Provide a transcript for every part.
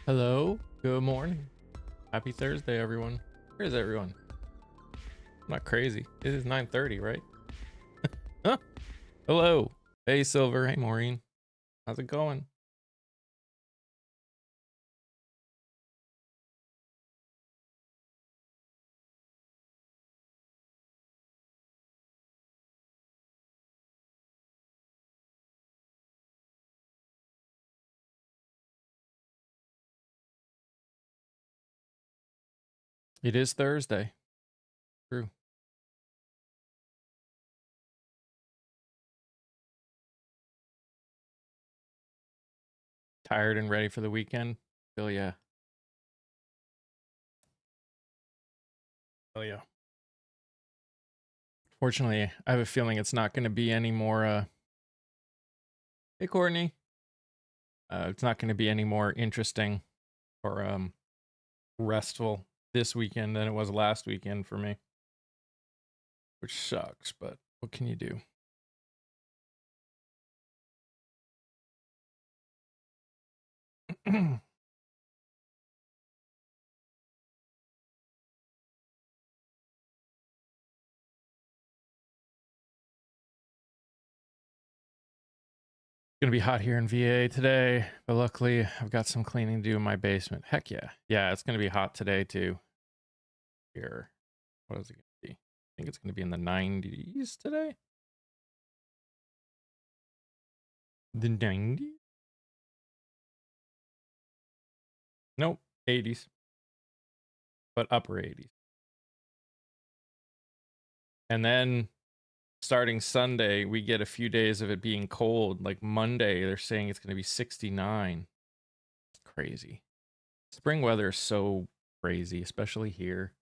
Hello, good morning. Happy Thursday, everyone. Where's everyone? I'm not crazy. It is 9:30, right? Huh? Hello. Hey, Silver. Hey, Maureen. How's it going? It is Thursday. True. Tired and ready for the weekend? Hell yeah. Hell yeah. Fortunately, I have a feeling it's not going to be any more, hey, Courtney. It's not going to be any more interesting or, restful this weekend than it was last weekend for me. Which sucks, but what can you do? Gonna be hot here in VA today, but luckily I've got some cleaning to do in my basement. Heck yeah. Yeah, it's gonna be hot today too. Here. What is it gonna be? I think it's gonna be in the 90s today. The 90s? Nope, 80s. But upper 80s. And then starting Sunday, we get a few days of it being cold. Like Monday, they're saying it's gonna be 69. It's crazy. Spring weather is so crazy, especially here.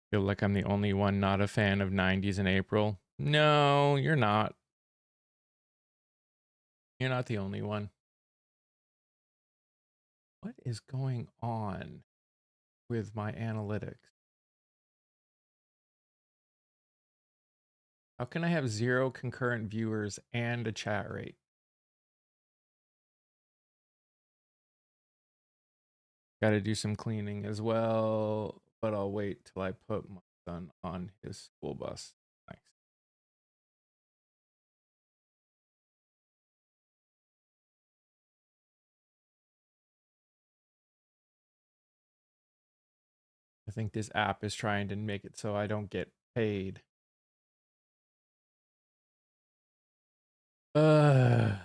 Feel like I'm the only one not a fan of 90s in April. No, you're not. You're not the only one. What is going on with my analytics? How can I have 0 concurrent viewers and a chat rate? Got to do some cleaning as well, but I'll wait till I put my son on his school bus. Thanks. I think this app is trying to make it so I don't get paid. Uh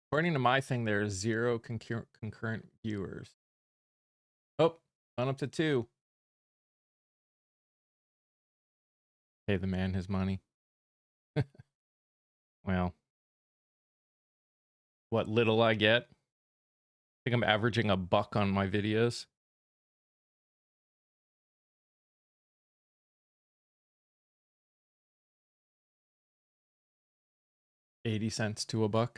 According to my thing, there is 0 concurrent viewers. Oh, gone up to 2. Pay the man his money. Well, what little I get. I think I'm averaging $1 on my videos. $0.80 to $1.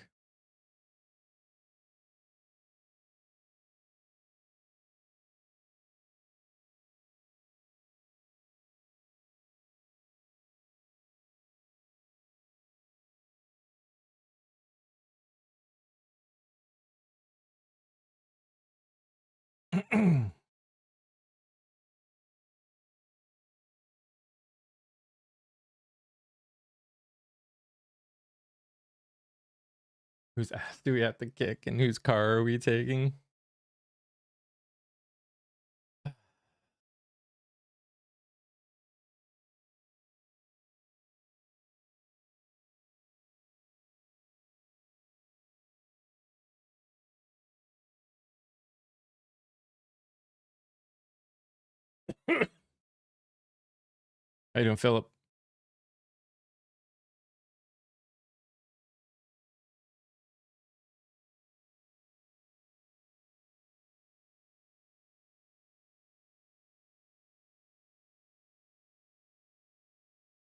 Whose ass do we have to kick and whose car are we taking? How you doing, Philip?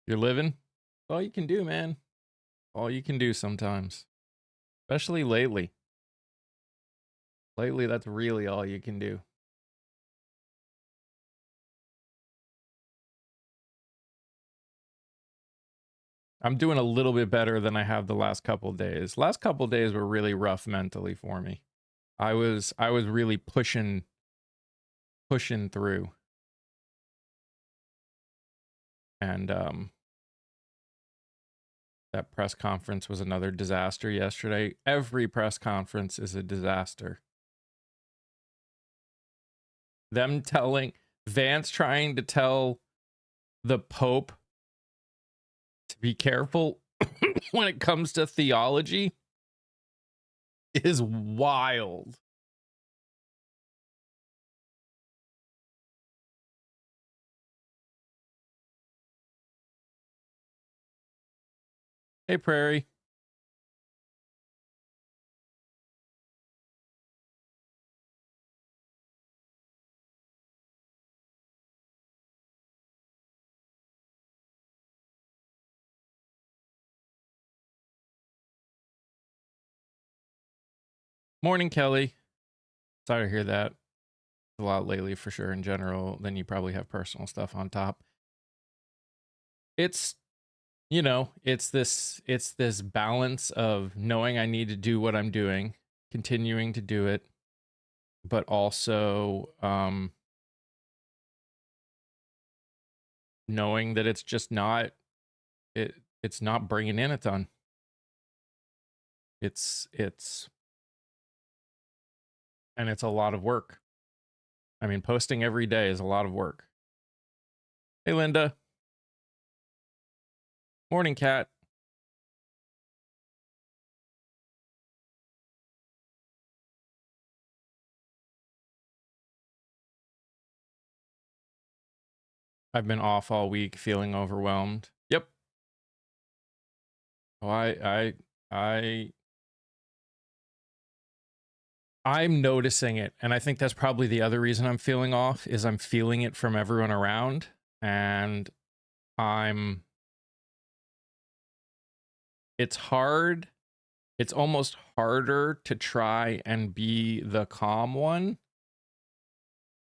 You're living? All you can do, man. All you can do sometimes. Especially lately. Lately, that's really all you can do. I'm doing a little bit better than I have the last couple days. Last couple days were really rough mentally for me. I was really pushing through. And that press conference was another disaster yesterday. Every press conference is a disaster. Them telling Vance trying to tell the Pope to be careful when it comes to theology is wild. Hey, Prairie. Morning, Kelly. Sorry to hear that. A lot lately for sure in general. Then you probably have personal stuff on top. It's, you know, it's this balance of knowing I need to do what I'm doing, continuing to do it, but also knowing that it's just not it's not bringing in a ton. It's and it's a lot of work. I mean, posting every day is a lot of work. Hey, Linda. Morning, Cat. I've been off all week, feeling overwhelmed. Yep. Oh, I'm noticing it, and I think that's probably the other reason I'm feeling off is I'm feeling it from everyone around, and it's hard. It's almost harder to try and be the calm one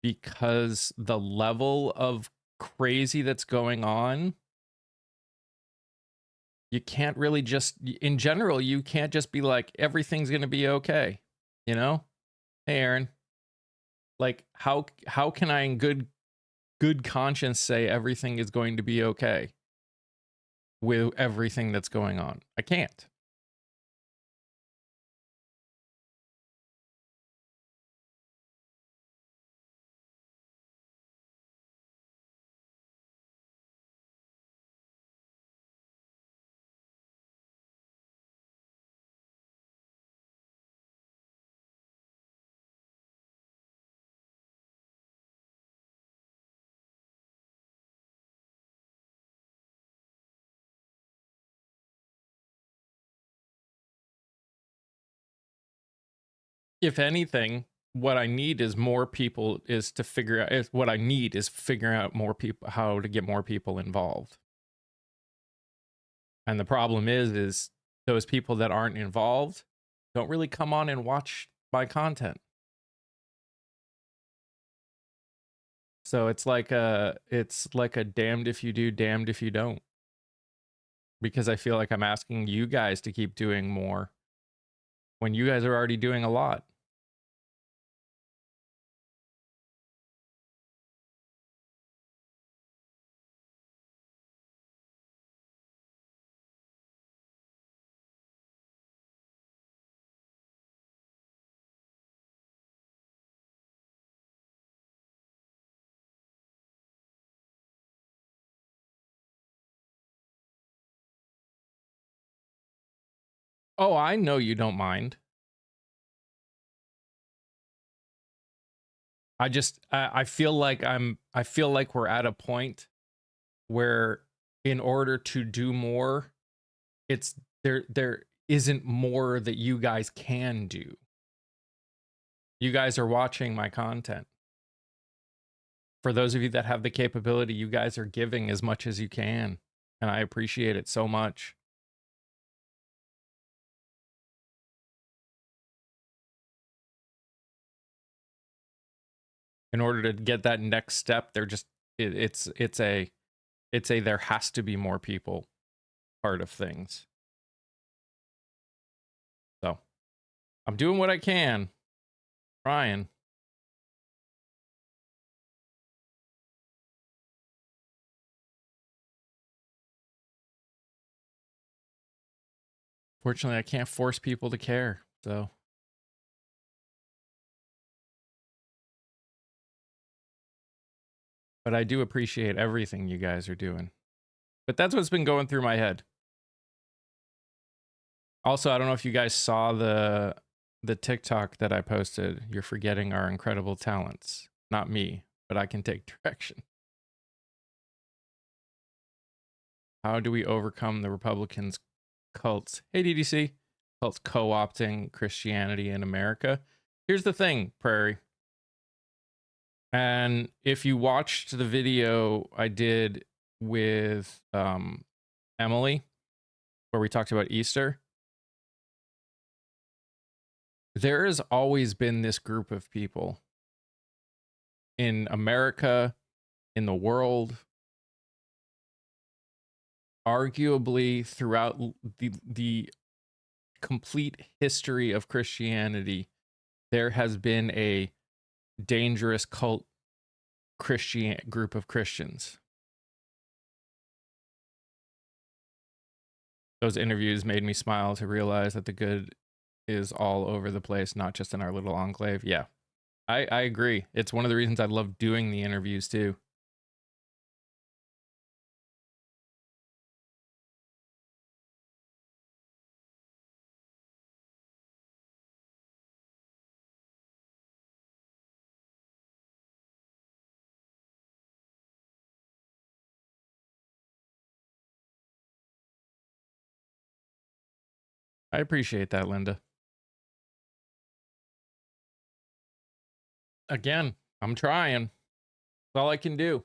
because the level of crazy that's going on, you can't really just, in general, you can't just be like, everything's going to be okay. You know? Hey, Aaron. Like, how can I in good conscience say everything is going to be okay with everything that's going on? I can't. If anything, what I need is more people is to figure out what I need is figuring out more people, how to get more people involved. And the problem is those people that aren't involved don't really come on and watch my content. So it's like a damned if you do, damned if you don't. Because I feel like I'm asking you guys to keep doing more when you guys are already doing a lot. Oh, I know you don't mind. I feel like we're at a point where in order to do more, it's there isn't more that you guys can do. You guys are watching my content. For those of you that have the capability, you guys are giving as much as you can. and I appreciate it so much. In order to get that next step, they're just it's a there has to be more people part of things. So I'm doing what I can, trying. Fortunately, I can't force people to care. So but I do appreciate everything you guys are doing. But that's what's been going through my head. Also, I don't know if you guys saw the TikTok that I posted. You're forgetting our incredible talents. Not me, but I can take direction. How do we overcome the Republicans' cults? Hey, DDC. Cults co-opting Christianity in America. Here's the thing, Prairie. And if you watched the video I did with Emily, where we talked about Easter, there has always been this group of people in America, in the world, arguably throughout the complete history of Christianity, there has been a dangerous cult Christian group of Christians. Those interviews made me smile to realize that the good is all over the place, not just in our little enclave. Yeah, I agree. It's one of the reasons I love doing the interviews too. I appreciate that, Linda. Again, I'm trying. That's all I can do.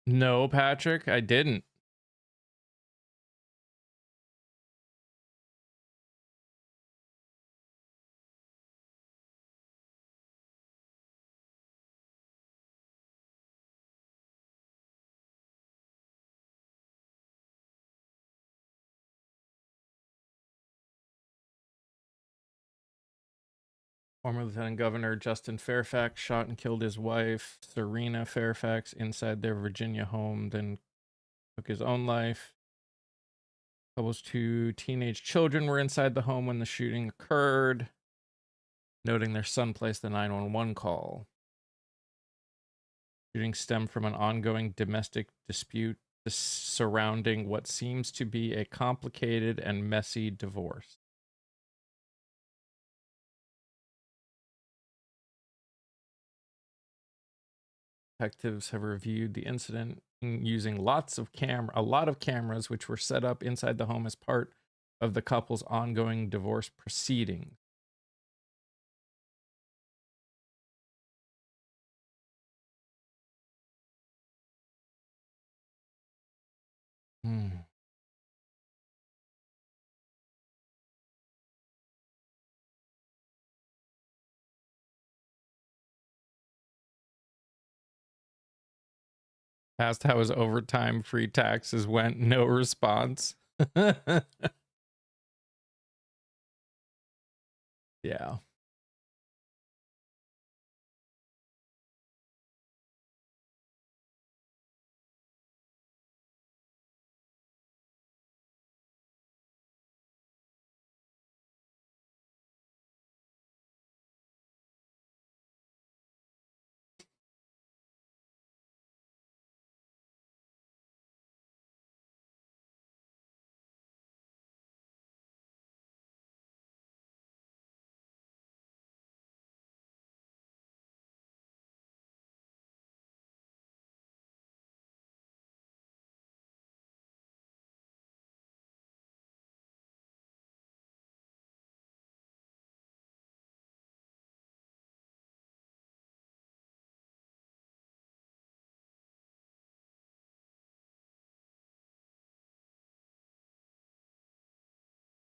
No, Patrick, I didn't. Former Lieutenant Governor Justin Fairfax shot and killed his wife, Serena Fairfax, inside their Virginia home, then took his own life. Couple's two teenage children were inside the home when the shooting occurred, noting their son placed the 911 call. Shooting stemmed from an ongoing domestic dispute surrounding what seems to be a complicated and messy divorce. Detectives have reviewed the incident using a lot of cameras which were set up inside the home as part of the couple's ongoing divorce proceedings. Asked how his overtime free taxes went, no response. Yeah.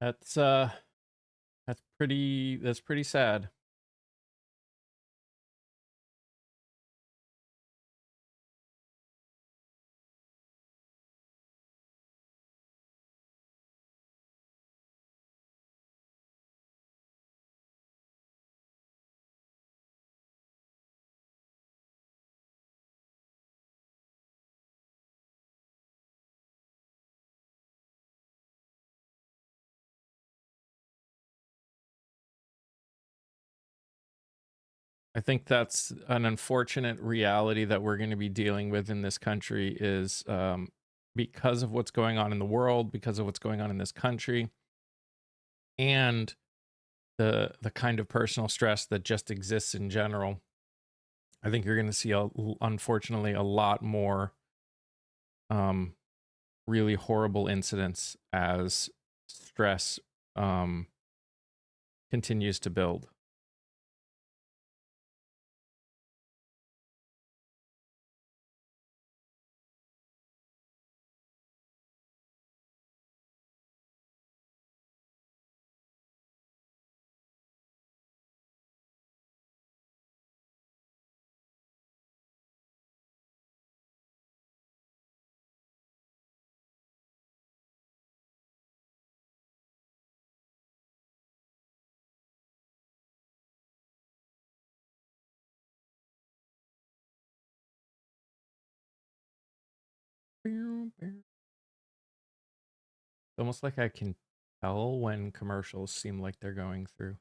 That's pretty sad. I think that's an unfortunate reality that we're going to be dealing with in this country is because of what's going on in the world, because of what's going on in this country, and the kind of personal stress that just exists in general. I think you're going to see, unfortunately, a lot more um, really horrible incidents as stress continues to build. It's almost like I can tell when commercials seem like they're going through.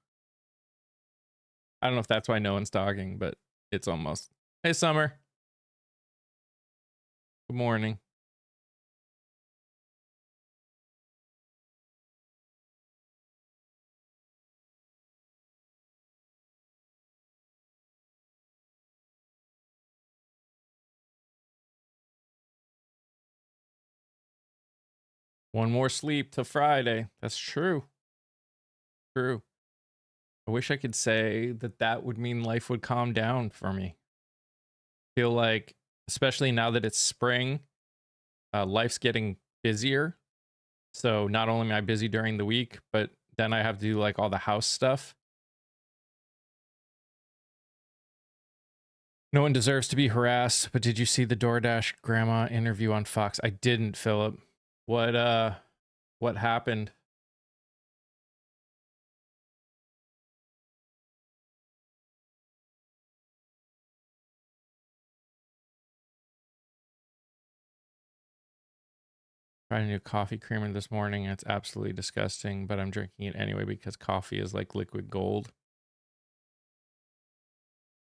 I don't know if that's why no one's talking, but it's almost. Hey, Summer. Good morning. One more sleep till Friday. That's true. True. I wish I could say that that would mean life would calm down for me. Feel like, especially now that it's spring, life's getting busier. So not only am I busy during the week, but then I have to do like all the house stuff. No one deserves to be harassed, but did you see the DoorDash grandma interview on Fox? I didn't, Philip. What happened? Tried a new coffee creamer this morning and it's absolutely disgusting, but I'm drinking it anyway because coffee is like liquid gold.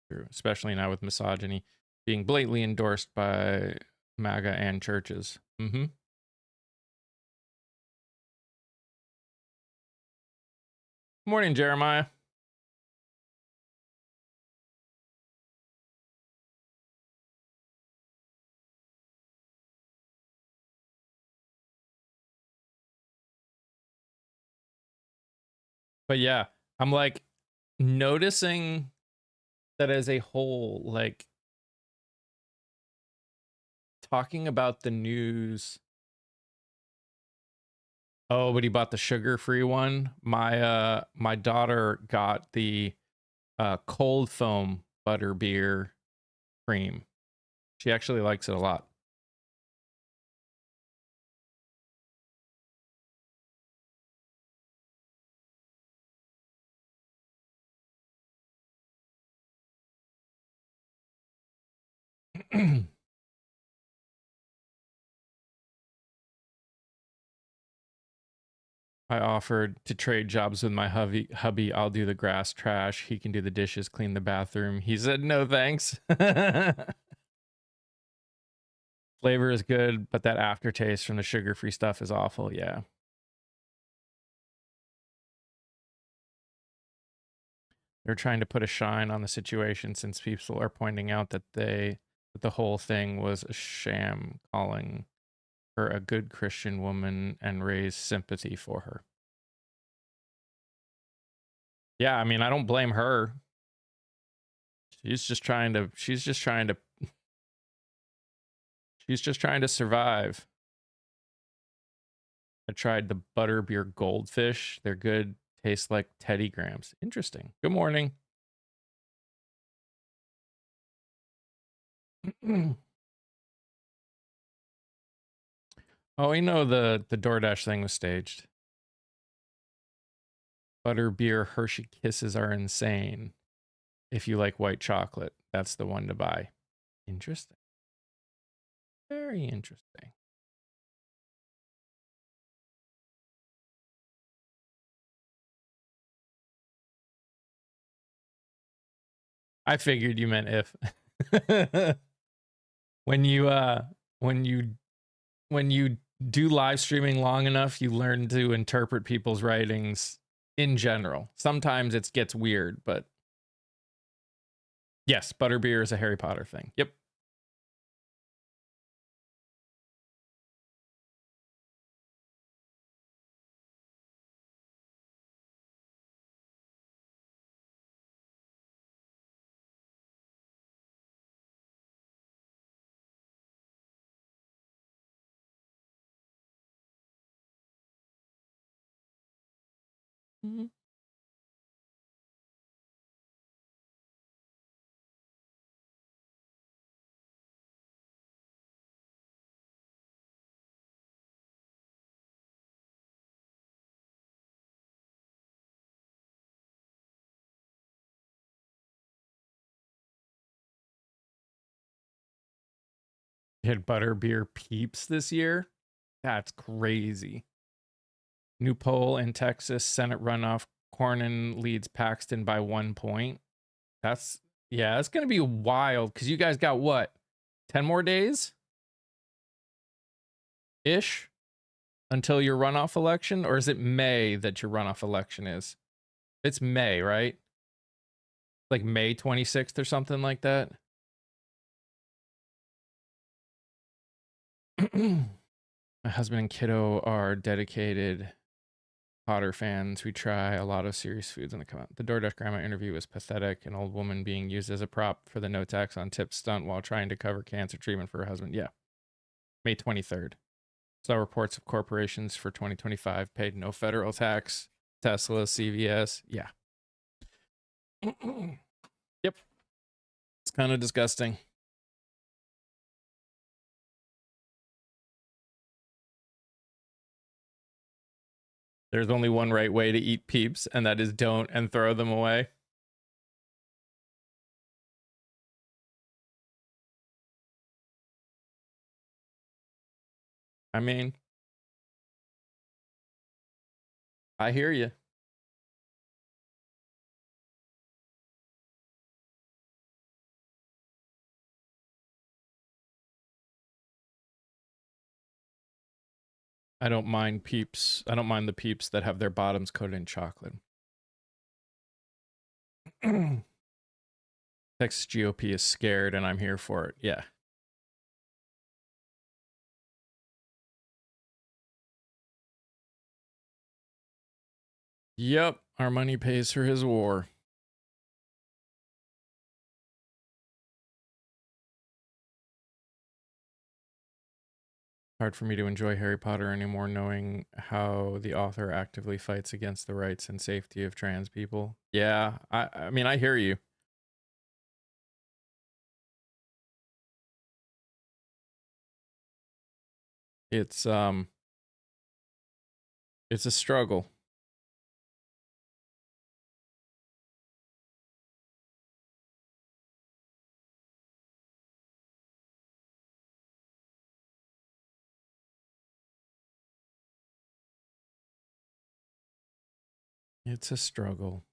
True, especially now with misogyny being blatantly endorsed by MAGA and churches. Mm-hmm. Morning, Jeremiah. But yeah, I'm like noticing that as a whole, like talking about the news. Oh, but he bought the sugar-free one. My daughter got the cold foam butter beer cream. She actually likes it a lot. I offered to trade jobs with my hubby. I'll do the grass trash. He can do the dishes, clean the bathroom. He said, no, thanks. Flavor is good, but that aftertaste from the sugar-free stuff is awful. Yeah. They're trying to put a shine on the situation since people are pointing out that that the whole thing was a sham, calling her a good Christian woman and raise sympathy for her. Yeah, I mean, I don't blame her. She's just trying to survive. I tried the butterbeer goldfish. They're good. Taste like Teddy Grahams. Interesting. Good morning. Oh, we know the DoorDash thing was staged. Butterbeer Hershey Kisses are insane. If you like white chocolate, that's the one to buy. Interesting. Very interesting. I figured you meant if. when you when you do live streaming long enough, you learn to interpret people's writings in general. Sometimes it gets weird, but yes, butterbeer is a Harry Potter thing. Yep. Mm-hmm. Hit butterbeer peeps this year. That's crazy. New poll in Texas, Senate runoff. Cornyn leads Paxton by 1 point. That's gonna be wild because you guys got what? 10 more days? Ish? Until your runoff election? Or is it May that your runoff election is? It's May, right? Like May 26th or something like that. My husband and kiddo are dedicated Potter fans. We try a lot of serious foods when they come out. The DoorDash grandma interview was pathetic. An old woman being used as a prop for the no tax on tips stunt while trying to cover cancer treatment for her husband. Yeah. May 23rd. Saw reports of corporations for 2025 paid no federal tax. Tesla, CVS. Yeah. Yep. It's kind of disgusting. There's only one right way to eat peeps, and that is don't and throw them away. I mean, I hear you. I don't mind peeps. I don't mind the peeps that have their bottoms coated in chocolate. Texas GOP is scared, and I'm here for it. Yeah. Yep. Our money pays for his war. Hard for me to enjoy Harry Potter anymore, knowing how the author actively fights against the rights and safety of trans people. Yeah, I mean, I hear you. It's a struggle. It's a struggle.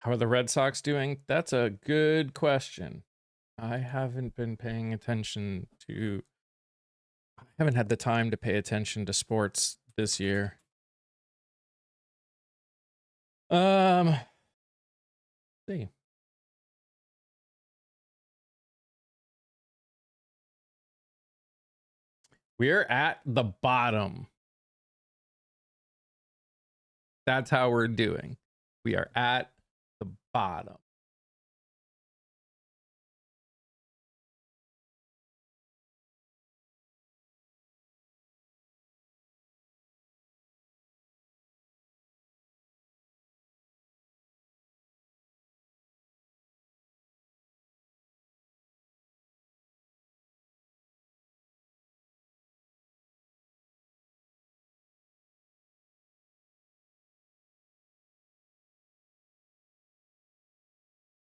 How are the Red Sox doing? That's a good question. I haven't been paying attention to haven't had the time to pay attention to sports this year. See. We're at the bottom. That's how we're doing. We are at the bottom.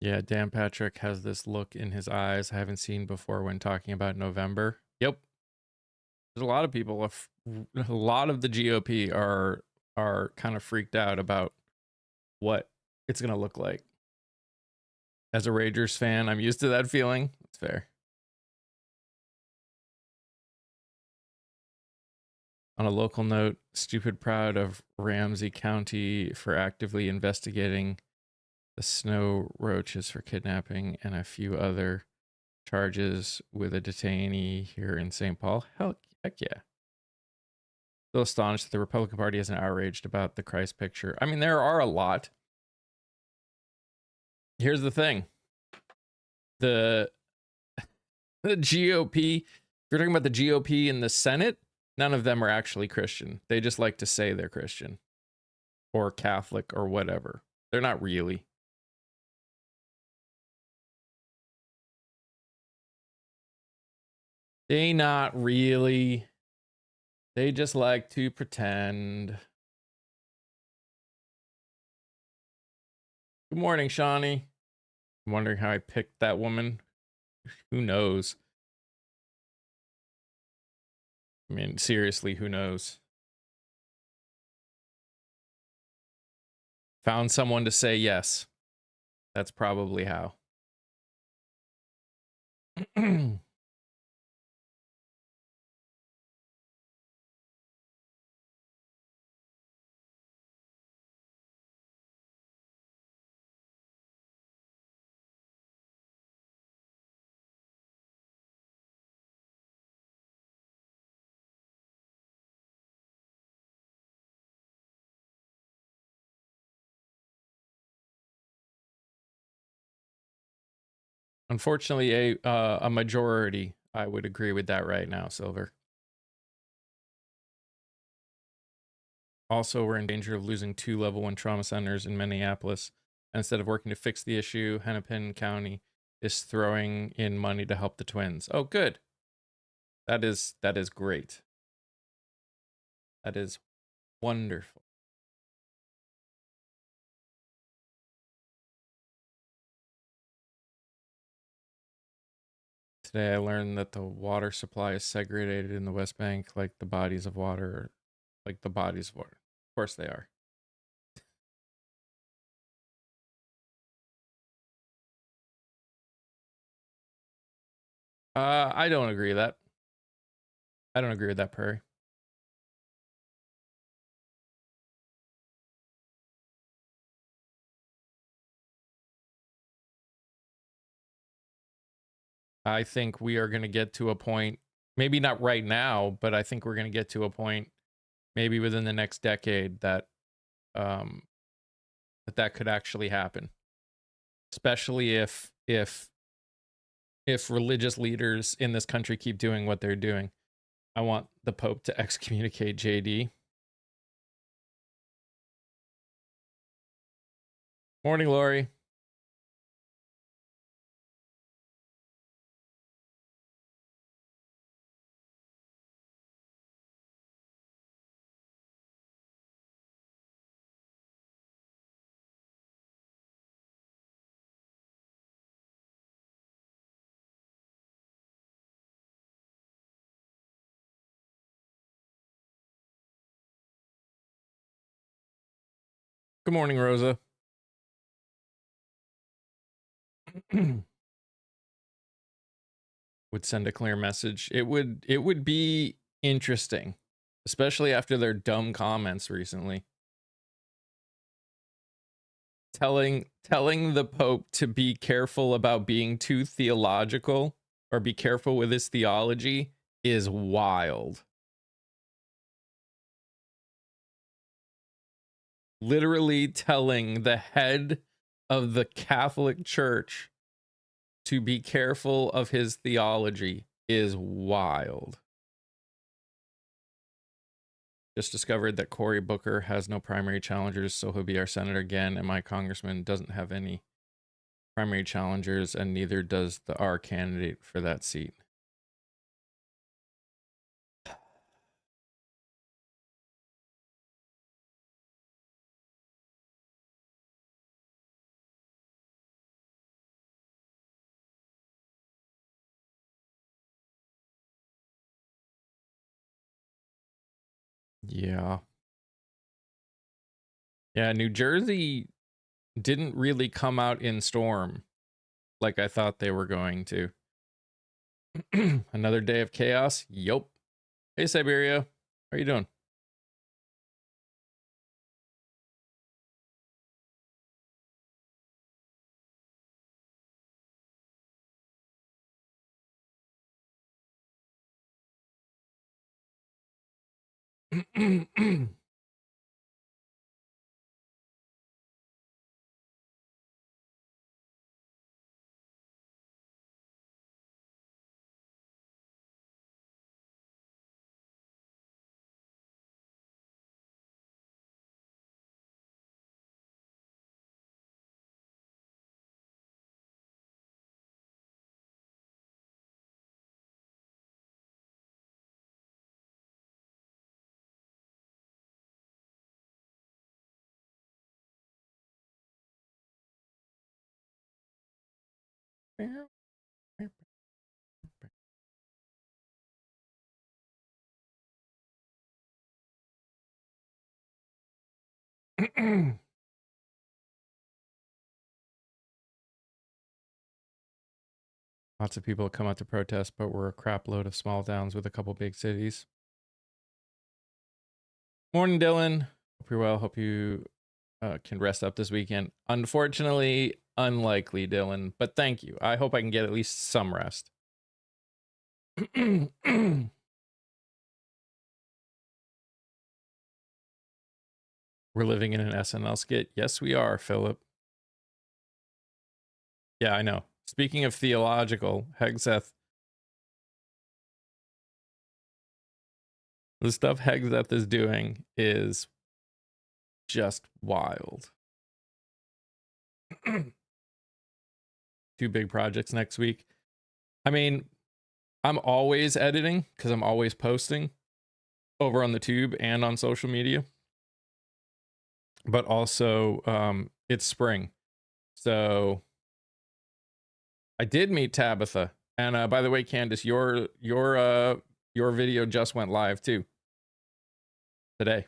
Yeah, Dan Patrick has this look in his eyes I haven't seen before when talking about November. Yep. There's a lot of people, a lot of the GOP are kind of freaked out about what it's going to look like. As a Rangers fan, I'm used to that feeling. It's fair. On a local note, stupid proud of Ramsey County for actively investigating the Snow Roaches for kidnapping and a few other charges with a detainee here in St. Paul. Heck yeah. Still astonished that the Republican Party isn't outraged about the Christ picture. I mean, there are a lot. Here's the thing. The GOP, if you're talking about the GOP in the Senate, none of them are actually Christian. They just like to say they're Christian or Catholic or whatever. They're not really. They not really. They just like to pretend. Good morning, Shawnee. I'm wondering how I picked that woman. Who knows? I mean, seriously, who knows? Found someone to say yes. That's probably how. Unfortunately, a majority, I would agree with that right now, Silver. Also, we're in danger of losing 2 level 1 trauma centers in Minneapolis. And instead of working to fix the issue, Hennepin County is throwing in money to help the twins. Oh, good. That is great. That is wonderful. Today I learned that the water supply is segregated in the West Bank like the bodies of water. Like the bodies of water. Of course they are. I don't agree with that. I don't agree with that, Prairie. I think we are going to get to a point, maybe not right now, but I think we're going to get to a point maybe within the next decade that that could actually happen. Especially if religious leaders in this country keep doing what they're doing. I want the Pope to excommunicate JD. Morning, Lori. Good morning, Rosa. Would send a clear message. It would be interesting, especially after their dumb comments recently. Telling the Pope to be careful about being too theological or be careful with his theology is wild. Literally telling the head of the Catholic Church to be careful of his theology is wild. Just discovered that Cory Booker has no primary challengers, so he'll be our senator again, and my congressman doesn't have any primary challengers, and neither does our candidate for that seat. Yeah. Yeah, New Jersey didn't really come out in storm like I thought they were going to. Another day of chaos? Yup. Hey, Siberia. How are you doing? Lots of people come out to protest, but we're a crap load of small towns with a couple big cities. Morning, Dylan. Hope you're well. Hope you can rest up this weekend. Unfortunately, unlikely, Dylan, but thank you. I hope I can get at least some rest. We're living in an SNL skit. Yes, we are, Philip. Yeah, I know. Speaking of theological, Hegseth. The stuff Hegseth is doing is just wild. 2 big projects next week. I mean, I'm always editing because I'm always posting over on the tube and on social media. But also, it's spring. So I did meet Tabitha. And by the way, Candace, your video just went live too. Today.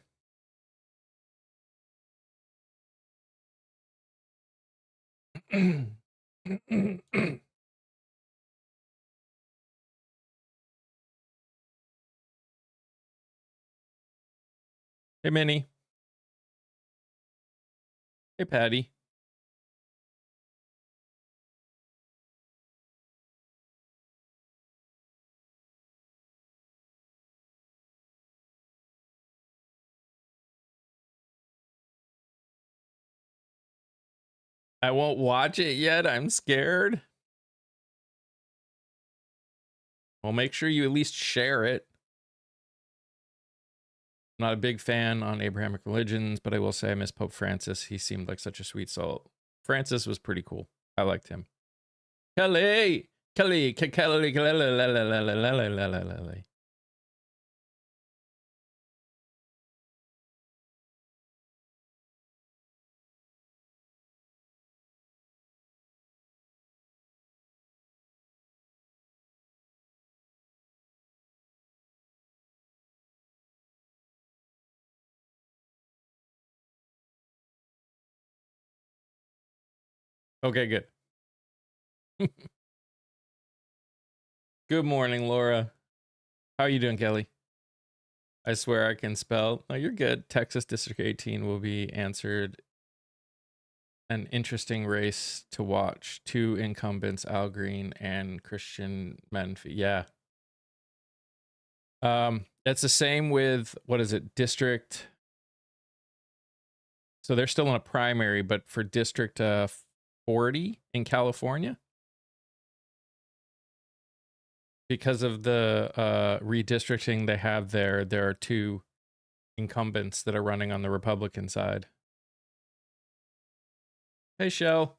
Hey, Minnie. Hey, Patty. I won't watch it yet. I'm scared. Well, make sure you at least share it. I'm not a big fan on Abrahamic religions, but I will say I miss Pope Francis. He seemed like such a sweet soul. Francis was pretty cool. I liked him. Kelly. Okay, good. Good morning, Laura. How are you doing, Kelly? I swear I can spell. No, you're good. Texas District 18 will be answered. An interesting race to watch. Two incumbents, Al Green and Christian Menfee. Yeah. That's the same with, what is it, District. So they're still in a primary, but for District 40 in California, because of the redistricting they have there are two incumbents that are running on the Republican side. Hey, Shell.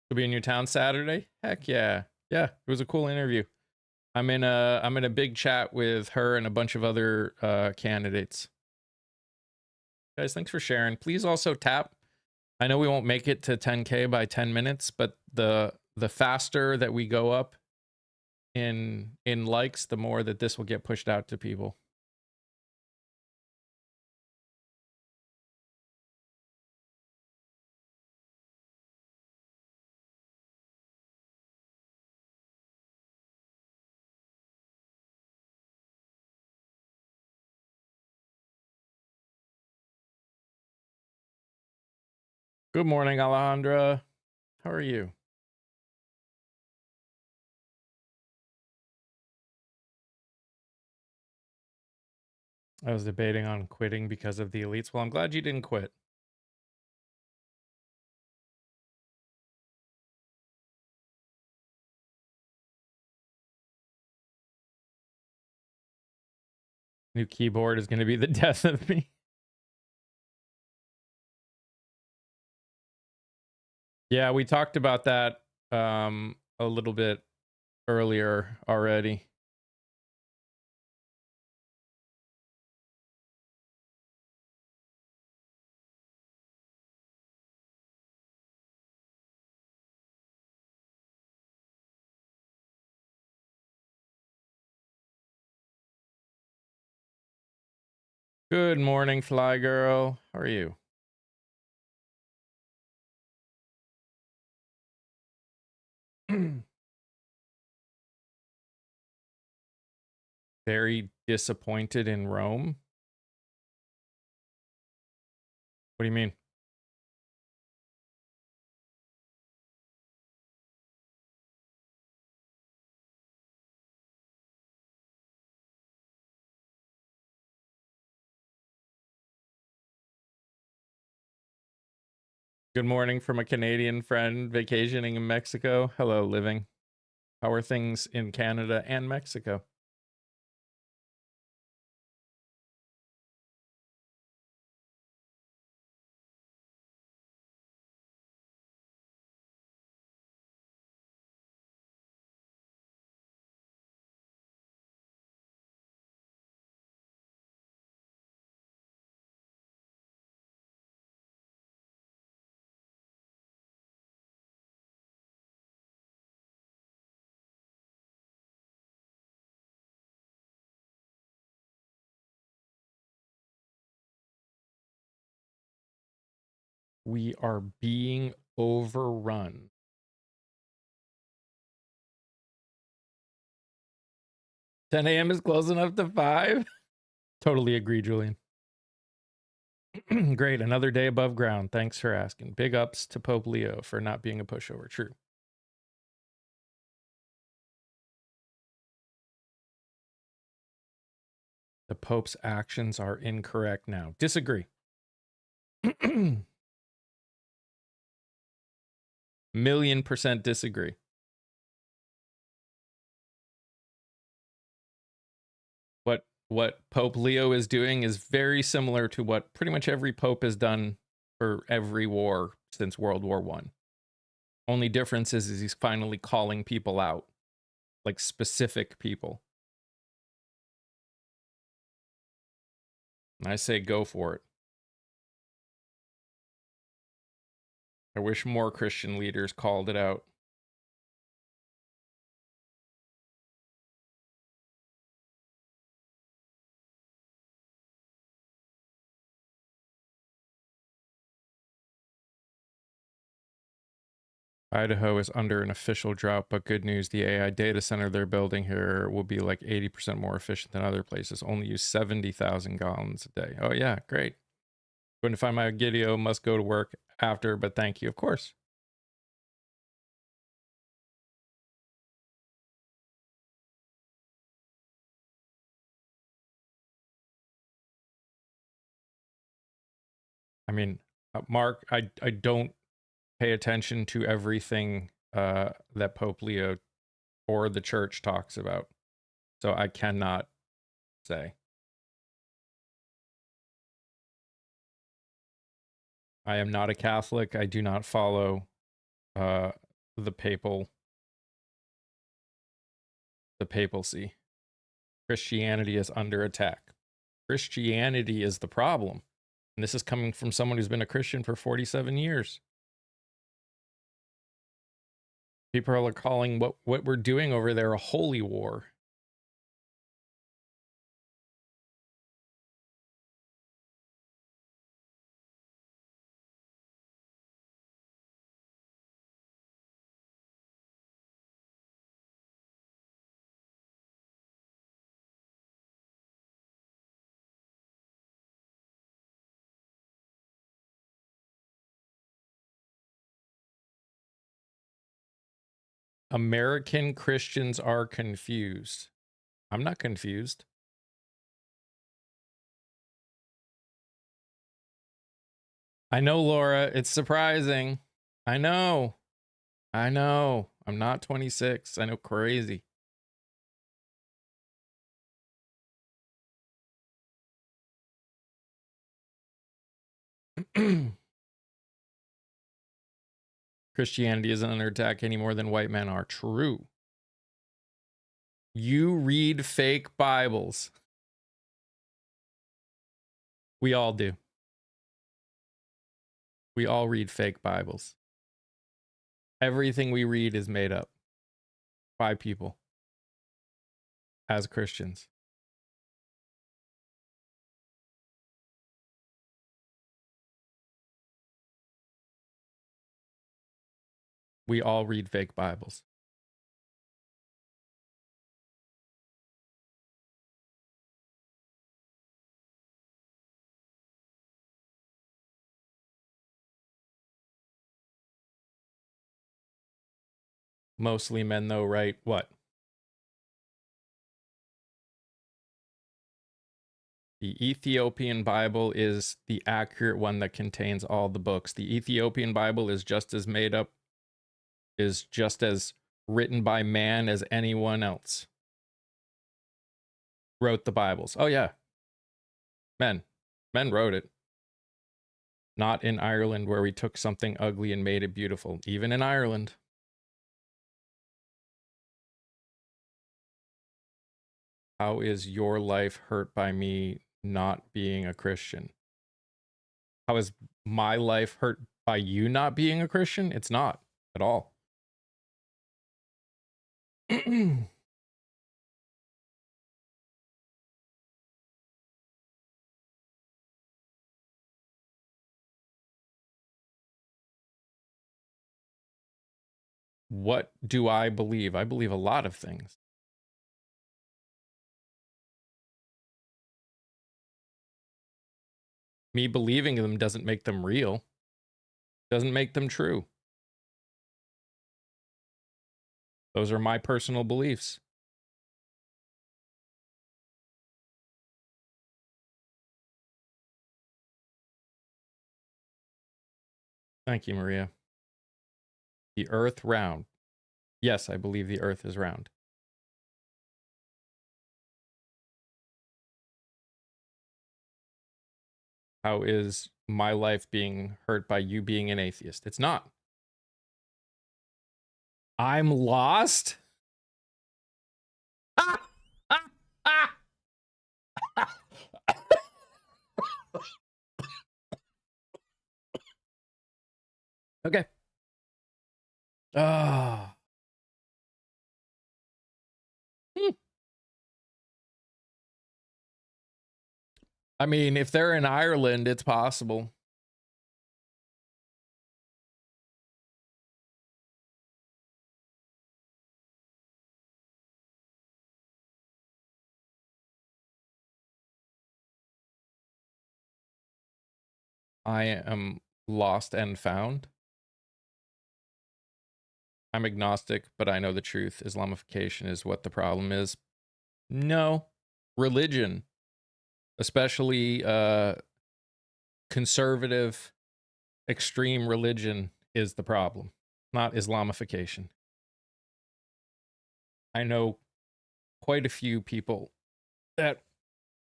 You'll be in your town Saturday? Heck yeah. Yeah, it was a cool interview. I'm in a big chat with her and a bunch of other candidates. Guys, thanks for sharing. Please also tap. I know we won't make it to 10K by 10 minutes, but the faster that we go up in likes, the more that this will get pushed out to people. Good morning, Alejandra. How are you? I was debating on quitting because of the elites. Well, I'm glad you didn't quit. New keyboard is going to be the death of me. Yeah, we talked about that a little bit earlier already. Good morning, Fly Girl. How are you? Very disappointed in Rome. What do you mean? Good morning from a Canadian friend vacationing in Mexico. Hello, living. How are things in Canada and Mexico? We are being overrun. $10 a.m. is close enough to 5? Totally agree, Julian. Great, another day above ground. Thanks for asking. Big ups to Pope Leo for not being a pushover. True. The Pope's actions are incorrect now. Disagree. $1,000,000% disagree. What Pope Leo is doing is very similar to what pretty much every pope has done for every war since World War I. Only difference is he's finally calling people out, like specific people. And I say go for it. I wish more Christian leaders called it out. Idaho is under an official drought, but good news, the AI data center they're building here will be like 80% more efficient than other places. Only use 70,000 gallons a day. Oh yeah, great. Going to find my Gideo, must go to work after, but thank you, of course. I mean, Mark, I don't pay attention to everything that Pope Leo or the church talks about. So I cannot say. I am not a Catholic. I do not follow the papacy. Christianity is under attack. Christianity is the problem. And this is coming from someone who's been a Christian for 47 years. People are calling what we're doing over there a holy war. American Christians are confused. I'm not confused. I know, Laura. It's surprising. I know. I know. I'm not 26. I know, crazy. Christianity isn't under attack any more than white men are. True. You read fake Bibles. We all do. We all read fake Bibles. Everything we read is made up by people as Christians. We all read fake Bibles. Mostly men, though, right? What? The Ethiopian Bible is the accurate one that contains all the books. The Ethiopian Bible is just as made up, is just as written by man as anyone else wrote the Bibles. Oh, yeah. Men wrote it. Not in Ireland, where we took something ugly and made it beautiful. Even in Ireland. How is your life hurt by me not being a Christian? How is my life hurt by you not being a Christian? It's not at all. What do I believe? I believe a lot of things. Me believing them doesn't make them real. Doesn't make them true. Those are my personal beliefs. Thank you, Maria. The earth round. Yes, I believe the earth is round. How is my life being hurt by you being an atheist? It's not. I'm lost? Okay. Ah. I mean, if they're in Ireland, it's possible. I am lost and found. I'm agnostic, but I know the truth. Islamification is what the problem is. No, religion, especially conservative, extreme religion, is the problem, not Islamification. I know quite a few people that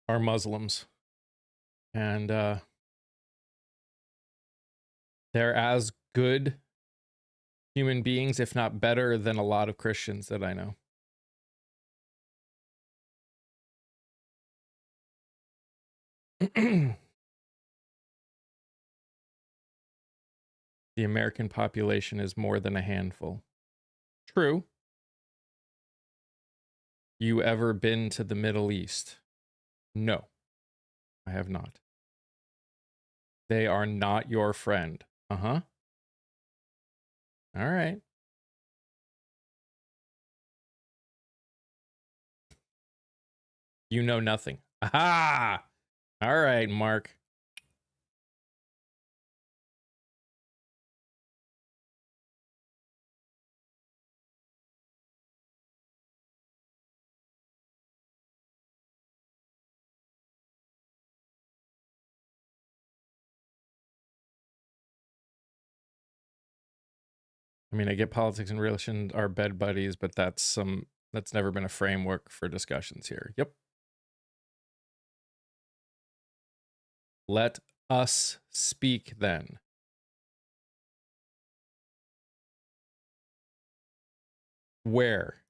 are Muslims, and they're as good human beings, if not better, than a lot of Christians that I know. The American population is more than a handful. True. You ever been to the Middle East? No, I have not. They are not your friend. Uh-huh. All right. You know nothing. Aha! All right, Mark. I mean, I get politics and religion are bed buddies, but that's never been a framework for discussions here. Yep. Let us speak then. Where?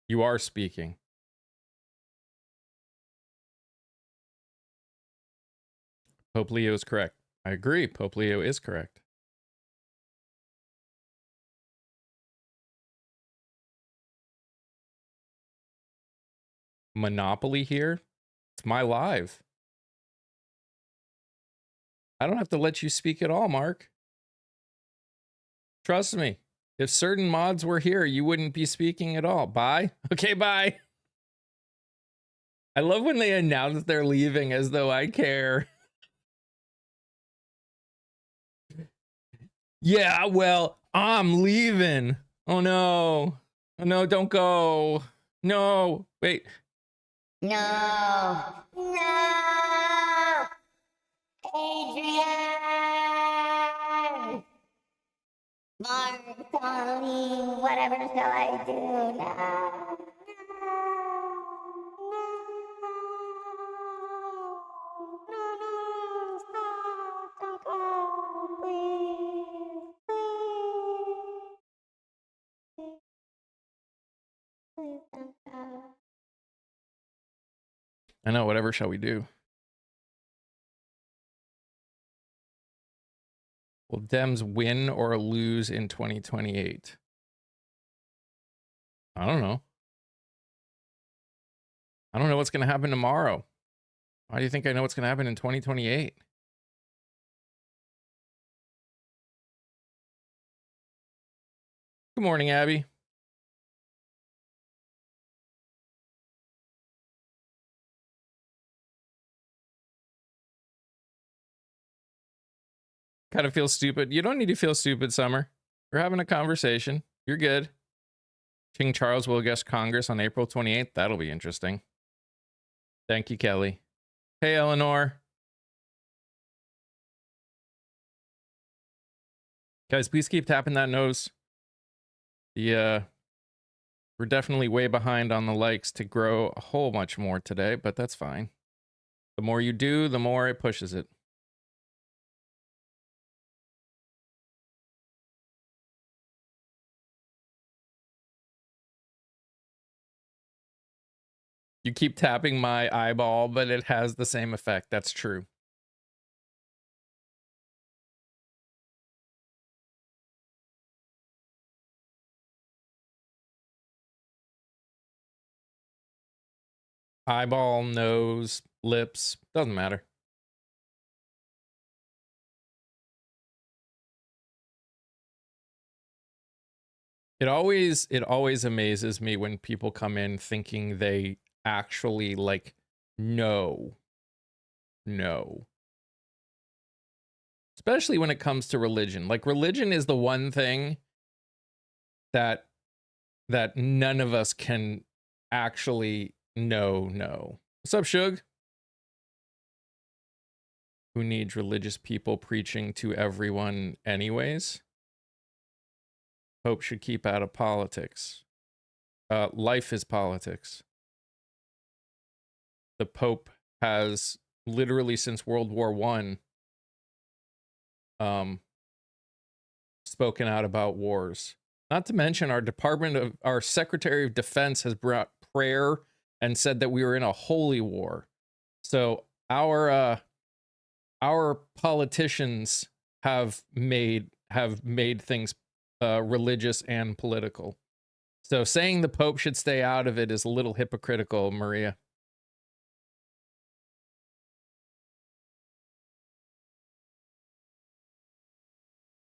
You are speaking. Pope Leo is correct. I agree. Pope Leo is correct. Monopoly here? It's my live. I don't have to let you speak at all, Mark. Trust me. If certain mods were here, you wouldn't be speaking at all. Bye. Okay, bye. I love when they announce they're leaving as though I care. Yeah, well, I'm leaving. Oh no. Oh no, don't go. No. Wait. No. No. Adrian. Martoni, whatever shall I do now? No, stop, don't go, please, please don't go. I know, whatever shall we do? Will Dems win or lose in 2028? I don't know. I don't know what's going to happen tomorrow. Why do you think I know what's going to happen in 2028? Good morning, Abby. Kind of feel stupid. You don't need to feel stupid, Summer. We're having a conversation. You're good. King Charles will address Congress on April 28th. That'll be interesting. Thank you, Kelly. Hey, Eleanor. Guys, please keep tapping that nose. We're definitely way behind on the likes to grow a whole bunch more today, but that's fine. The more you do, the more it pushes it. You keep tapping my eyeball, but it has the same effect. That's true. Eyeball, nose, lips, doesn't matter. It always amazes me when people come in thinking they actually like know. especially when it comes to religion. Like, religion is the one thing that none of us can actually know. What's up, Shug? Who needs religious people preaching to everyone anyways? Pope should keep out of politics. Life is politics. The Pope has literally since World War I spoken out about wars. Not to mention our Secretary of Defense has brought prayer and said that we were in a holy war. So our politicians have made things religious and political. So saying the Pope should stay out of it is a little hypocritical, Maria.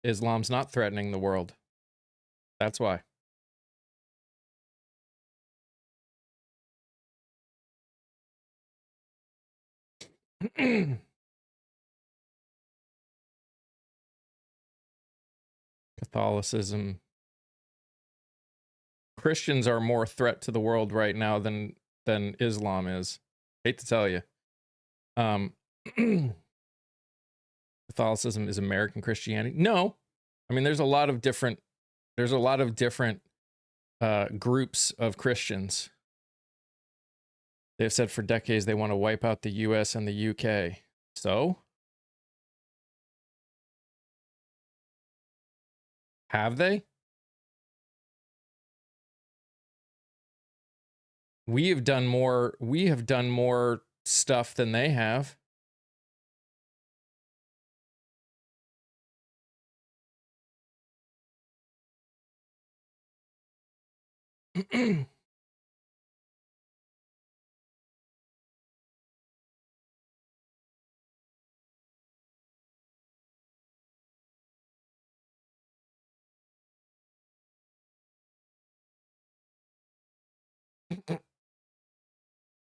Islam's not threatening the world. That's why. Catholicism. Christians are more threat to the world right now than Islam is. Hate to tell you. Catholicism is American Christianity. No. I mean, there's a lot of different groups of Christians. They've said for decades they want to wipe out the US and the UK. So? Have they? We have done more stuff than they have.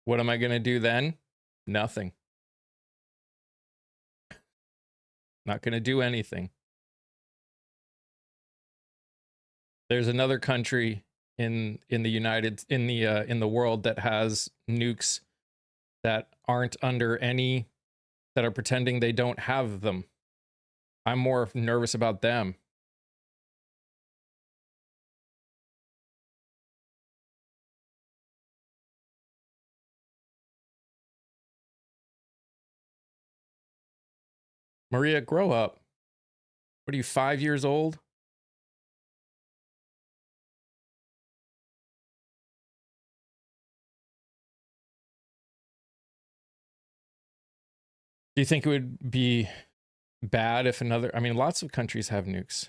What am I going to do then? Nothing. Not going to do anything. There's another country in the world that has nukes that aren't under any, that are pretending they don't have them. I'm more nervous about them. Maria, grow up. What are you, 5 years old? Do you think it would be bad if I mean, lots of countries have nukes.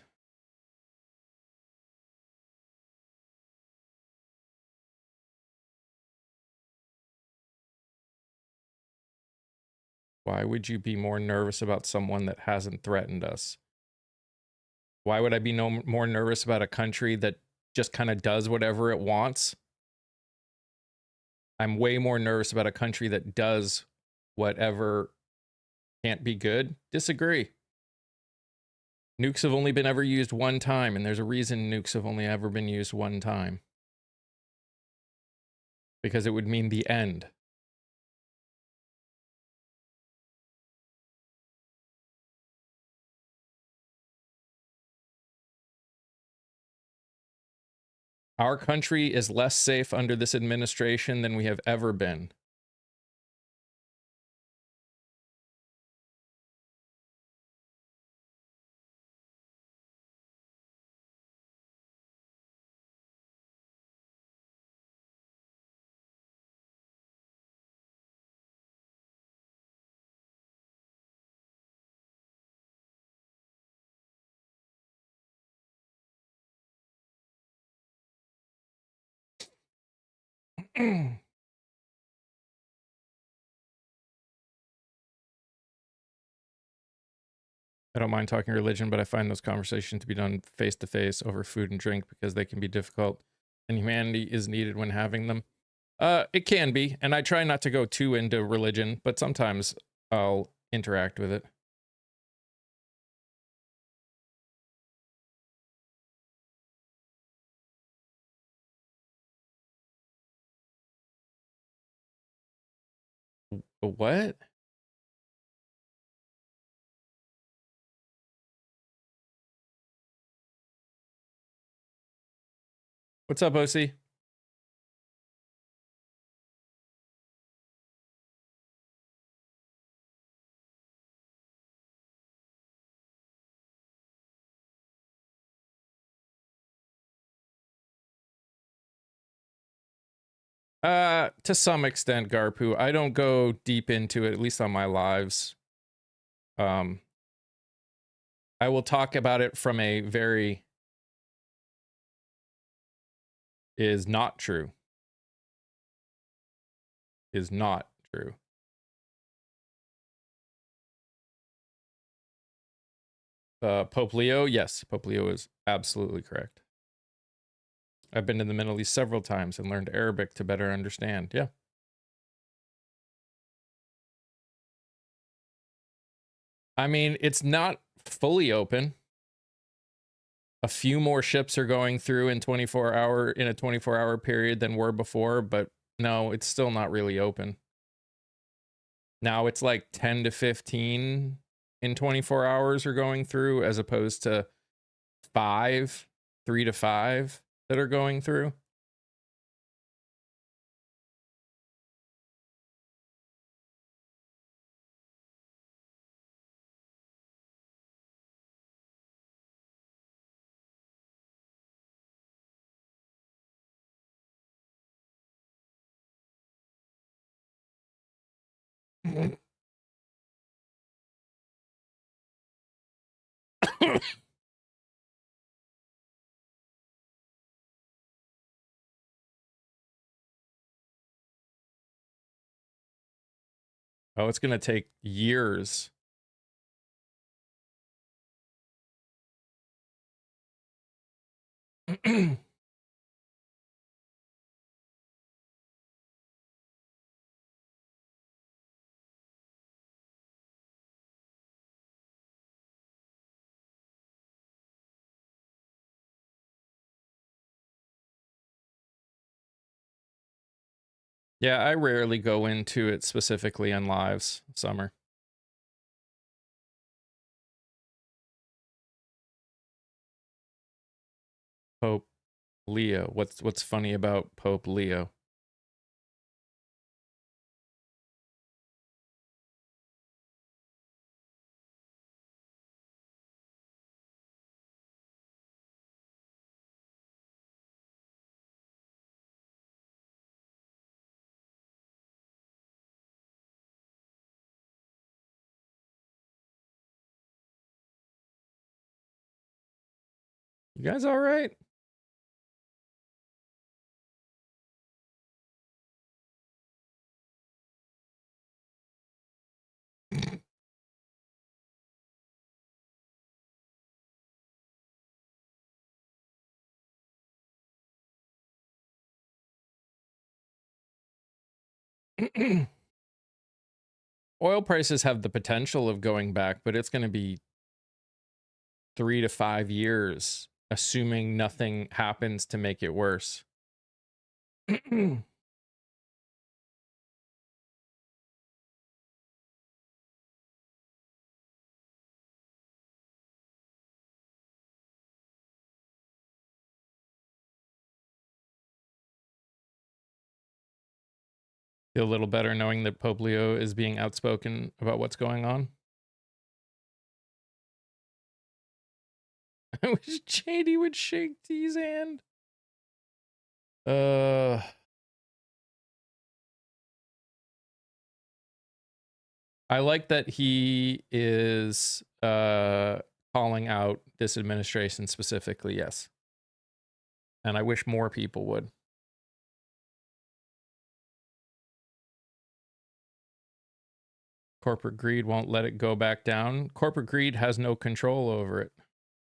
Why would you be more nervous about someone that hasn't threatened us? Why would I be more nervous about a country that just kind of does whatever it wants? I'm way more nervous about a country that does whatever can't be good. Disagree. Nukes have only been ever used one time, and there's a reason nukes have only ever been used one time. Because it would mean the end. Our country is less safe under this administration than we have ever been. I don't mind talking religion, but I find those conversations to be done face to face over food and drink because they can be difficult and humanity is needed when having them. It can be, and I try not to go too into religion, but sometimes I'll interact with it. A what? What's up, OC? To some extent, Garpu. I don't go deep into it, at least on my lives. I will talk about it from a very is not true. Is not true. Pope Leo, yes, Pope Leo is absolutely correct. I've been to the Middle East several times and learned Arabic to better understand. Yeah. I mean, it's not fully open. A few more ships are going through in a 24-hour period than were before, but no, it's still not really open. Now it's like 10 to 15 in 24 hours are going through, as opposed to 3 to 5 that are going through. Oh, it's going to take years. Yeah, I rarely go into it specifically on lives, Summer. Pope Leo. What's funny about Pope Leo? You guys all right? Oil prices have the potential of going back, but it's going to be 3 to 5 years, assuming nothing happens to make it worse. Feel a little better knowing that Pope Leo is being outspoken about what's going on. I wish JD would shake T's hand. I like that he is calling out this administration specifically, yes. And I wish more people would. Corporate greed won't let it go back down. Corporate greed has no control over it.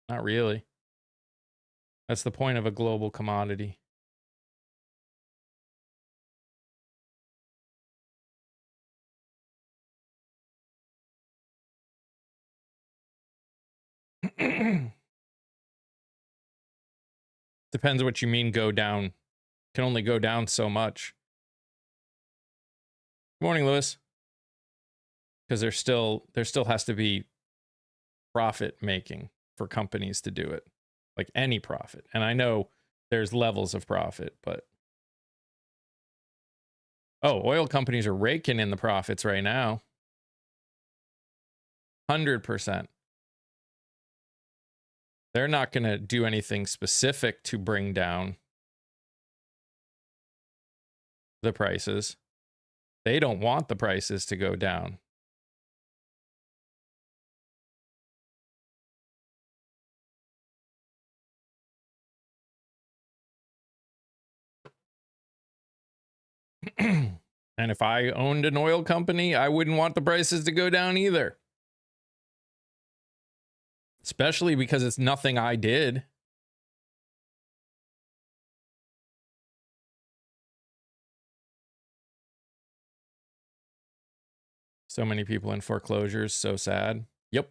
Not really. That's the point of a global commodity. Depends what you mean go down. Can only go down so much. Good morning, Lewis. because there still has to be profit making for companies to do it, like any profit. And I know there's levels of profit, but oil companies are raking in the profits right now. 100%. They're not going to do anything specific to bring down the prices. They don't want the prices to go down. And if I owned an oil company, I wouldn't want the prices to go down either. Especially because it's nothing I did. So many people in foreclosures, so sad. Yep.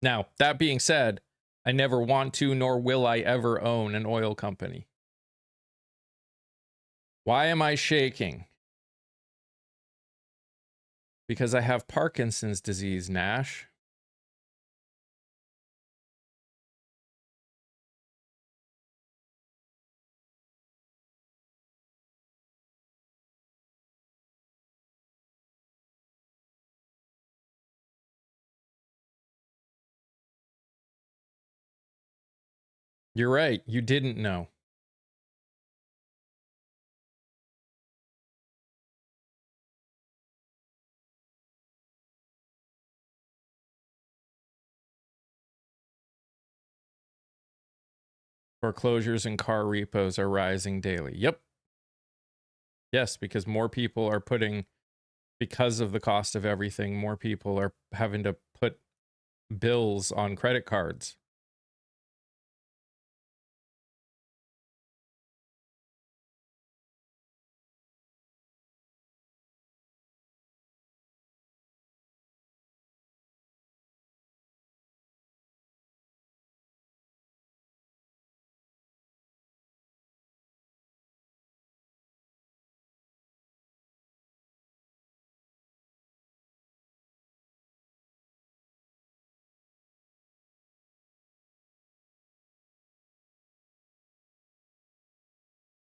Now, that being said, I never want to, nor will I ever own an oil company. Why am I shaking? Because I have Parkinson's disease, Nash. You're right. You didn't know. Foreclosures and car repos are rising daily. Yep. Yes, because more people are because of the cost of everything, more people are having to put bills on credit cards.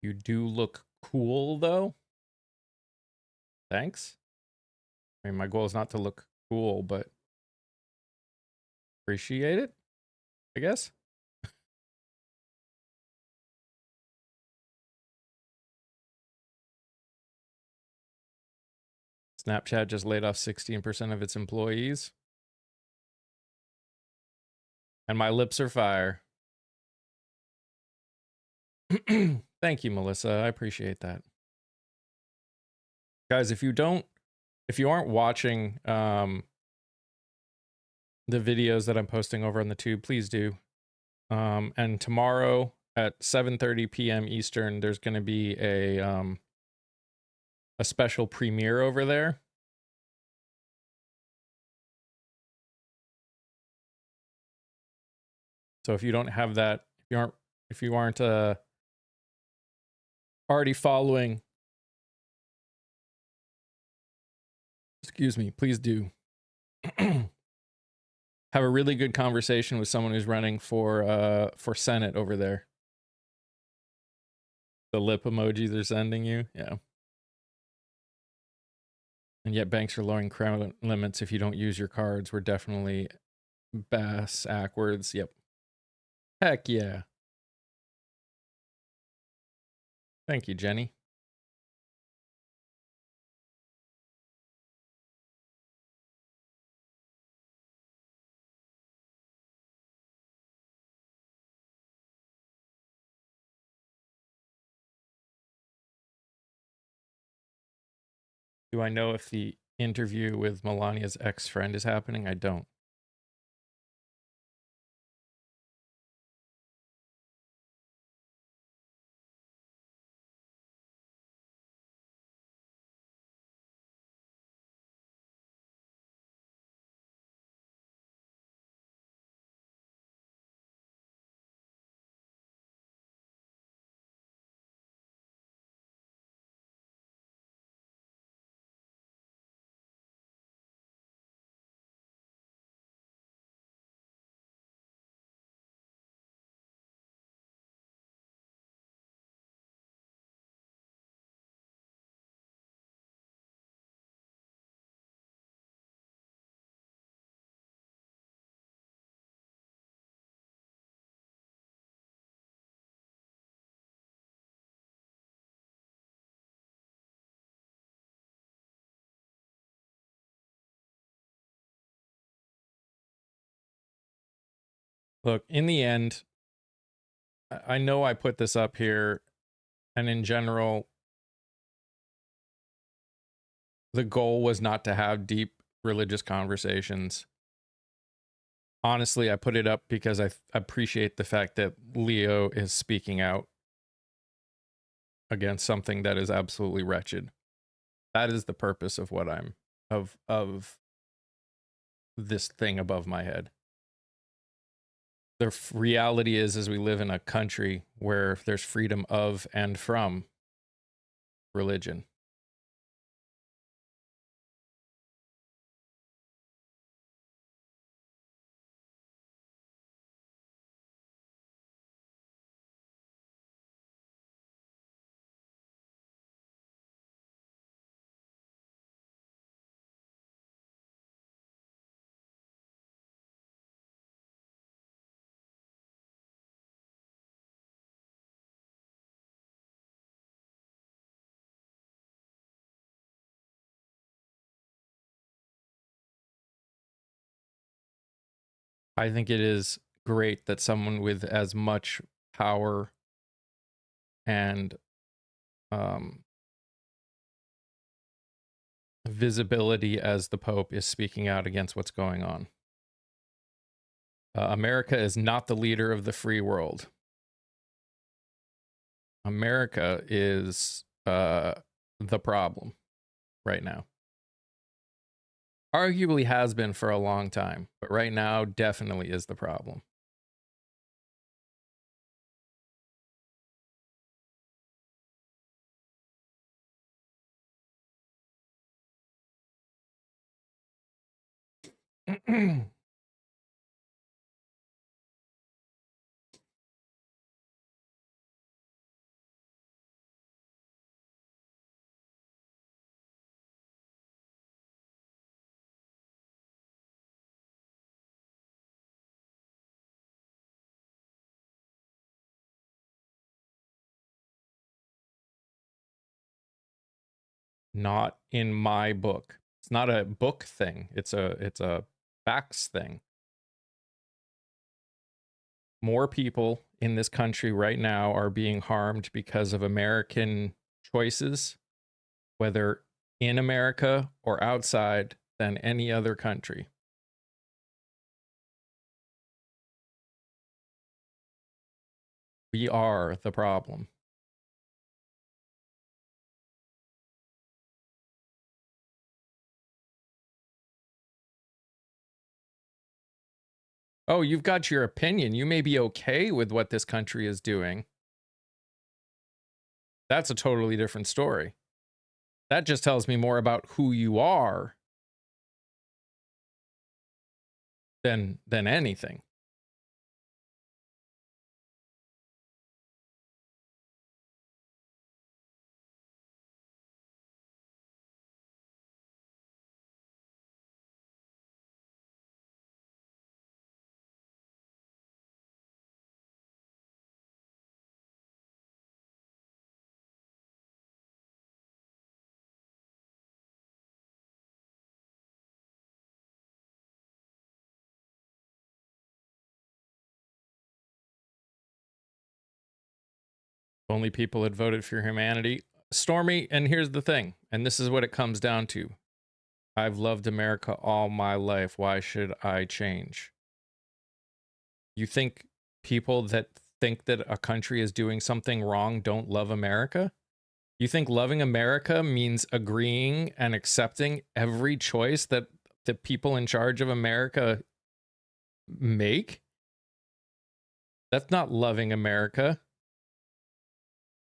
You do look cool, though. Thanks. I mean, my goal is not to look cool, but appreciate it, I guess. Snapchat just laid off 16% of its employees. And my lips are fire. Thank you, Melissa. I appreciate that. Guys, if you aren't watching the videos that I'm posting over on the tube, please do. And tomorrow at 7:30 p.m. Eastern, there's going to be a special premiere over there. So if you don't have that, if you aren't already following, excuse me, please do. Have a really good conversation with someone who's running for Senate over there. The lip emoji they're sending you, yeah. And yet banks are lowering credit limits if you don't use your cards. We're definitely backwards. Yep. Heck yeah. Thank you, Jenny. Do I know if the interview with Melania's ex-friend is happening? I don't. Look, in the end, I know I put this up here, and in general, the goal was not to have deep religious conversations. Honestly, I put it up because I appreciate the fact that Leo is speaking out against something that is absolutely wretched. That is the purpose of what I'm of this thing above my head. The reality is we live in a country where there's freedom of and from religion. I think it is great that someone with as much power and visibility as the Pope is speaking out against what's going on. America is not the leader of the free world. America is the problem right now. Arguably has been for a long time, but right now definitely is the problem. Not in my book. It's not a book thing. It's a facts thing. More people in this country right now are being harmed because of American choices, whether in America or outside, than any other country. We are the problem. Oh, you've got your opinion. You may be okay with what this country is doing. That's a totally different story. That just tells me more about who you are than anything. Only people had voted for humanity. Stormy, and here's the thing, and this is what it comes down to. I've loved America all my life. Why should I change? You think people that think that a country is doing something wrong don't love America? You think loving America means agreeing and accepting every choice that the people in charge of America make? That's not loving America.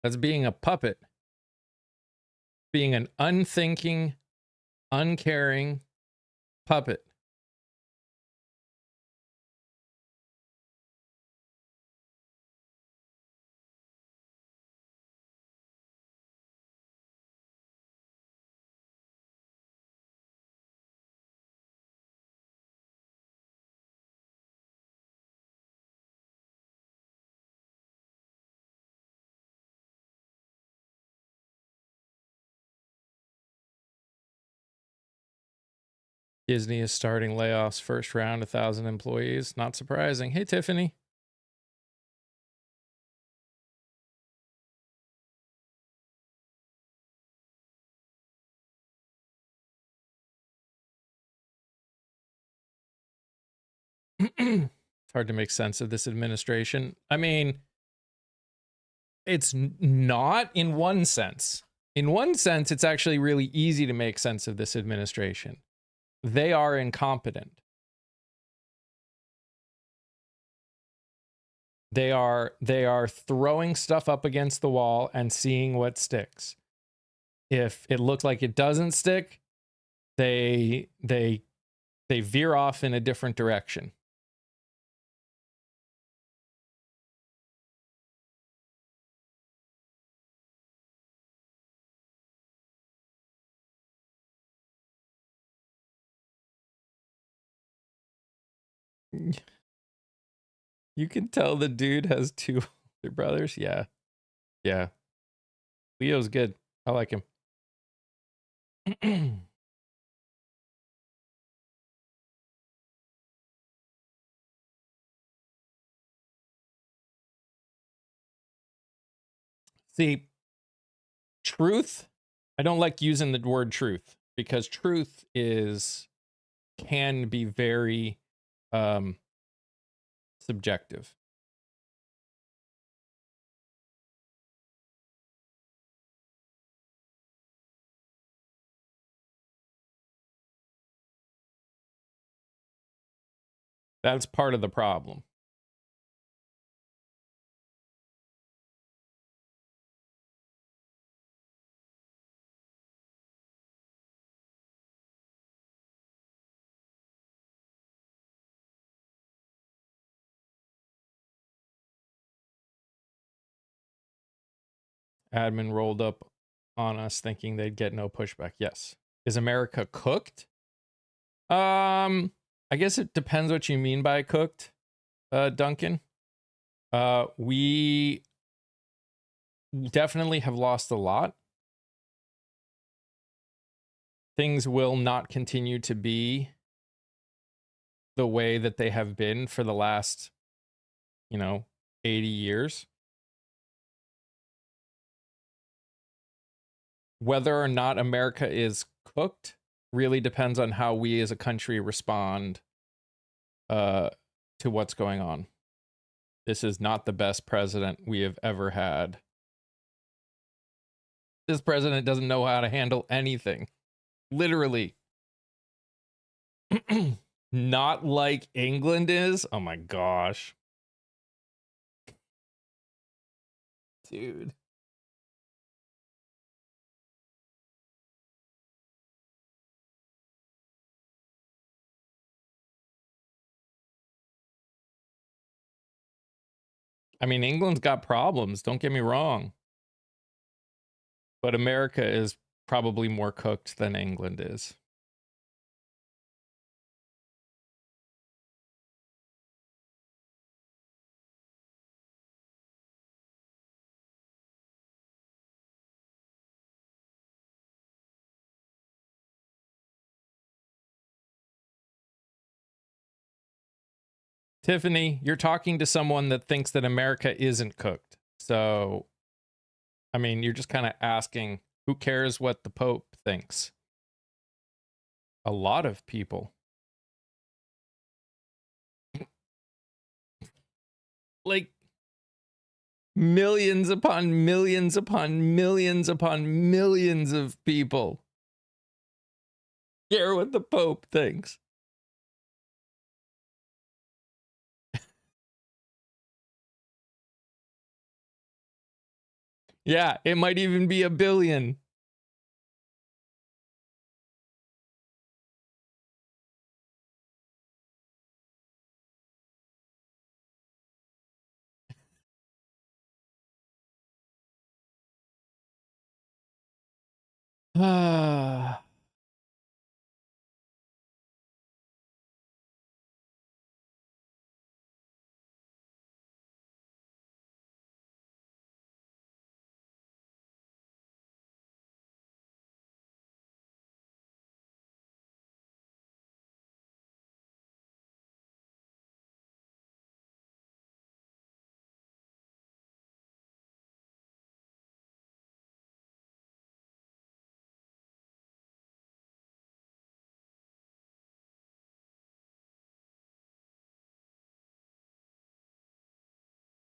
That's being a puppet. Being an unthinking, uncaring puppet. Disney is starting layoffs first round, 1,000 employees. Not surprising. Hey, Tiffany. It's hard to make sense of this administration. I mean, it's not in one sense. In one sense, it's actually really easy to make sense of this administration. They are incompetent. They are throwing stuff up against the wall and seeing what sticks. If it looks like it doesn't stick, they veer off in a different direction. You can tell the dude has two older brothers. Yeah. Yeah. Leo's good. I like him. See, truth, I don't like using the word truth because truth can be very subjective. That's part of the problem. Admin rolled up on us thinking they'd get no pushback. Yes. Is America cooked? I guess it depends what you mean by cooked, Duncan. We definitely have lost a lot. Things will not continue to be the way that they have been for the last, 80 years. Whether or not America is cooked really depends on how we as a country respond to what's going on. This is not the best president we have ever had. This president doesn't know how to handle anything. Literally. Not like England is. Oh my gosh. Dude. I mean, England's got problems, don't get me wrong. But America is probably more cooked than England is. Tiffany, you're talking to someone that thinks that America isn't cooked. So, I mean, you're just kind of asking, who cares what the Pope thinks? A lot of people. Like, millions upon millions upon millions upon millions of people care what the Pope thinks. Yeah, it might even be a billion. Ah.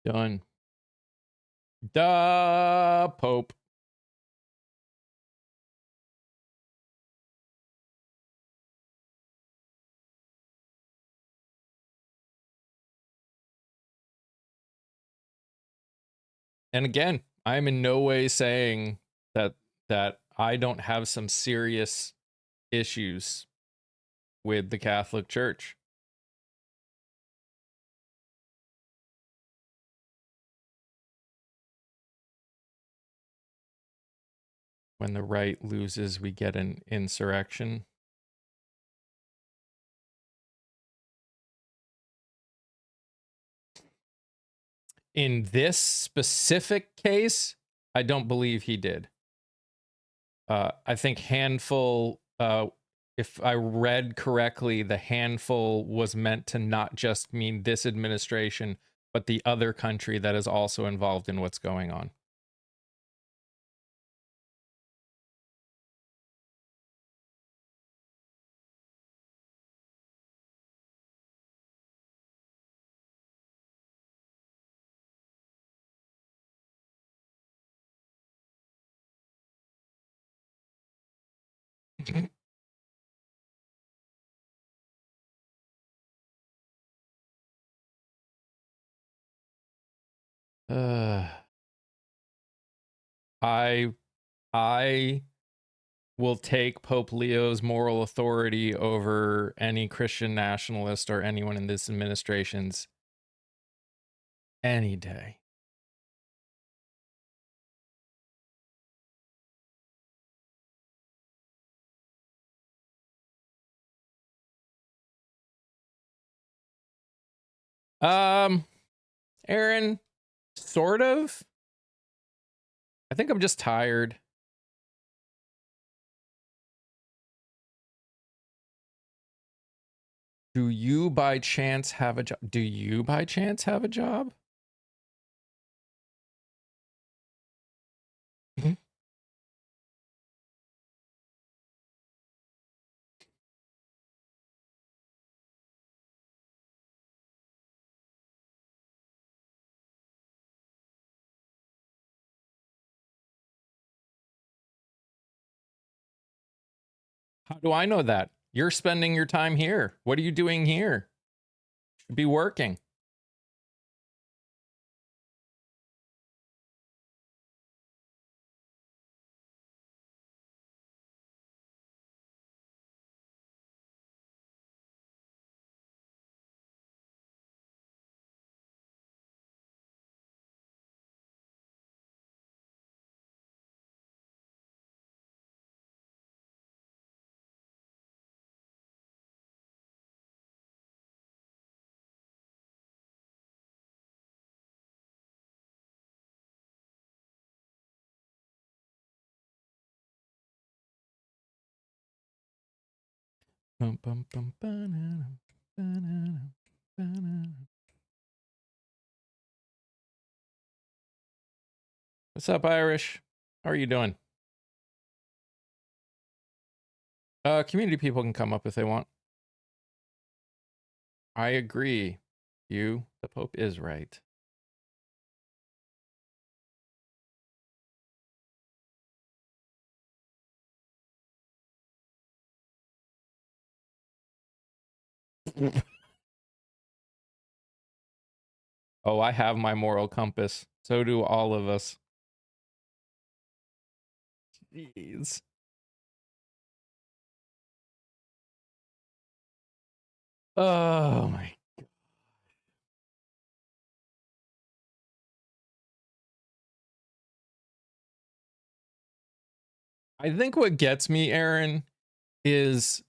Done. Duh, Pope. And again, I'm in no way saying that I don't have some serious issues with the Catholic Church. When the right loses, we get an insurrection. In this specific case, I don't believe he did. I think handful, if I read correctly, the handful was meant to not just mean this administration, but the other country that is also involved in what's going on. I will take Pope Leo's moral authority over any Christian nationalist or anyone in this administration's any day. Aaron, sort of. I think I'm just tired. Do you by chance have a job? Do you by chance have a job? How do I know that? You're spending your time here. What are you doing here? Should be working. What's up, Irish? How are you doing? Community people can come up if they want. I agree. The Pope is right. Oh, I have my moral compass. So do all of us. Jeez. Oh my. I think what gets me, Aaron, is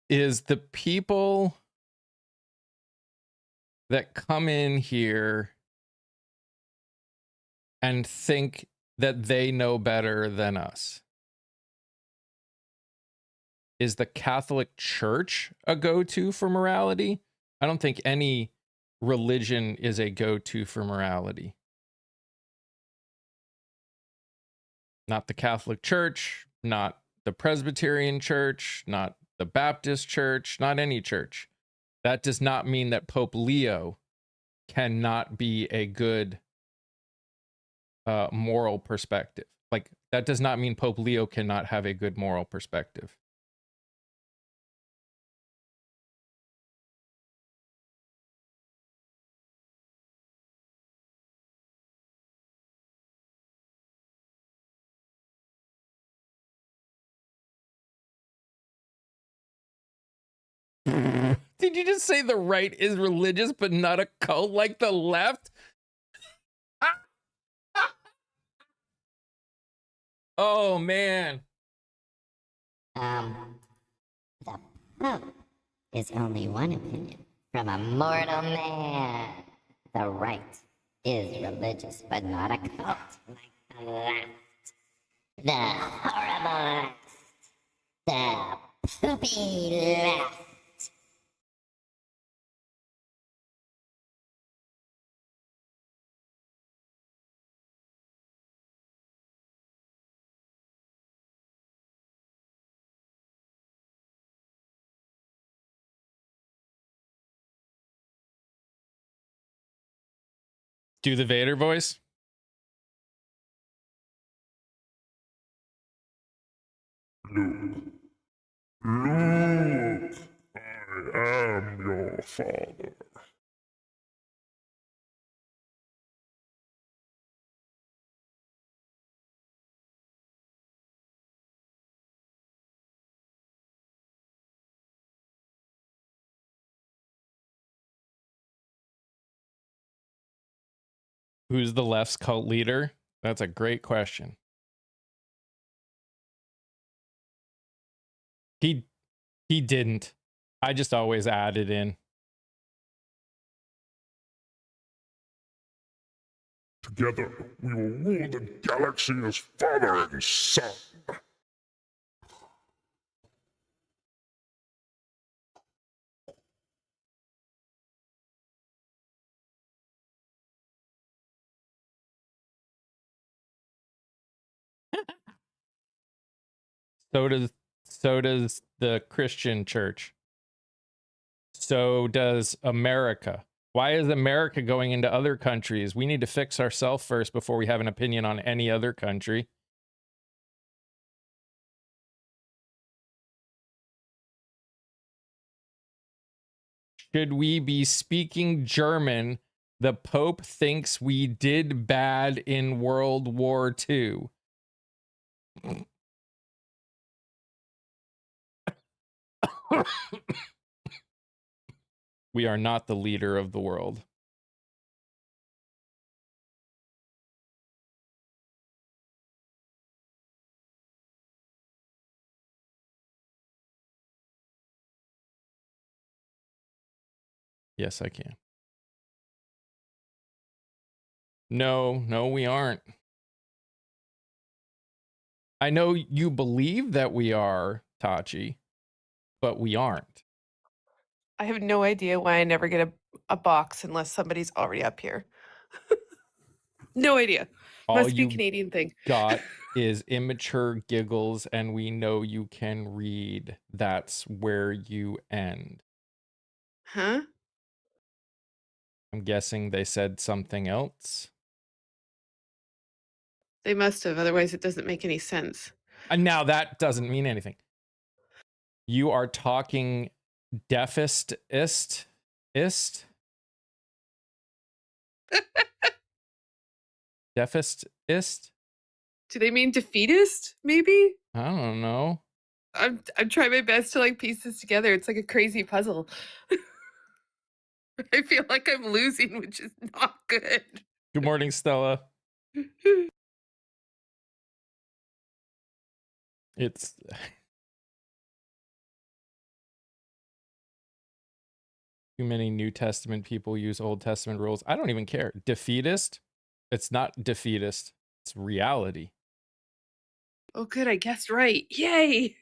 the people that come in here and think that they know better than us. Is the Catholic Church a go-to for morality? I don't think any religion is a go-to for morality. Not the Catholic Church, not the Presbyterian Church, not the Baptist Church, not any church. That does not mean that Pope Leo cannot be a good moral perspective. Like, that does not mean Pope Leo cannot have a good moral perspective. Did you just say the right is religious but not a cult like the left? Oh, man. The Pope is only one opinion from a mortal man. The right is religious, but not a cult like the left. The horrible left. The poopy left. Do the Vader voice? Luke. Luke, I am your father. Who's the left's cult leader? That's a great question. He didn't. I just always added in. Together, we will rule the galaxy as father and son. So does the Christian church. So does America. Why is America going into other countries? We need to fix ourselves first before we have an opinion on any other country. Should we be speaking German? The Pope thinks we did bad in World War II. We are not the leader of the world. Yes, I can. No, we aren't. I know you believe that we are, Tachi, but we aren't. I have no idea why I never get a box unless somebody's already up here. No idea. All Must be a you Canadian thing. got is immature giggles, and we know you can read. That's where you end. Huh? I'm guessing they said something else. They must have, otherwise it doesn't make any sense. And now that doesn't mean anything. You are talking deafest-ist? Deafest-ist? Do they mean defeatist, maybe? I don't know. I'm trying my best to like piece this together. It's like a crazy puzzle. I feel like I'm losing, which is not good. Good morning, Stella. It's too many New Testament people use Old Testament rules. I don't even care. Defeatist? It's not defeatist. It's reality. Oh, good. I guessed right. Yay.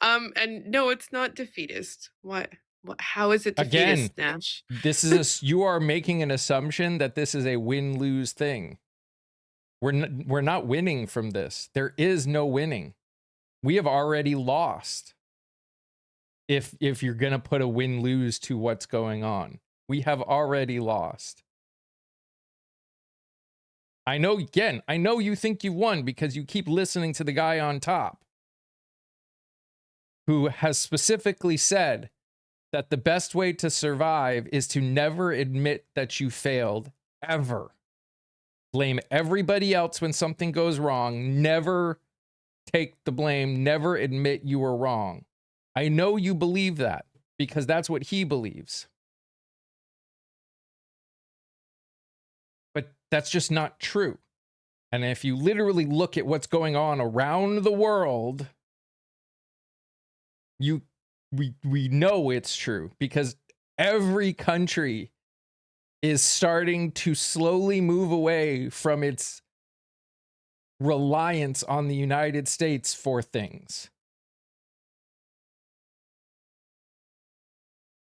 And no, it's not defeatist. What? How is it defeatist, Again, Nash? This is you are making an assumption that this is a win-lose thing. We're not winning from this. There is no winning. We have already lost. if you're going to put a win-lose to what's going on. We have already lost. I know you think you won because you keep listening to the guy on top who has specifically said that the best way to survive is to never admit that you failed, ever. Blame everybody else when something goes wrong. Never take the blame. Never admit you were wrong. I know you believe that because that's what he believes. But that's just not true. And if you literally look at what's going on around the world, we know it's true because every country is starting to slowly move away from its reliance on the United States for things.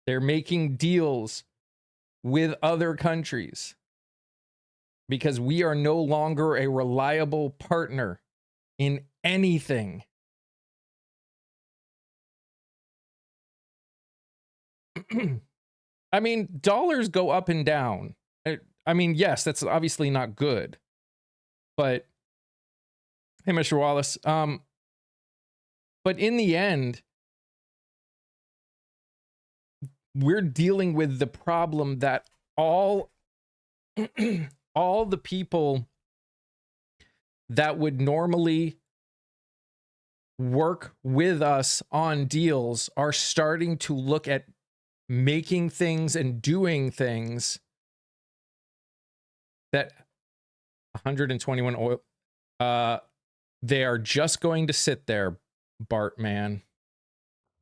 They're making deals with other countries because we are no longer a reliable partner in anything. I mean, dollars go up and down. I mean, yes, that's obviously not good. But, hey, Mr. Wallace, but in the end, we're dealing with the problem that all the people that would normally work with us on deals are starting to look at making things and doing things that 121 oil, they are just going to sit there, Bart man,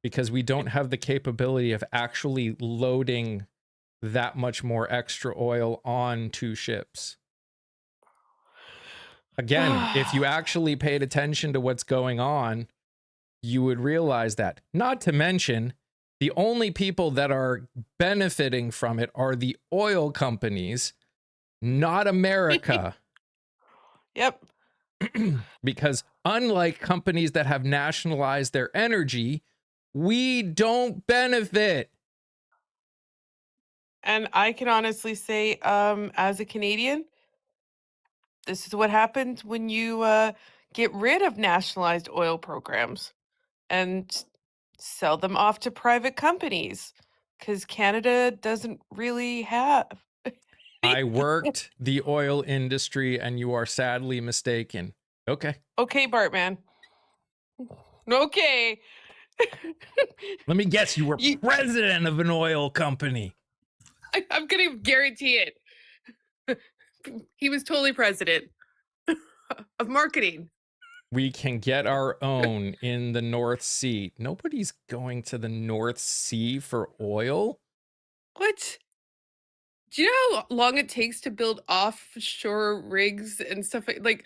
because we don't have the capability of actually loading that much more extra oil onto ships. Again, if you actually paid attention to what's going on, you would realize that. Not to mention, the only people that are benefiting from it are the oil companies, not America. Yep. Because unlike companies that have nationalized their energy, we don't benefit. And I can honestly say, as a Canadian, this is what happens when you get rid of nationalized oil programs and sell them off to private companies because Canada doesn't really have. I worked the oil industry and you are sadly mistaken. Okay. Okay, Bartman. Okay. Let me guess, you were president of an oil company. I'm going to guarantee it. He was totally president of marketing. We can get our own in the North Sea. Nobody's going to the North Sea for oil. What? Do you know how long it takes to build offshore rigs and stuff like,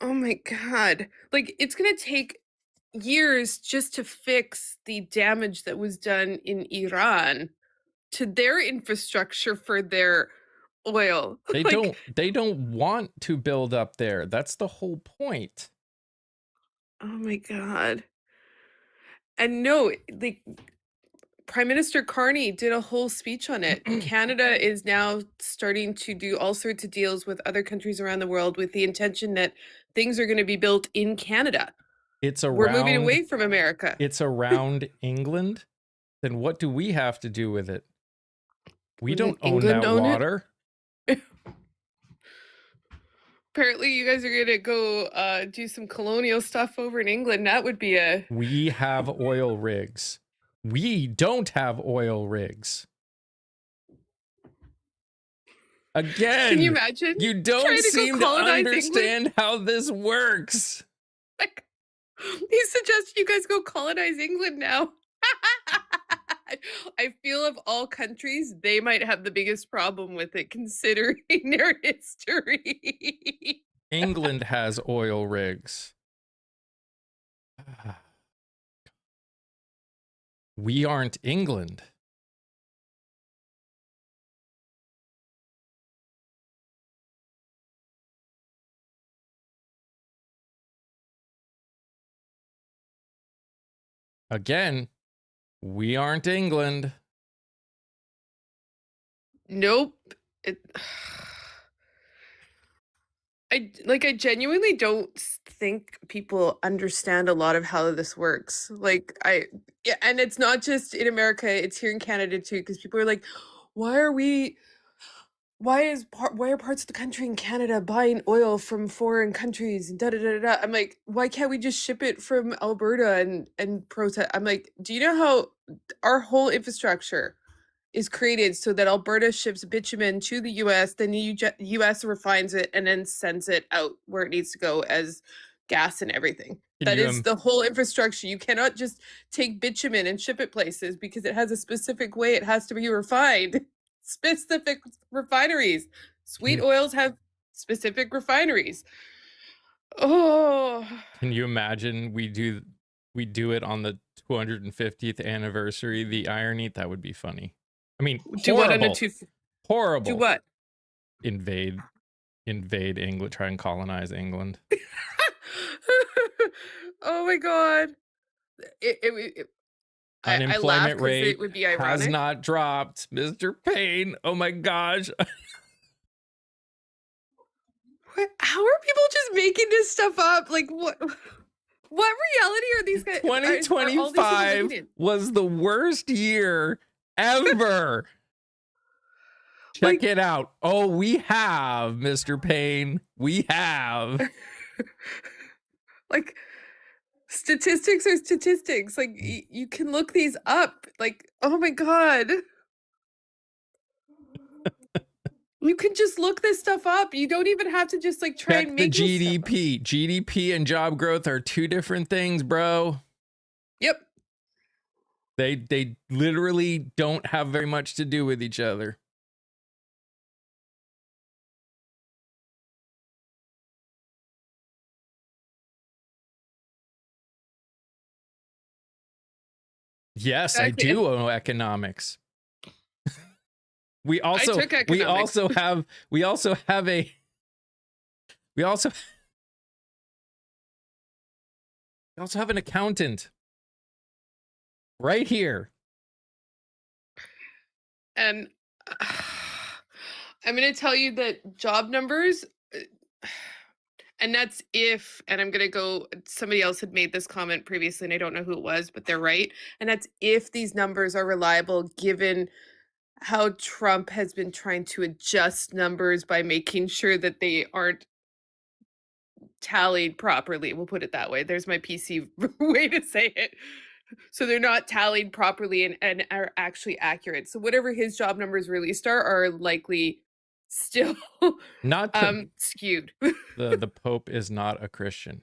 oh my God. Like, it's going to take years just to fix the damage that was done in Iran to their infrastructure for their oil. They Like, don't want to build up there. That's the whole point. oh my God. And no, like Prime Minister Carney did a whole speech on it. Canada is now starting to do all sorts of deals with other countries around the world with the intention that things are going to be built in Canada. We're moving away from America. It's around England. Then what do we have to do with it? We don't own England that water. Apparently, you guys are going to go do some colonial stuff over in England. That would be a... We have oil rigs. We don't have oil rigs. Again, can you imagine? You don't seem to understand how this works. Like, he suggests you guys go colonize England now. I feel of all countries, they might have the biggest problem with it, considering their history. England has oil rigs. We aren't England. Again, We aren't England. Nope. It, I genuinely don't think people understand a lot of how this works. Yeah, and it's not just in America, it's here in Canada too, because people are like, why are we why are parts of the country in Canada buying oil from foreign countries and da da da da da? I'm like, why can't we just ship it from Alberta and process? I'm like, do you know how our whole infrastructure is created so that Alberta ships bitumen to the US, then the US refines it and then sends it out where it needs to go as gas and everything. Can That you is the whole infrastructure. You cannot just take bitumen and ship it places because it has a specific way it has to be refined. Specific refineries. Sweet oils have specific refineries. Oh, Can you imagine we do it on the 250th anniversary? The irony, that would be funny. I mean, do what on a horrible. two? Horrible. Do what? Invade England, try and colonize England. Oh my god. I laugh Unemployment 'cause rate it would be has ironic. not dropped. Mr. Payne, oh my gosh. How are people just making this stuff up? Like what reality are these guys? are all these people 2025 living in? was the worst year ever. Check it out. Oh, we have, Mr. Payne. We have. Like statistics are statistics. Like you can look these up. Like, oh my god. You can just look this stuff up. You don't even have to just like try Check and the make this stuff up. GDP. GDP and job growth are two different things, bro. Yep. They literally don't have very much to do with each other. Yes, I Exactly. do know economics. We also took economics. we also have an accountant right here. And I'm going to tell you that job numbers, and that's if, and I'm going to go, somebody else had made this comment previously, and I don't know who it was, but they're right. And that's if these numbers are reliable, given how Trump has been trying to adjust numbers by making sure that they aren't tallied properly. We'll put it that way. There's my PC way to say it. So they're not tallied properly and are actually accurate. So whatever his job numbers released are likely still Not to, skewed. the Pope is not a Christian.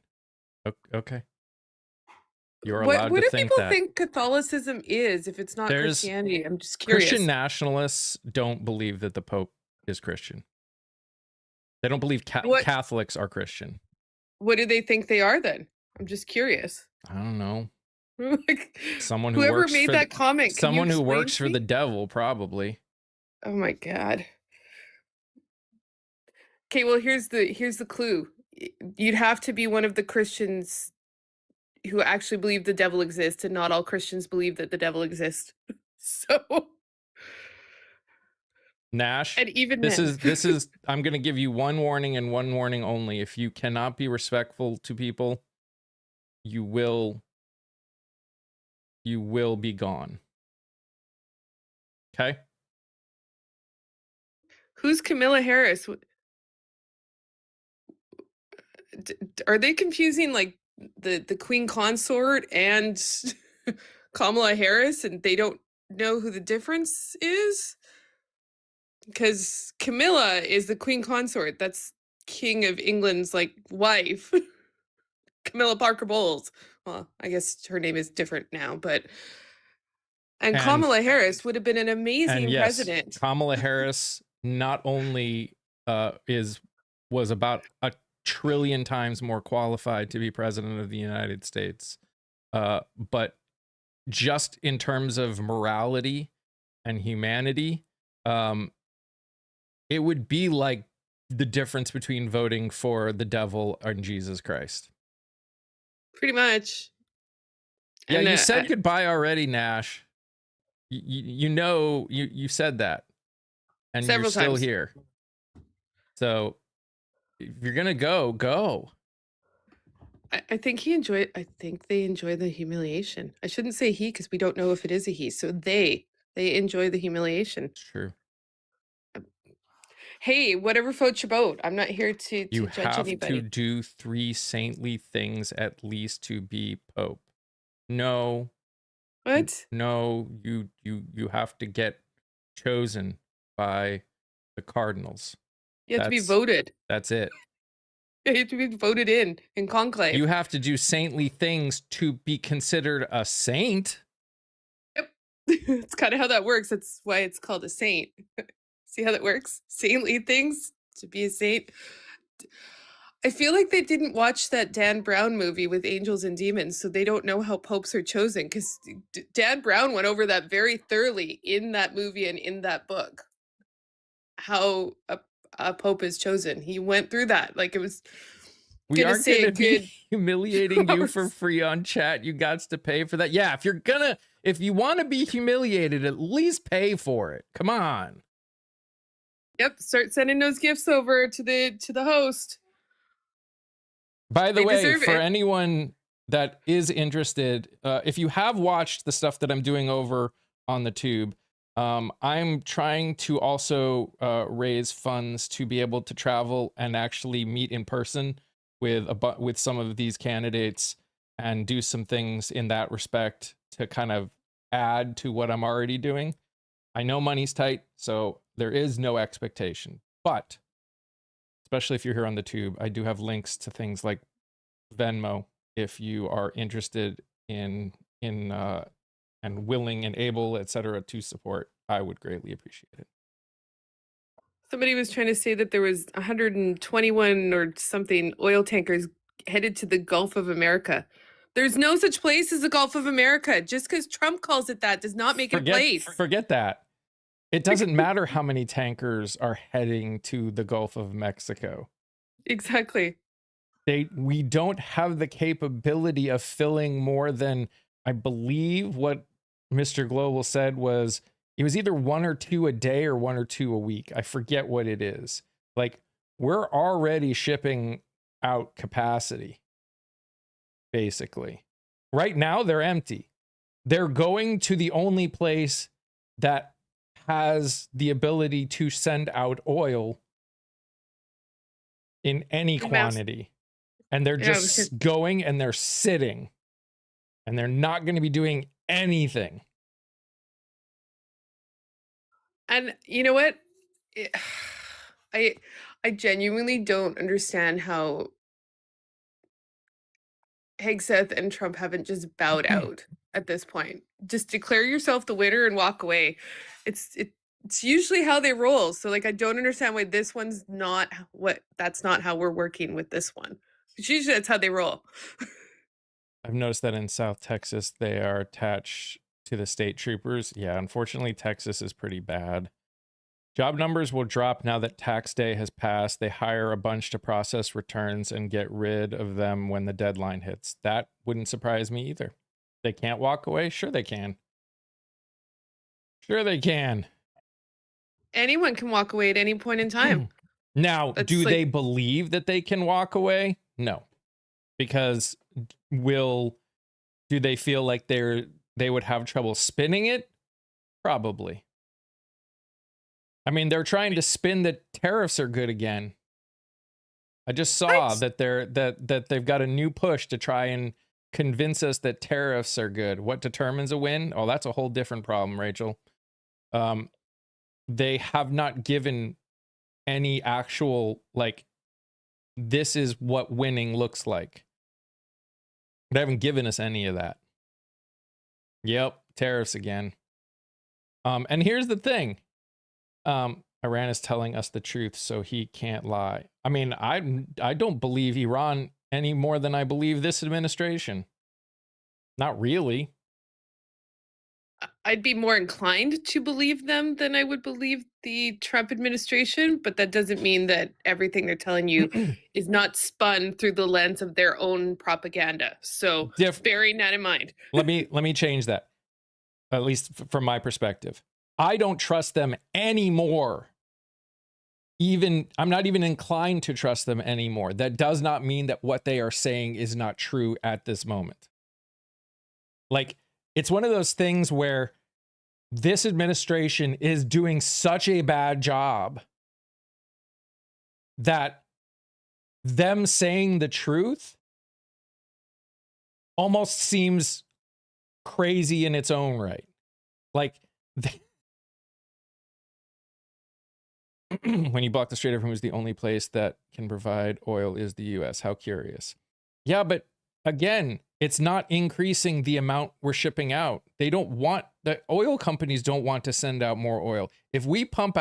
Okay. You're What allowed do to think people that. think Catholicism is if it's not There's- Christianity? I'm just curious. Christian nationalists don't believe that the Pope is Christian. They don't believe What- Catholics are Christian. What do they think they are then? I'm just curious. I don't know. Like, Someone who whoever works made for that comment, can you someone who explain works to for me? the devil, probably. Oh my god. Okay, well here's the clue. You'd have to be one of the Christians who actually believe the devil exists, and not all Christians believe that the devil exists. So, Nash, and even this then. is I'm going to give you one warning and one warning only. If you cannot be respectful to people, you will be gone. Okay? Who's Camilla Harris? Are they confusing like the Queen Consort and Kamala Harris, and they don't know who the difference is? Because Camilla is the Queen Consort. That's King of England's like wife. Camilla Parker Bowles. Well, I guess her name is different now, but and Kamala Harris would have been an amazing And yes, president. Kamala Harris not only was about a trillion times more qualified to be president of the United States, but just in terms of morality and humanity, it would be like the difference between voting for the devil and Jesus Christ. Pretty much. Yeah, And, you said goodbye already, Nash. you said that, and you're Several still times. here. So if you're gonna go. I think he enjoyed. I think they enjoy the humiliation. I shouldn't say he because we don't know if it is a he. So they enjoy the humiliation. It's true. Hey, whatever floats your boat. I'm not here to You judge have anybody. to do 3 saintly things at least to be pope. No, What? no, you have to get chosen by the cardinals. You have to be That's- voted. That's it. You have to be voted in conclave. You have to do saintly things to be considered a saint. It's kind of how that works. That's why it's called a saint. See how that works? Saintly things to be a saint. I feel like they didn't watch that Dan Brown movie with angels and demons, so they don't know how popes are chosen. Because Dan Brown went over that very thoroughly in that movie and in that book. How a pope is chosen. He went through that. Like it was. We gonna aren't say a going to be good humiliating you for course. free on chat. You got to pay for that. Yeah, if you want to be humiliated, at least pay for it. Come on. Yep, start sending those gifts over to the host. By the They way, deserve for it. anyone that is interested, if you have watched the stuff that I'm doing over on the tube, I'm trying to also raise funds to be able to travel and actually meet in person with some of these candidates and do some things in that respect to kind of add to what I'm already doing. I know money's tight, so there is no expectation, but especially if you're here on the tube, I do have links to things like Venmo if you are interested in and willing and able, etc., to support. I would greatly appreciate it. Somebody was trying to say that there was 121 or something oil tankers headed to the Gulf of America. There's no such place as the Gulf of America. Just because Trump calls it that does not make it a place. Forget that. It doesn't matter how many tankers are heading to the Gulf of Mexico. Exactly. We don't have the capability of filling more than, I believe what Mr. Global said was, it was either 1 or 2 a day or 1 or 2 a week. I forget what it is. Like, we're already shipping out capacity, basically. Right now, they're empty. They're going to the only place that has the ability to send out oil in any quantity. And they're just going and they're sitting. And they're not going to be doing anything. And you know what? I genuinely don't understand how Hegseth and Trump haven't just bowed out at this point. Just declare yourself the winner and walk away. It's usually how they roll. So like I don't understand why this one's not that's not how we're working with this one. It's usually that's how they roll. I've noticed that in South Texas they are attached to the state troopers. Yeah, unfortunately Texas is pretty bad. Job numbers will drop now that tax day has passed. They hire a bunch to process returns and get rid of them when the deadline hits. That wouldn't surprise me either. They can't walk away? Sure they can. Sure they can. Anyone can walk away at any point in time. Now, do they believe that they can walk away? No. Because do they feel like they would have trouble spinning it? Probably. I mean, they're trying to spin that tariffs are good again. I just saw that they've got a new push to try and convince us that tariffs are good. What determines a win? Oh, that's a whole different problem, Rachel. They have not given any actual, like, this is what winning looks like. They haven't given us any of that. Yep, tariffs again. And here's the thing. Iran is telling us the truth, so he can't lie. I mean, I don't believe Iran any more than I believe this administration. Not really. I'd be more inclined to believe them than I would believe the Trump administration, but that doesn't mean that everything they're telling you is not spun through the lens of their own propaganda. So bearing that in mind. Let me change that. at least from my perspective. I don't trust them anymore. I'm not even inclined to trust them anymore. That does not mean that what they are saying is not true at this moment. Like, it's one of those things where this administration is doing such a bad job that them saying the truth almost seems crazy in its own right. Like, when you block the Strait of Hormuz, the only place that can provide oil is the US. How curious. Yeah, but again, it's not increasing the amount we're shipping out. They don't want, the oil companies don't want to send out more oil. If we send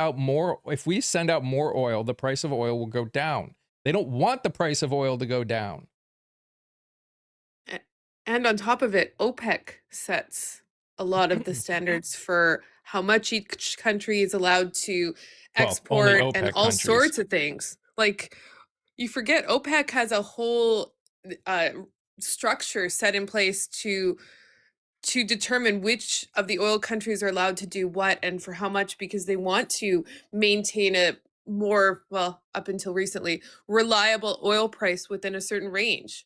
out more oil, the price of oil will go down. They don't want the price of oil to go down. And on top of it, OPEC sets a lot of the standards for how much each country is allowed to export and all countries. sorts of things. Like, you forget OPEC has a whole structure set in place to determine which of the oil countries are allowed to do what and for how much, because they want to maintain a more, well, up until recently, reliable oil price within a certain range,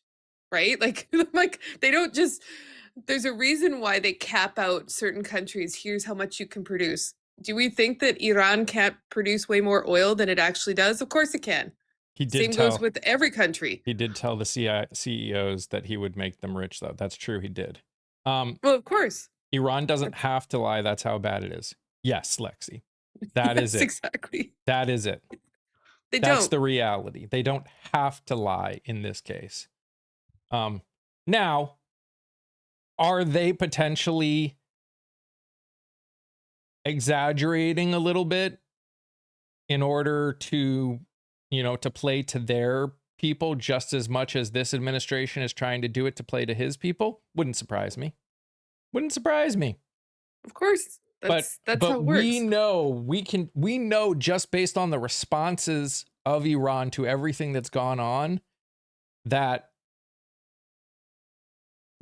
right? Like, like they don't just, there's a reason why they cap out certain countries. Here's how much you can produce. Do we think that Iran can't produce way more oil than it actually does? Of course it can. Same goes with every country. He did tell the CEOs that he would make them rich, though. That's true. He did. Well, of course. Iran doesn't have to lie. That's how bad it is. Yes, Lexi. That is it. Exactly. That is it. That's the reality. They don't have to lie in this case. Now, are they potentially exaggerating a little bit in order to, to play to their people just as much as this administration is trying to do it to play to his people? Wouldn't surprise me. Wouldn't surprise me. Of course. That's how it works. We know just based on the responses of Iran to everything that's gone on, that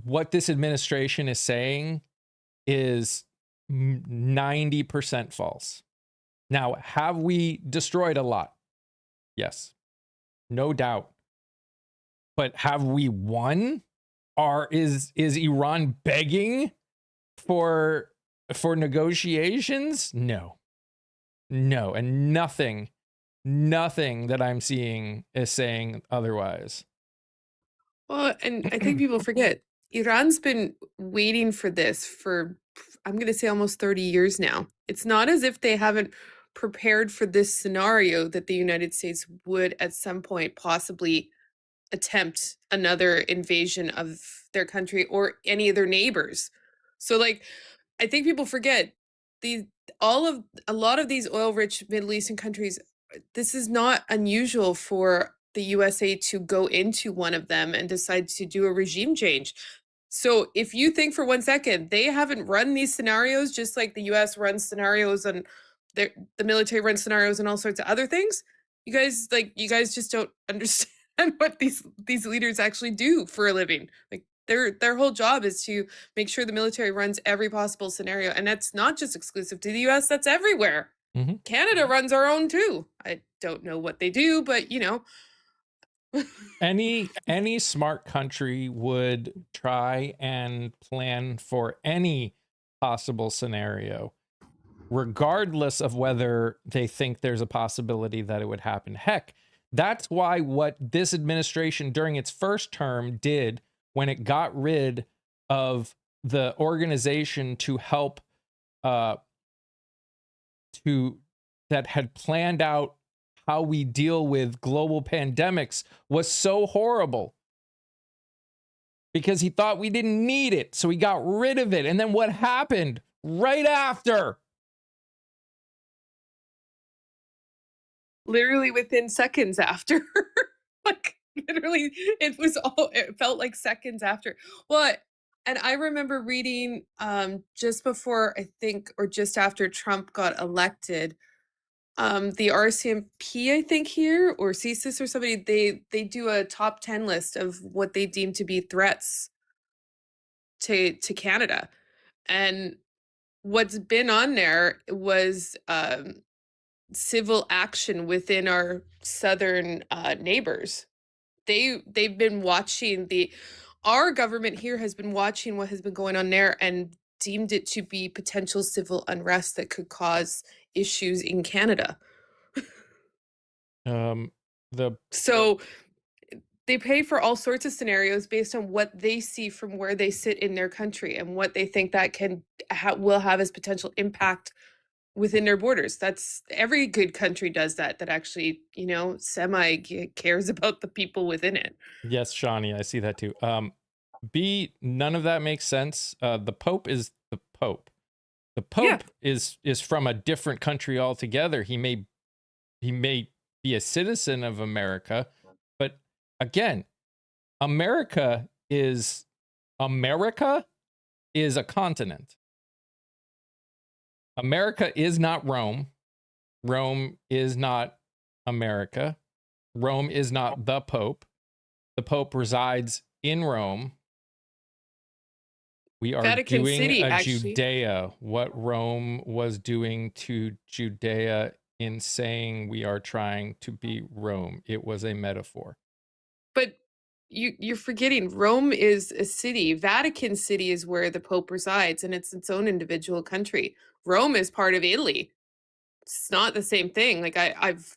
what this administration is saying is 90% false. Now, have we destroyed a lot? Yes, no doubt. But have we won? Is Iran begging for negotiations? No, and nothing that I'm seeing is saying otherwise. Well, and I think people forget Iran's been waiting for this for, I'm going to say, almost 30 years now. It's not as if they haven't prepared for this scenario that the United States would at some point possibly attempt another invasion of their country or any of their neighbors. So, like, I think people forget a lot of these oil-rich Middle Eastern countries. This is not unusual for the USA to go into one of them and decide to do a regime change. So if you think for 1 second they haven't run these scenarios just like the US runs scenarios and the military runs scenarios and all sorts of other things, you guys just don't understand what these leaders actually do for a living. Like, their whole job is to make sure the military runs every possible scenario, and that's not just exclusive to the US, that's everywhere. Mm-hmm. Canada runs our own too. I don't know what they do, but any smart country would try and plan for any possible scenario, regardless of whether they think there's a possibility that it would happen. Heck, that's why what this administration during its first term did when it got rid of the organization to help that had planned out how we deal with global pandemics was so horrible, because he thought we didn't need it. So he got rid of it. And then what happened right after? Literally within seconds after. Like, literally, it felt like seconds after. Well, and I remember reading just before, I think, or just after Trump got elected, the RCMP, I think, here, or CSIS or somebody, they do a top 10 list of what they deem to be threats to Canada. And what's been on there was civil action within our southern neighbors. They've been watching our government here has been watching what has been going on there and deemed it to be potential civil unrest that could cause issues in Canada. The So they pay for all sorts of scenarios based on what they see from where they sit in their country and what they think that will have as potential impact within their borders. That's every good country does that actually, semi cares about the people within it. Yes, Shawnee, I see that too. B, none of that makes sense. The Pope is the Pope. The Pope is from a different country altogether. He may be a citizen of America, but again, America is a continent. America is not Rome. Rome is not America. Rome is not the Pope. The Pope resides in Rome. We are Vatican doing City, a actually. Judea, what Rome was doing to Judea in saying we are trying to be Rome. It was a metaphor. But you're forgetting Rome is a city. Vatican City is where the Pope resides, and it's its own individual country. Rome is part of Italy. It's not the same thing. Like I've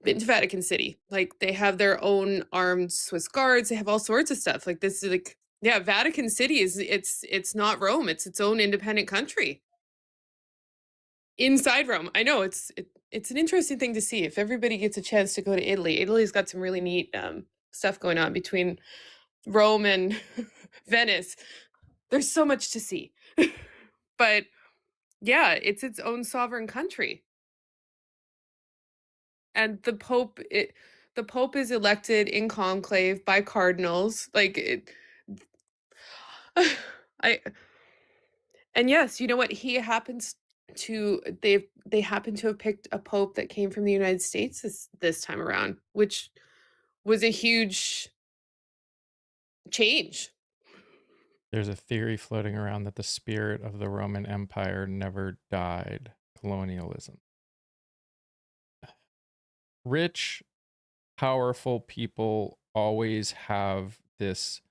been to Vatican City. Like they have their own armed Swiss guards. They have all sorts of stuff. Like this is like, yeah, Vatican City it's not Rome. It's its own independent country inside Rome. I know it's an interesting thing to see. If everybody gets a chance to go to Italy, Italy's got some really neat stuff going on between Rome and Venice. There's so much to see. But yeah, it's its own sovereign country. And the Pope is elected in conclave by cardinals. Like I and yes, you know what? He happens to they happen to have picked a pope that came from the United States this time around, which was a huge change. There's a theory floating around that the spirit of the Roman Empire never died. Colonialism. Rich, powerful people always have this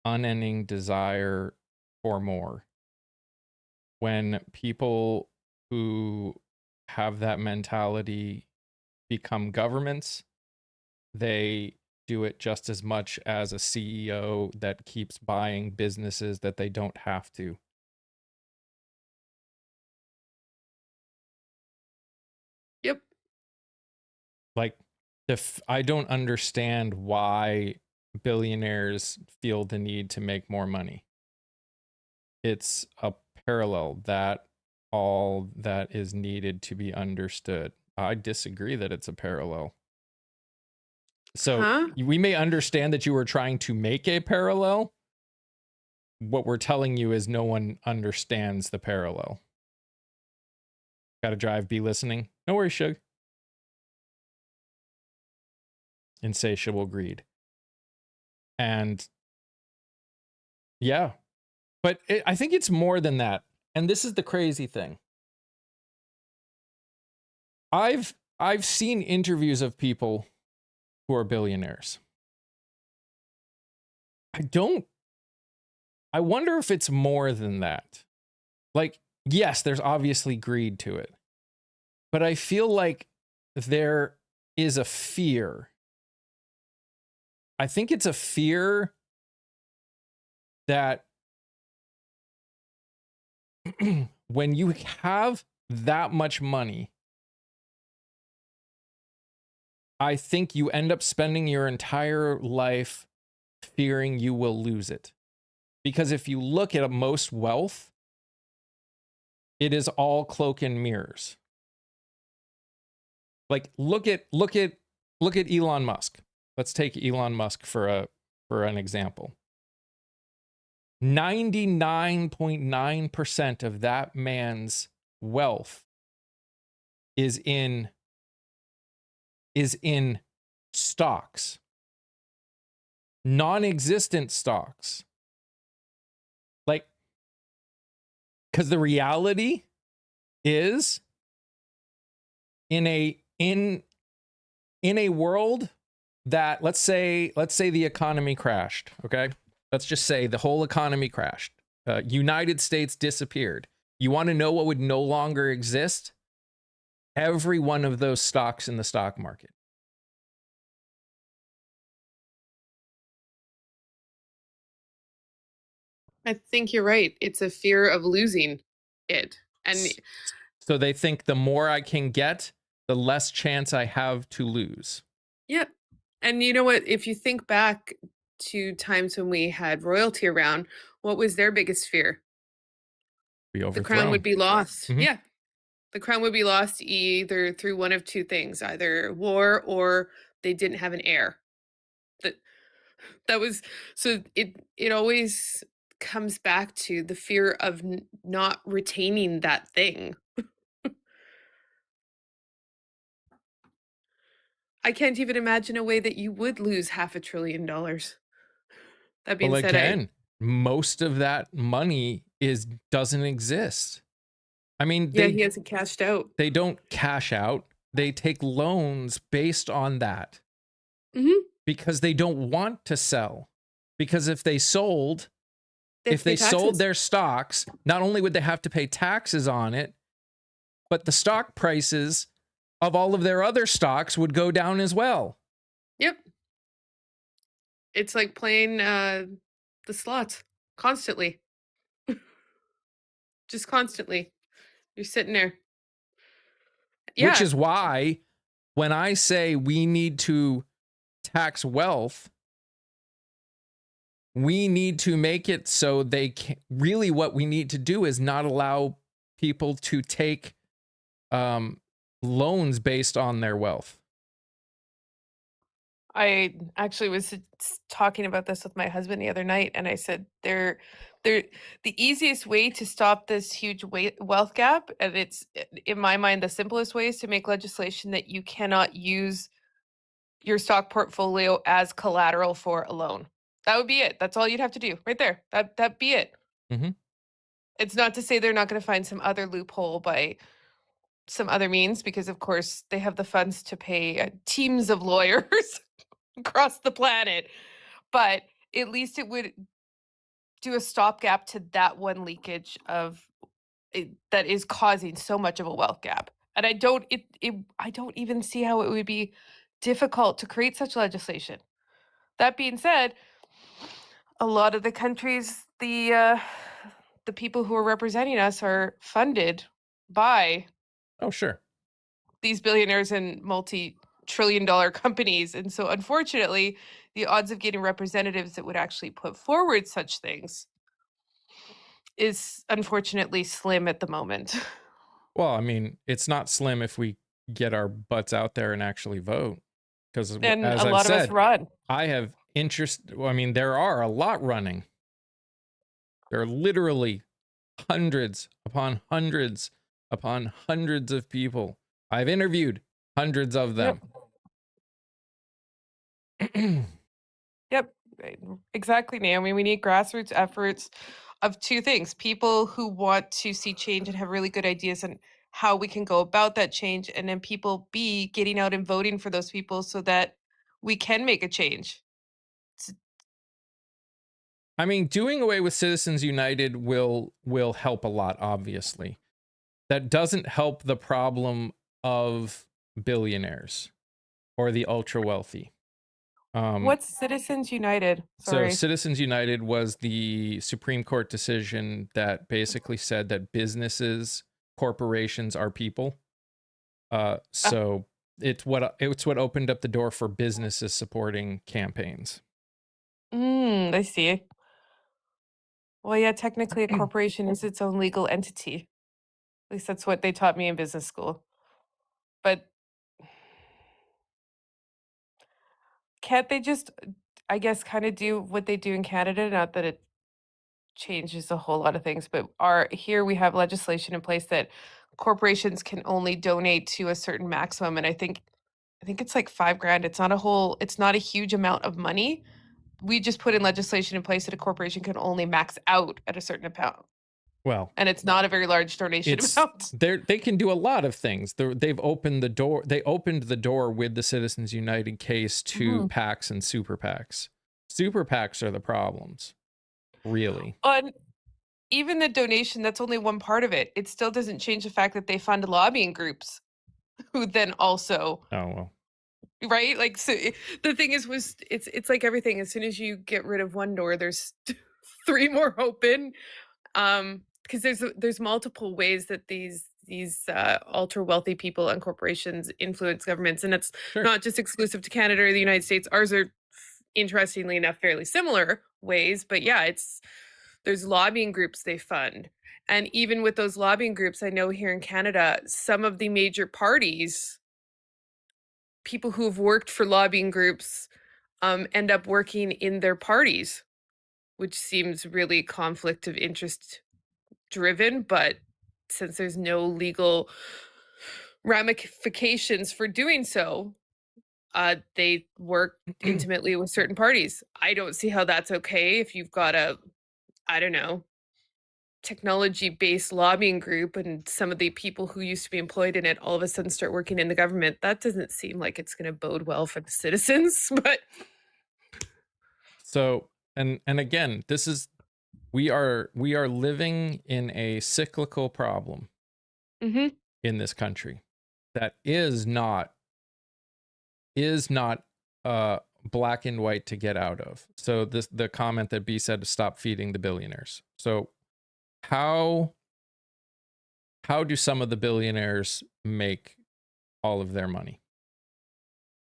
unending desire for more. When people who have that mentality become governments, they do it just as much as a CEO that keeps buying businesses that they don't have to. Yep. Like, I don't understand why billionaires feel the need to make more money. It's a parallel that all that is needed to be understood. I disagree that it's a parallel. So we may understand that you were trying to make a parallel. What we're telling you is no one understands the parallel. Gotta drive, be listening. No worries, Shug. Insatiable greed. And yeah, but I think it's more than that. And this is the crazy thing. I've seen interviews of people who are billionaires. I wonder if it's more than that. Like, yes, there's obviously greed to it. But I feel like there is a fear. I think it's a fear that when you have that much money, I think you end up spending your entire life fearing you will lose it. Because if you look at most wealth, it is all cloak and mirrors. Like look at Elon Musk. Let's take Elon Musk for an example. 99.9% of that man's wealth is in stocks. Non-existent stocks. Like, because the reality is in a world that let's say the economy crashed, okay? Let's just say the whole economy crashed. United States disappeared. You want to know what would no longer exist? Every one of those stocks in the stock market. I think you're right. It's a fear of losing it. And So they think the more I can get, the less chance I have to lose. yeah. And you know what? If you think back to times when we had royalty around, what was their biggest fear? Be The overthrown. crown would be lost. Mhm. Yeah. The crown would be lost either through one of two things, either war or they didn't have an heir. That was so it always comes back to the fear of not retaining that thing. I can't even imagine a way that you would lose $500 billion. That being Well, said, again, most of that money doesn't exist. I mean, yeah, he hasn't cashed out. they don't cash out. They take loans based on that Mhm. because they don't want to sell. Because if they sold, They have if to pay they sold taxes. their stocks, not only would they have to pay taxes on it, but the stock prices of all of their other stocks would go down as well. Yep. It's like playing the slots constantly. Just constantly. You're sitting there. Yeah. Which is why when I say we need to tax wealth, we need to make it so they can really what we need to do is not allow people to take loans based on their wealth. I actually was talking about this with my husband the other night, and I said the easiest way to stop this huge wealth gap, and it's in my mind the simplest way, is to make legislation that you cannot use your stock portfolio as collateral for a loan. That would be it. That's all you'd have to do, right there. That'd be it. Mhm. It's not to say they're not going to find some other loophole by some other means, because of course they have the funds to pay teams of lawyers across the planet, but at least it would do a stopgap to that one leakage of that is causing so much of a wealth gap. And I don't even see how it would be difficult to create such legislation. That being said, a lot of the countries, the people who are representing us are funded by Oh, sure. these billionaires and multi-trillion-dollar companies. And so unfortunately, the odds of getting representatives that would actually put forward such things is unfortunately slim at the moment. Well, I mean, it's not slim if we get our butts out there and actually vote. Because And as a I've lot of us said, run. I have interest. Well, I mean, there are a lot running. There are literally hundreds upon hundreds upon hundreds of people. I've interviewed hundreds of them. Yep, exactly, Naomi. We need grassroots efforts of two things: people who want to see change and have really good ideas on how we can go about that change, and then people B, getting out and voting for those people so that we can make a change. I mean, doing away with Citizens United will help a lot, obviously. That doesn't help the problem of billionaires or the ultra wealthy. What's Citizens United? Sorry. So Citizens United was the Supreme Court decision that basically said that businesses, corporations are people. So it's what opened up the door for businesses supporting campaigns. I see. Well, yeah, technically a corporation is its own legal entity. At least that's what they taught me in business school. But can't they just, I guess, kind of do what they do in Canada? Not that it changes a whole lot of things, but here we have legislation in place that corporations can only donate to a certain maximum, and I think it's like 5 grand. It's not a huge amount of money. We just put in legislation in place that a corporation can only max out at a certain amount. Well, and it's not a very large donation it's amount. they can do a lot of things. They've opened the door. They opened the door with the Citizens United case to Mhm. PACs and super PACs. Super PACs are the problems, really. On even the donation, that's only one part of it. It still doesn't change the fact that they fund lobbying groups who then also, Oh well. right? Like, so the thing is, it's like everything. As soon as you get rid of one door, there's three more open. Because there's multiple ways that these ultra wealthy people and corporations influence governments, and it's Sure. not just exclusive to Canada or the United States. Ours are, interestingly enough, fairly similar ways, but yeah, there's lobbying groups they fund. And even with those lobbying groups, I know here in Canada, some of the major parties, people who have worked for lobbying groups, end up working in their parties, which seems really conflict of interest driven. But since there's no legal ramifications for doing so, they work intimately with certain parties. I don't see how that's okay if you've got a, I don't know, technology-based lobbying group and some of the people who used to be employed in it all of a sudden start working in the government. That doesn't seem like it's going to bode well for the citizens. But So, and again, this is we are living in a cyclical problem Mhm. in this country that is not black and white to get out of. So the comment that B said to stop feeding the billionaires. So how do some of the billionaires make all of their money?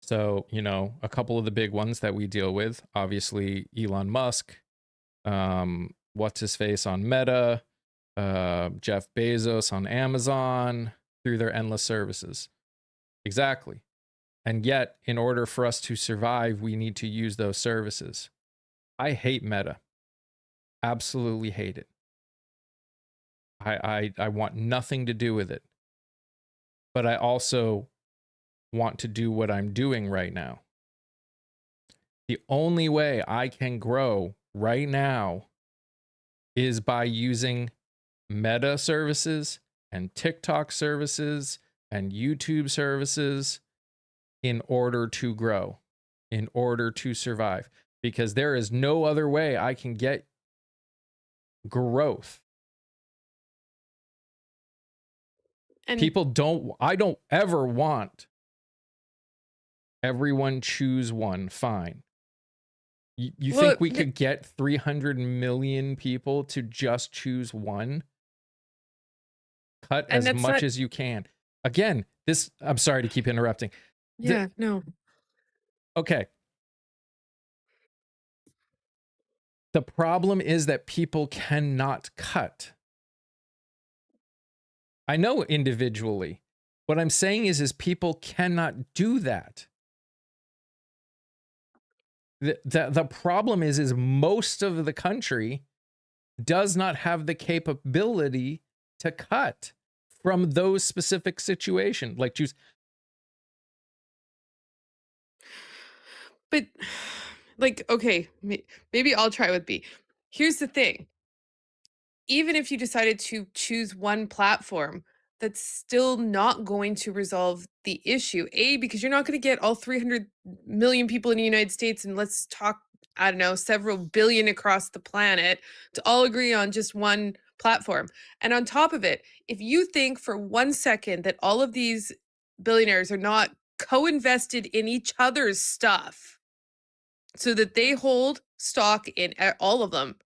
So, you know, a couple of the big ones that we deal with, obviously Elon Musk, what's his face on Meta, Jeff Bezos on Amazon, through their endless services. Exactly. And yet, in order for us to survive, we need to use those services. I hate Meta. Absolutely hate it. I want nothing to do with it. But I also want to do what I'm doing right now. The only way I can grow right now is by using Meta services and TikTok services and YouTube services in order to grow, in order to survive, because there is no other way I can get growth. And I don't ever want everyone choose one. Fine. You well, think we could get 300 million people to just choose one? Cut and as that's much not, as you can. Again, I'm sorry to keep interrupting. yeah, no. Okay. The problem is that people cannot cut. I know individually. What I'm saying is people cannot do that. The problem is most of the country does not have the capability to cut from those specific situations. Like choose. But like, okay, maybe I'll try with B. Here's the thing. Even if you decided to choose one platform, that's still not going to resolve the issue. A, because you're not going to get all 300 million people in the United States, and let's talk, I don't know, several billion across the planet to all agree on just one platform. And on top of it, if you think for 1 second that all of these billionaires are not co-invested in each other's stuff so that they hold stock in all of them,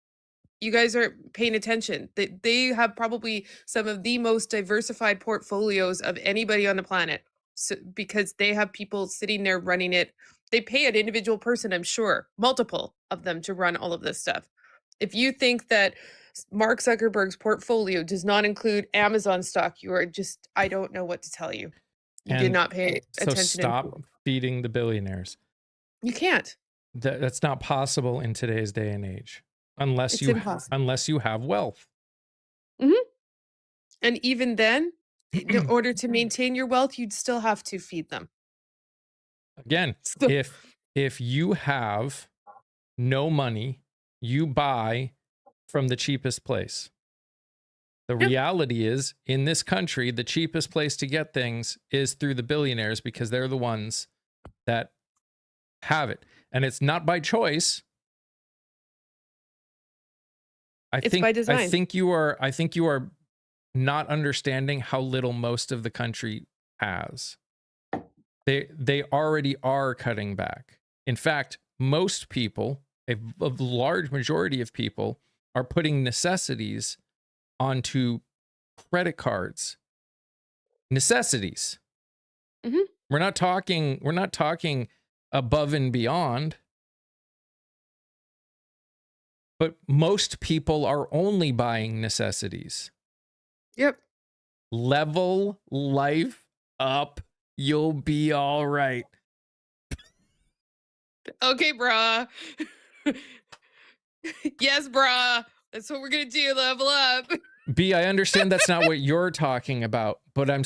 you guys aren't paying attention. They have probably some of the most diversified portfolios of anybody on the planet. So, because they have people sitting there running it. They pay an individual person, I'm sure, multiple of them to run all of this stuff. If you think that Mark Zuckerberg's portfolio does not include Amazon stock, you are just, I don't know what to tell you. You did And not pay so attention. stop feeding the billionaires. You can't. That's not possible in today's day and age. Unless It's you impossible. have wealth. And even then, in order to maintain your wealth, you'd still have to feed them. Again, So, if you have no money, you buy from the cheapest place. The Yep. reality is, in this country, the cheapest place to get things is through the billionaires because they're the ones that have it. And it's not by choice. It's by design. I think you are not understanding how little most of the country has. They already are cutting back. In fact, most people, a large majority of people, are putting necessities onto credit cards. Necessities. Mhm. We're not talking above and beyond. But most people are only buying necessities. Yep. Level life up. You'll be all right. Okay, brah. Yes, brah. That's what we're gonna do. Level up. B, I understand that's not what you're talking about, but what I'm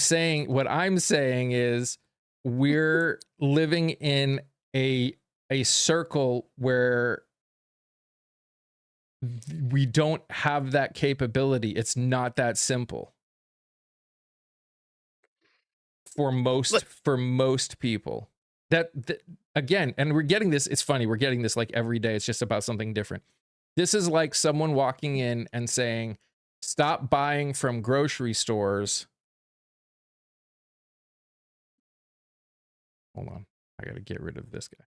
saying is we're living in a circle where we don't have that capability. It's not that simple. For most people. That again, and we're getting this, it's funny, we're getting this like every day. It's just about something different. This is like someone walking in and saying, stop buying from grocery stores. Hold on. I gotta get rid of this guy.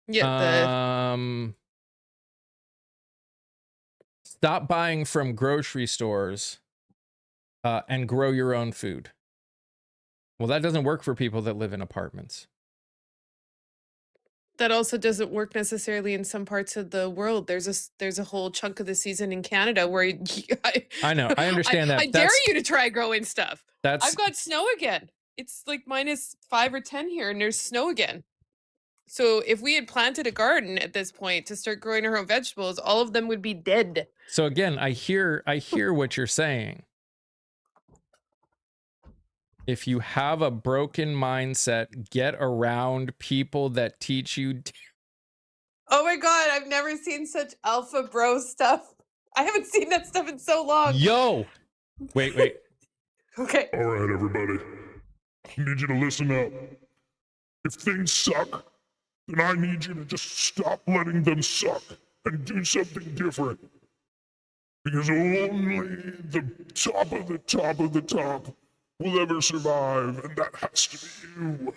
Yeah. Stop buying from grocery stores and grow your own food. Well, that doesn't work for people that live in apartments. That also doesn't work necessarily in some parts of the world. There's a whole chunk of the season in Canada where I know, I understand that. I dare you to try growing stuff. That's I've got snow again. It's like -5 or 10 here, and there's snow again. So if we had planted a garden at this point to start growing our own vegetables, all of them would be dead. so again, I hear what you're saying. If you have a broken mindset, get around people that teach you. Oh my god, I've never seen such alpha bro stuff. I haven't seen that stuff in so long. Yo! Wait. Okay. All right, everybody. I need you to listen up. If things suck, then I need you to just stop letting them suck and do something different. Because only the top of the top of the top will ever survive, and that has to be you.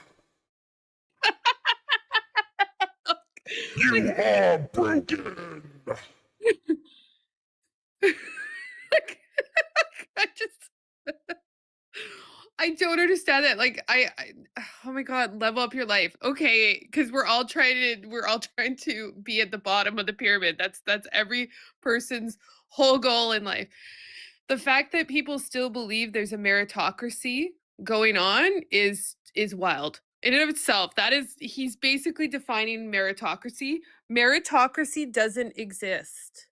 You are broken. I just don't understand that. Like I oh my god, level up your life. Okay, because we're all trying to be at the bottom of the pyramid. That's every person's whole goal in life. The fact that people still believe there's a meritocracy going on is wild. In and of itself, that is he's basically defining meritocracy. Meritocracy doesn't exist.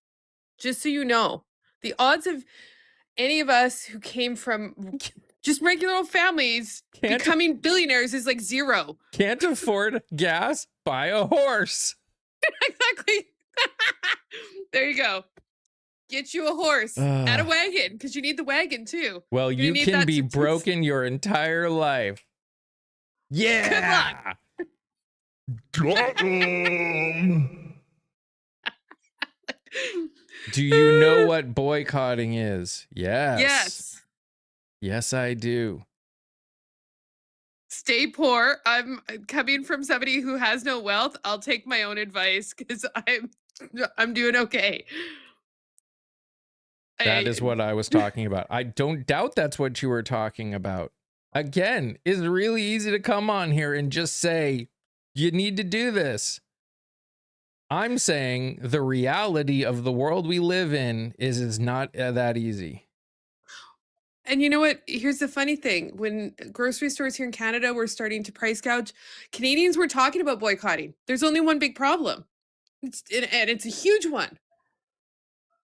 Just so you know. The odds of any of us who came from just regular old families becoming billionaires is like 0. Can't afford gas? Buy a horse. Exactly. There you go. Get you a horse and a wagon because you need the wagon too. Well, you can be broken your entire life. Yeah. Got him. Do you know what boycotting is? Yes. Yes. Yes, I do. Stay poor. I'm coming from somebody who has no wealth. I'll take my own advice because I'm doing okay. That is what I was talking about. I don't doubt that's what you were talking about. Again, it's really easy to come on here and just say, you need to do this. I'm saying the reality of the world we live in is not that easy. And you know what? Here's the funny thing. When grocery stores here in Canada were starting to price gouge, Canadians were talking about boycotting. There's only one big problem. And it's a huge one.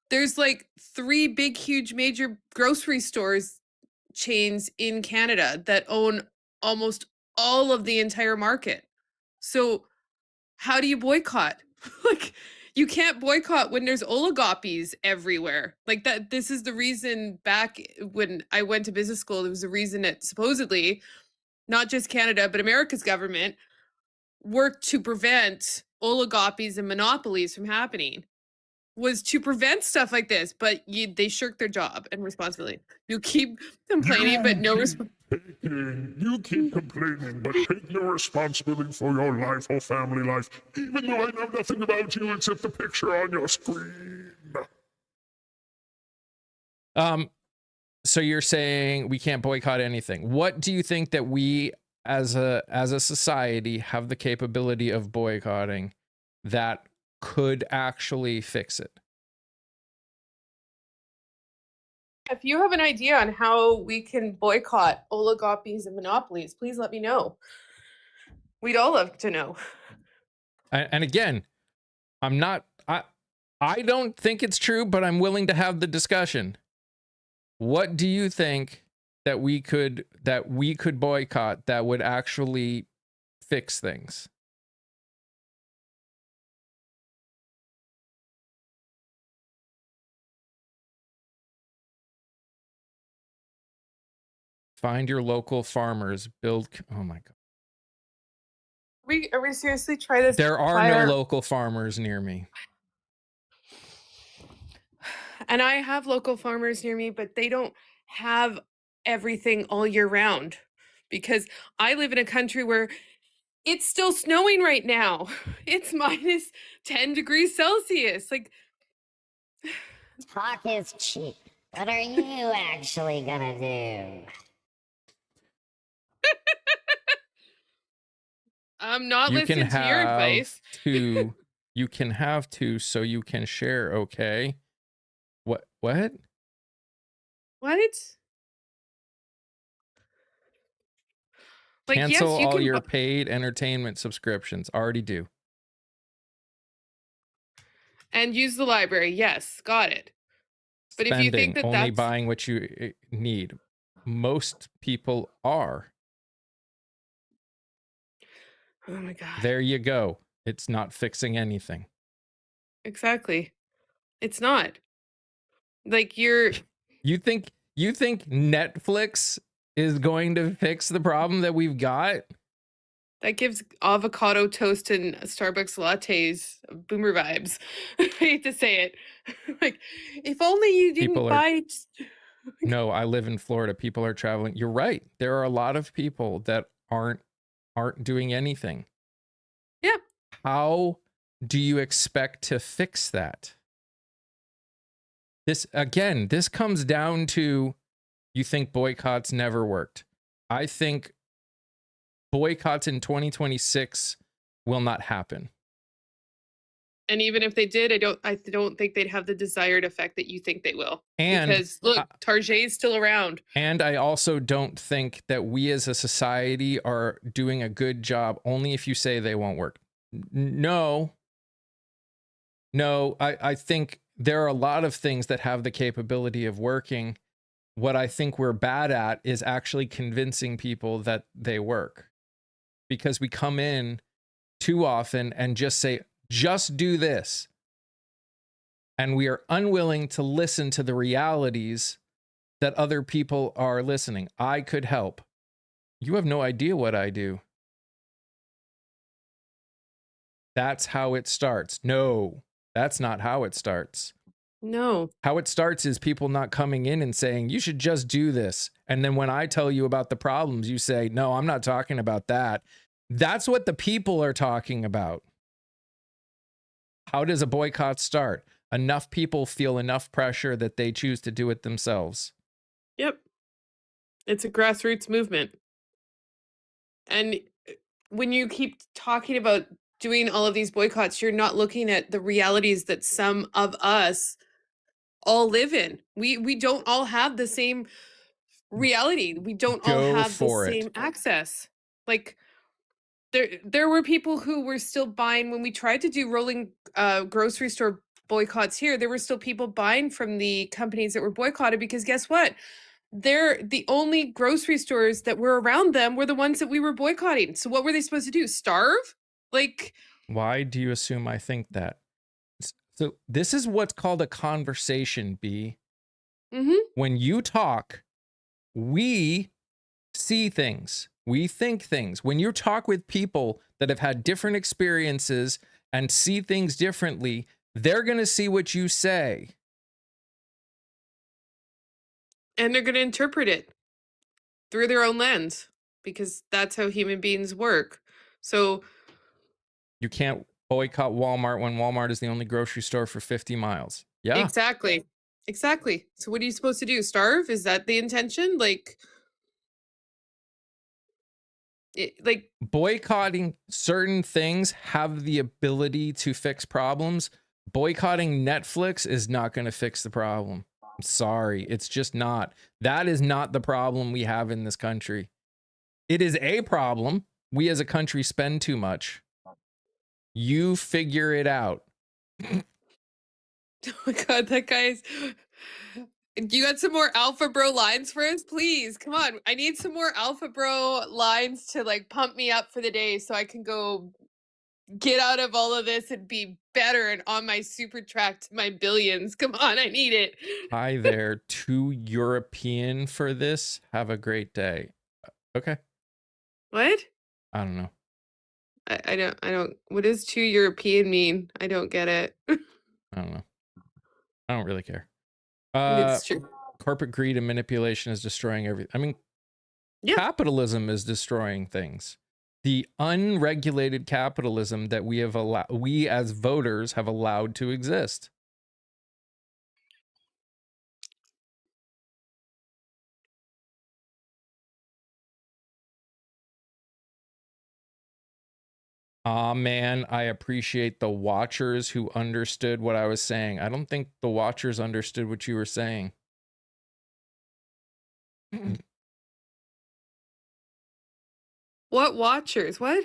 There's like 3 big, huge, major grocery stores chains in Canada that own almost all of the entire market. So how do you boycott? Like, You can't boycott when there's oligopies everywhere. Like that, this is the reason back when I went to business school, there was a reason that supposedly not just Canada, but America's government worked to prevent oligopies and monopolies from happening, was to prevent stuff like this, but they shirk their job and responsibility. You keep complaining, but no responsibility. You keep complaining, but take no responsibility for your life or family life, even though I know nothing about you except the picture on your screen. So you're saying we can't boycott anything. What do you think that we as a society have the capability of boycotting that could actually fix it? If you have an idea on how we can boycott oligopies and monopolies, please let me know. We'd all love to know. And again, I don't think it's true, but I'm willing to have the discussion. What do you think that we could boycott that would actually fix things? Find your local farmers, build. Oh my God. Are we seriously trying this? There are no local farmers near me. And I have local farmers near me, but they don't have everything all year round, because I live in a country where it's still snowing right now. It's minus 10 degrees Celsius. Like, Talk is cheap. What are you actually gonna do? I'm not You can listening to your have advice. two. You can have two, so you can share. Okay. What? What? Like, yes, Cancel you all can your paid entertainment subscriptions. Already do. and use the library. Yes, got it. But if you think that only that's buying what you need, most people are. oh my God. There you go. It's not fixing anything. Exactly. It's not. Like you think Netflix is going to fix the problem that we've got? that gives avocado toast and Starbucks lattes boomer vibes. I hate to say it. Like, if only you didn't buy No, I live in Florida. People are traveling. You're right. There are a lot of people that aren't doing anything. Yeah. How do you expect to fix that? This comes down to, you think boycotts never worked. I think boycotts in 2026 will not happen. And even if they did, I don't think they'd have the desired effect that you think they will. And because look, Tarjay is still around. And I also don't think that we as a society are doing a good job only if you say they won't work. No, I think there are a lot of things that have the capability of working. What I think we're bad at is actually convincing people that they work, because we come in too often and just say, just do this. And we are unwilling to listen to the realities that other people are listening. I could help. You have no idea what I do. That's how it starts. No, that's not how it starts. No. How it starts is people not coming in and saying, you should just do this. And then when I tell you about the problems, you say, no, I'm not talking about that. That's what the people are talking about. How does a boycott start? Enough people feel enough pressure that they choose to do it themselves. Yep. It's a grassroots movement. And when you keep talking about doing all of these boycotts, you're not looking at the realities that some of us all live in. We don't all have the same reality. We don't all have the same access. Like, there were people who were still buying when we tried to do rolling grocery store boycotts here. There were still people buying from the companies that were boycotted, because guess what? They're the only grocery stores that were around them were the ones that we were boycotting. So what were they supposed to do? Starve? Like, why do you assume I think that? So this is what's called a conversation, B. Mm-hmm. When you talk, we see things, we think things. When you talk with people that have had different experiences and see things differently, they're going to see what you say. And they're going to interpret it through their own lens because that's how human beings work. So You can't boycott Walmart when Walmart is the only grocery store for 50 miles. Yeah. exactly. So what are you supposed to do? Starve? Is that the intention? Like Boycotting certain things have the ability to fix problems. Boycotting Netflix is not going to fix the problem. I'm sorry. It's just not. That is not the problem we have in this country. It is a problem. We as a country spend too much. You figure it out. oh my god, that guy's. You got some more Alpha Bro lines for us, please? Come on, I need some more Alpha Bro lines to like pump me up for the day, so I can go get out of all of this and be better and on my super track to my billions. Come on, I need it. Hi there. Too European for this. Have a great day. Okay. What? I don't know. I don't. What does too European mean? I don't get it. I don't know. I don't really care. It's true. Corporate greed and manipulation is destroying everything. I mean, Yeah. capitalism is destroying things. The unregulated capitalism that we as voters have allowed to exist. Ah, man, I appreciate the watchers who understood what I was saying. I don't think the watchers understood what you were saying. What watchers? What?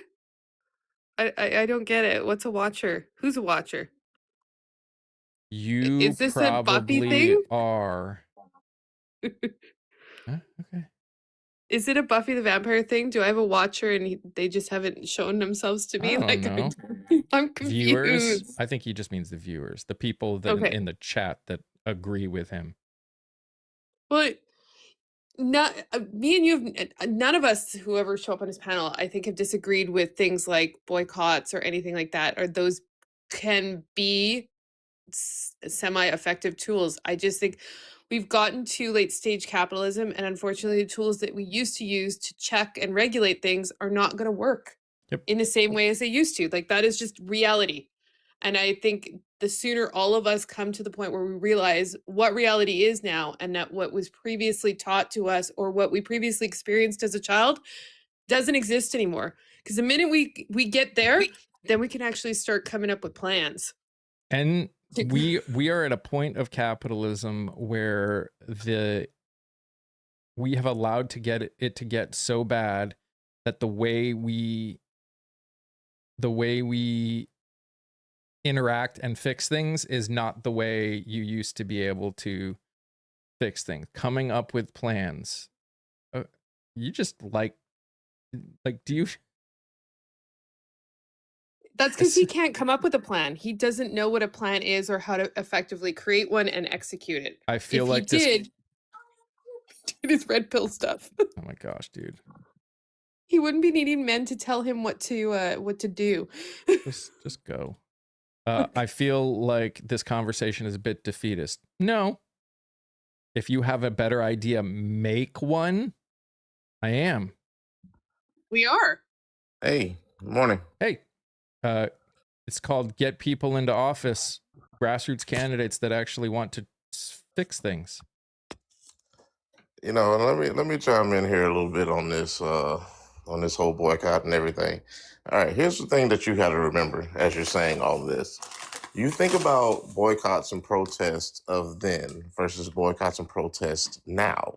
I don't get it. What's a watcher? Who's a watcher? You Is this a Buffy probably thing? are. Huh? Okay. Is it a Buffy the Vampire thing? Do I have a watcher and they just haven't shown themselves to me? I don't know. I'm confused. Viewers? I think he just means the viewers, the people that Okay. in the chat that agree with him. Well, not me and you. None of us who ever show up on his panel, I think, have disagreed with things like boycotts or anything like that. Or those can be semi-effective tools. I just think we've gotten to late stage capitalism, and unfortunately, the tools that we used to use to check and regulate things are not going to work in the same way as they used to. Like that is just reality. And I think the sooner all of us come to the point where we realize what reality is now and that what was previously taught to us or what we previously experienced as a child doesn't exist anymore. Because the minute we get there, then we can actually start coming up with plans. And we are at a point of capitalism where we have allowed to get it to get so bad that the way we interact and fix things is not the way you used to be able to fix things. Coming up with plans. You just like do you? That's because he can't come up with a plan. He doesn't know what a plan is or how to effectively create one and execute it. I feel if like he did his red pill stuff. Oh my gosh, dude. He wouldn't be needing men to tell him what to do. just go. I feel like this conversation is a bit defeatist. No. If you have a better idea, make one. I am. We are. Hey, good morning. Hey. It's called Get People into Office. Grassroots candidates that actually want to fix things. You know, let me chime in here a little bit on this whole boycott and everything. All right, here's the thing that you got to remember as you're saying all this. You think about boycotts and protests of then versus boycotts and protests now.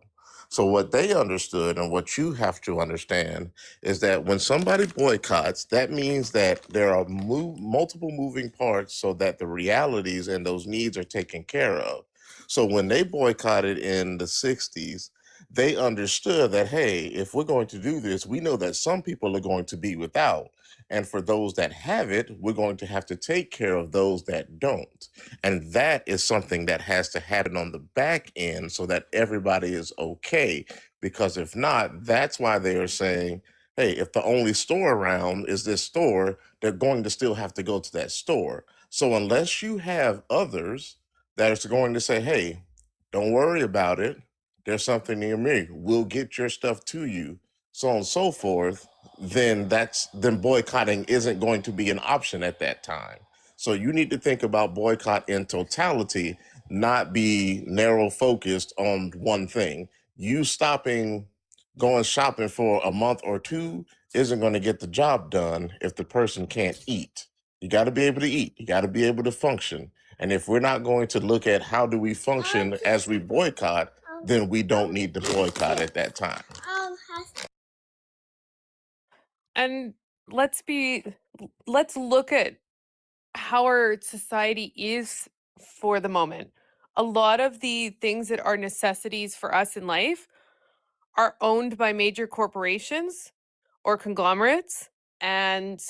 So what they understood and what you have to understand is that when somebody boycotts, that means that there are multiple moving parts so that the realities and those needs are taken care of. So when they boycotted in the 60s, they understood that, hey, if we're going to do this, we know that some people are going to be without. And for those that have it, we're going to have to take care of those that don't. And that is something that has to happen on the back end so that everybody is okay. Because if not, that's why they are saying, hey, if the only store around is this store, they're going to still have to go to that store. So unless you have others that is going to say, hey, don't worry about it, there's something near me, we'll get your stuff to you, so on and so forth, then boycotting isn't going to be an option at that time. So you need to think about boycott in totality, not be narrow focused on one thing. You stopping going shopping for a month or two isn't going to get the job done if the person can't eat. You got to be able to eat. You got to be able to function. And if we're not going to look at how do we function as we boycott, then we don't need to boycott at that time. And let's look at how our society is for the moment. A lot of the things that are necessities for us in life are owned by major corporations or conglomerates, and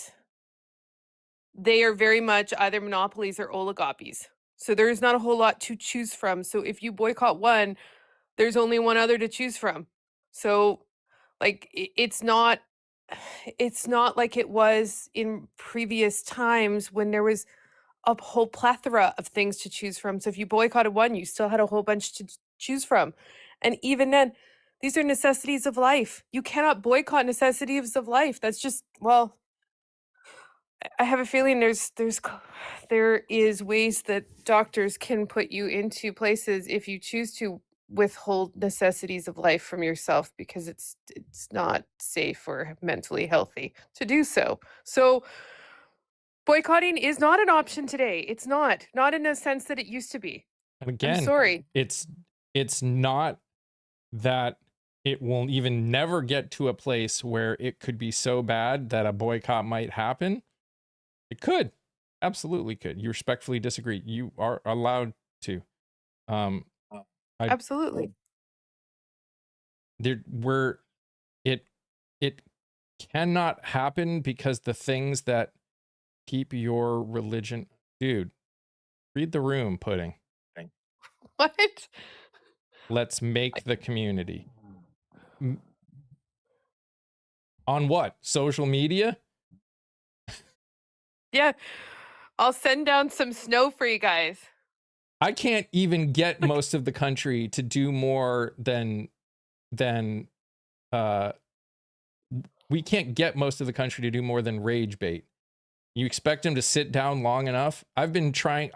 they are very much either monopolies or oligopolies. So there's not a whole lot to choose from. So if you boycott one, there's only one other to choose from. So like it's not like it was in previous times when there was a whole plethora of things to choose from. So if you boycotted one, you still had a whole bunch to choose from. And even then, these are necessities of life. You cannot boycott necessities of life. That's just, well, I have a feeling there is ways that doctors can put you into places if you choose to withhold necessities of life from yourself because it's not safe or mentally healthy to do so. So boycotting is not an option today. It's not in the sense that it used to be. And I'm again, sorry. it's not that it will even never get to a place where it could be so bad that a boycott might happen. It could, absolutely could. You respectfully disagree. You are allowed to. Absolutely. It cannot happen because the things that keep your religion, dude. Read the room, Pudding. What? Let's make the community. On what? Social media? Yeah. I'll send down some snow for you guys. I can't even get most of the country to do more than we can't get most of the country to do more than rage bait. You expect them to sit down long enough? I have been trying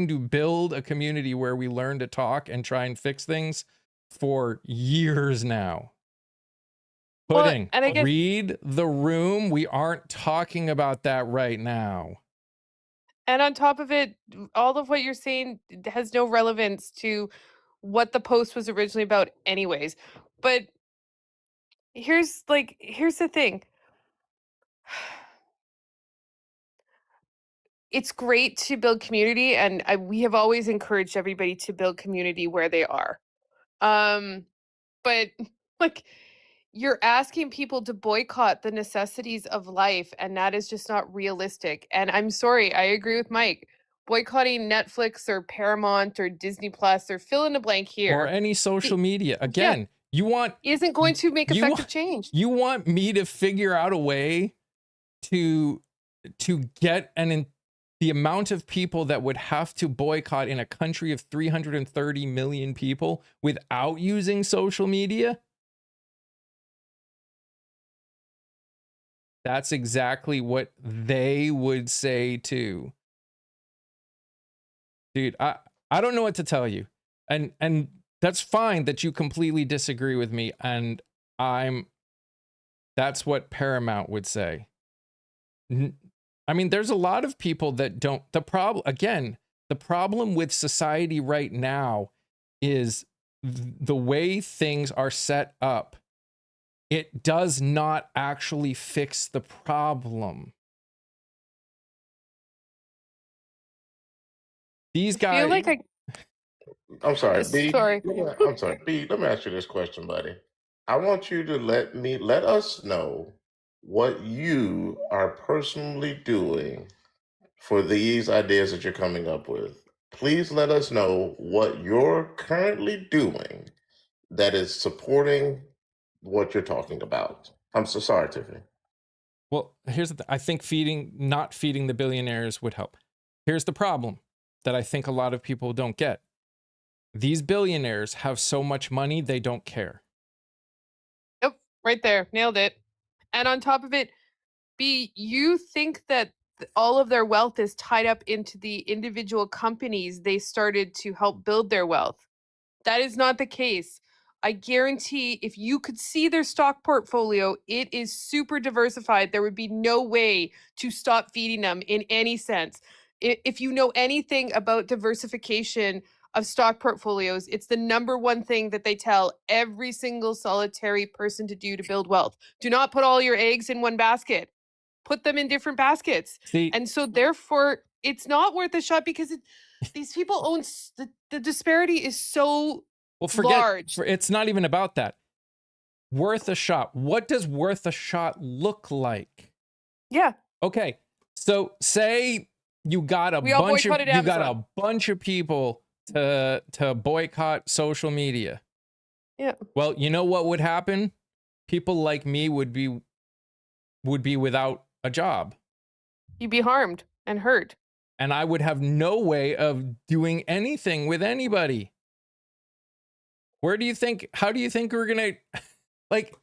to build a community where we learn to talk and try and fix things for years now. Pudding, Well, and I guess, read the room. We aren't talking about that right now. and on top of it, all of what you're saying has no relevance to what the post was originally about anyways. But here's the thing. It's great to build community, and we have always encouraged everybody to build community where they are. But like you're asking people to boycott the necessities of life, and that is just not realistic. And I'm sorry, I agree with Mike. Boycotting Netflix or Paramount or Disney Plus or fill in the blank here Or any social media. Again, isn't going to make effective change. You want me to figure out a way to get the amount of people that would have to boycott in a country of 330 million people without using social media? That's exactly what they would say too. Dude, I don't know what to tell you. And that's fine that you completely disagree with me, and that's what Paramount would say. I mean, there's a lot of people that don't. The problem with society right now is the way things are set up. It does not actually fix the problem. These guys. I'm sorry, B. Sorry. I'm sorry, B. Let me ask you this question, buddy. I want you to let us know what you are personally doing for these ideas that you're coming up with. Please let us know what you're currently doing that is supporting what you're talking about. I'm so sorry, Tiffany. Well, here's the thing. I think not feeding the billionaires would help. Here's the problem that I think a lot of people don't get. These billionaires have so much money, they don't care. Yep, right there. Nailed it. And on top of it, B, you think that all of their wealth is tied up into the individual companies they started to help build their wealth. That is not the case. I guarantee if you could see their stock portfolio, it is super diversified. There would be no way to stop feeding them in any sense. If you know anything about diversification of stock portfolios, it's the number one thing that they tell every single solitary person to do to build wealth. Do not put all your eggs in one basket. Put them in different baskets. See, And so therefore it's not worth a shot because these people own the disparity is so well, forget large. it's not even about that. Worth a shot. What does worth a shot look like? Yeah. Okay. So say you got a We all bunch of boycotted Amazon. people to boycott social media. Yeah. Well, you know what would happen? People like me would be without a job. You'd be harmed and hurt. And I would have no way of doing anything with anybody. How do you think we're gonna, like,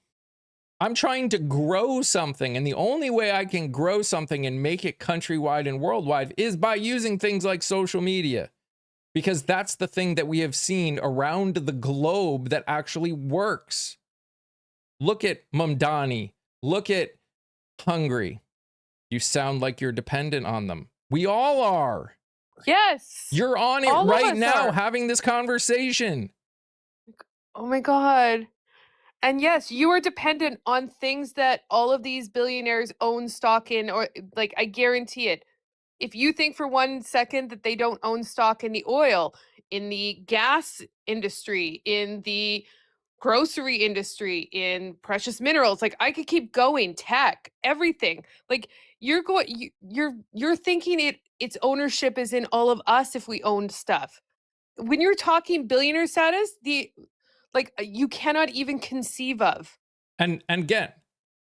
I'm trying to grow something, and the only way I can grow something and make it countrywide and worldwide is by using things like social media. Because that's the thing that we have seen around the globe that actually works. Look at Mamdani. Look at Hungary. You sound like you're dependent on them. We all are. Yes. You're on it All of right us now are. having this conversation. Oh my God. And yes, you are dependent on things that all of these billionaires own stock in, or like, I guarantee it. If you think for 1 second that they don't own stock in the oil, in the gas industry, in the grocery industry, in precious minerals, like I could keep going, tech, everything. Like you're thinking its ownership is in all of us if we owned stuff. When you're talking billionaire status, you cannot even conceive of. And again,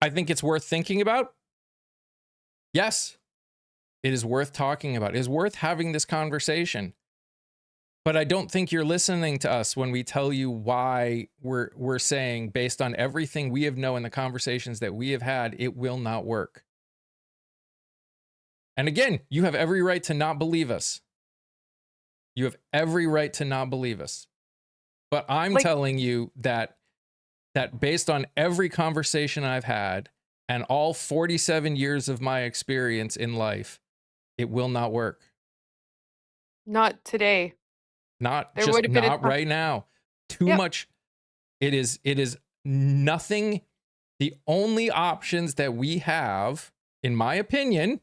I think it's worth thinking about. Yes, it is worth talking about. It is worth having this conversation. But I don't think you're listening to us when we tell you why we're saying, based on everything we have known in the conversations that we have had, it will not work. And again, you have every right to not believe us. You have every right to not believe us. But I'm telling you that based on every conversation I've had and all 47 years of my experience in life, it will not work. Not today. Not There just would have been not right now. Too much. It is nothing. The only options that we have, in my opinion,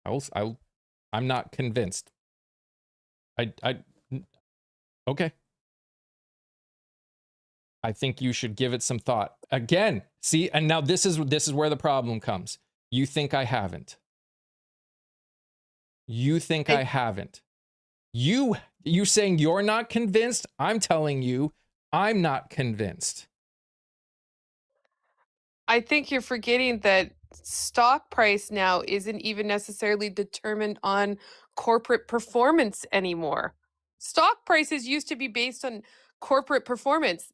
I'm not convinced. Okay. I think you should give it some thought. Again, see, and now this is where the problem comes. You think I haven't. You think I haven't. You saying you're not convinced? I'm telling you, I'm not convinced. I think you're forgetting that stock price now isn't even necessarily determined on corporate performance anymore. Stock prices used to be based on corporate performance.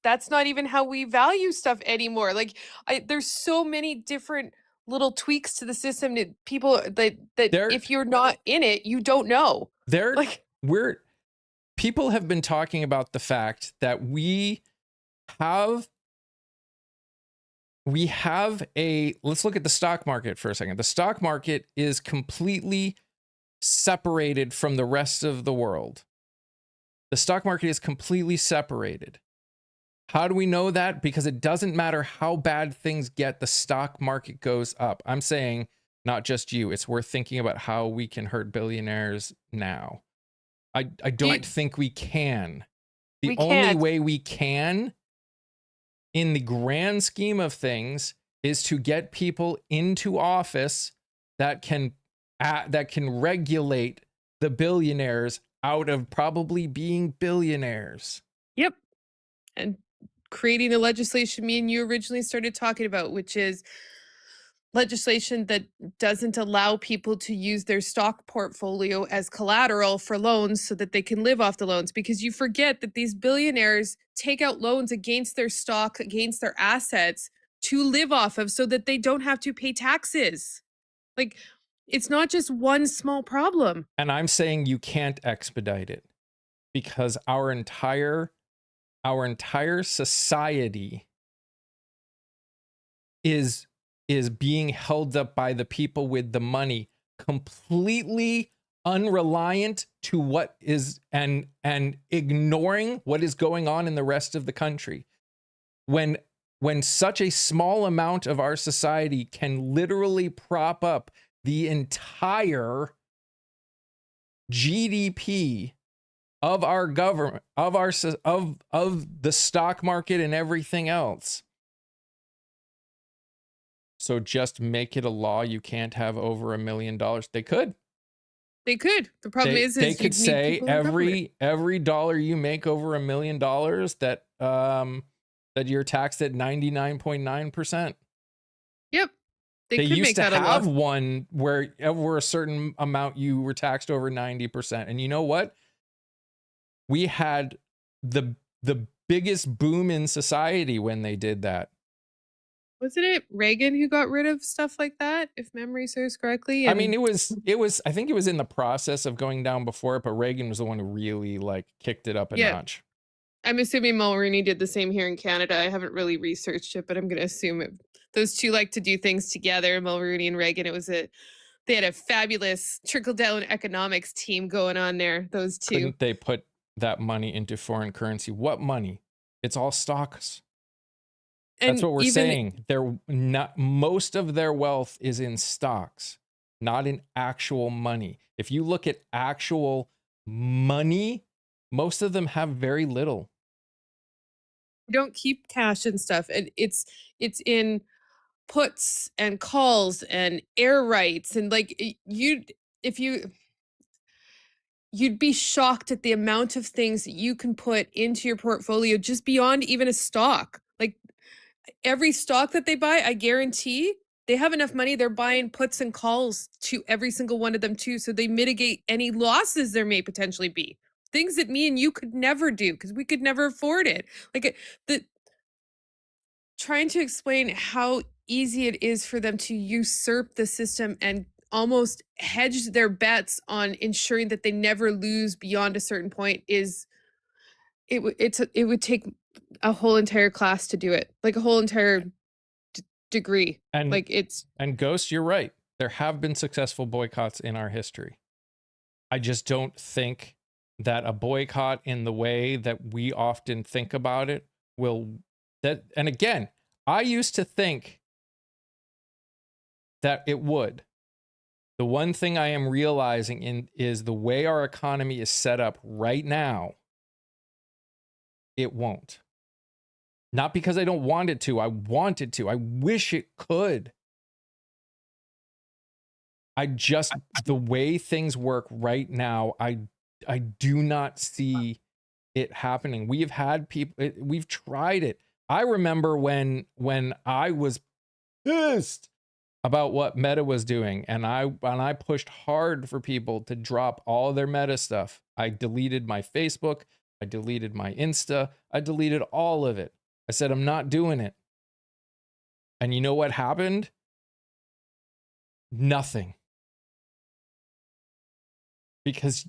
That's not even how we value stuff anymore. Like there's so many different little tweaks to the system that people that if you're not in it, you don't know. People have been talking about the fact that we have let's look at the stock market for a second. The stock market is completely separated from the rest of the world. The stock market is completely separated. How do we know that? Because it doesn't matter how bad things get, the stock market goes up. I'm saying not just you. It's worth thinking about how we can hurt billionaires now. I don't think we can. The We only can't. way we can, in the grand scheme of things, is to get people into office that can regulate the billionaires out of probably being billionaires. Yep. And creating the legislation me and you originally started talking about, which is legislation that doesn't allow people to use their stock portfolio as collateral for loans so that they can live off the loans, because you forget that these billionaires take out loans against their stock, against their assets to live off of so that they don't have to pay taxes. Like, it's not just one small problem. And I'm saying you can't expedite it because our entire society is being held up by the people with the money, completely unreliant to what is and ignoring what is going on in the rest of the country. When such a small amount of our society can literally prop up the entire GDP of our government, of the stock market and everything else. So just make it a law you can't have over $1 million. They could. They could. The problem is they you'd could need say people in government. every dollar you make over $1 million that you're taxed at 99.9%. Yep. They could used make to that a law. have one where over a certain amount you were taxed over 90%. And you know what? We had the biggest boom in society when they did that. Wasn't it Reagan who got rid of stuff like that, if memory serves correctly? I mean, it was I think it was in the process of going down before it, but Reagan was the one who really like kicked it up a notch. I'm assuming Mulroney did the same here in Canada. I haven't really researched it, but I'm going to assume those two like to do things together. Mulroney and Reagan. They had a fabulous trickle-down economics team going on there. Those two. Couldn't they put that money into foreign currency? What money? It's all stocks. That's what we're saying. Most of their wealth is in stocks, not in actual money. If you look at actual money, most of them have very little. You don't keep cash and stuff, and it's in puts and calls and air rights, and like you'd be shocked at the amount of things that you can put into your portfolio just beyond even a stock. Like every stock that they buy, I guarantee they have enough money. They're buying puts and calls to every single one of them too, so they mitigate any losses there may potentially be. Things that me and you could never do because we could never afford it. Like trying to explain how easy it is for them to usurp the system and almost hedge their bets on ensuring that they never lose beyond a certain point it would take a whole entire class to do it, like a whole entire degree. And like and Ghost, you're right. There have been successful boycotts in our history. I just don't think that a boycott in the way that we often think about it and again, I used to think that it would. The one thing I am realizing is the way our economy is set up right now, it won't. Not because I don't want it to. I want it to. I wish it could. The way things work right now, I do not see it happening. We've had people, we've tried it. I remember when I was pissed about what Meta was doing, and I pushed hard for people to drop all their Meta stuff. I deleted my Facebook, I deleted my Insta, I deleted all of it. I said, I'm not doing it. And you know what happened? Nothing. Because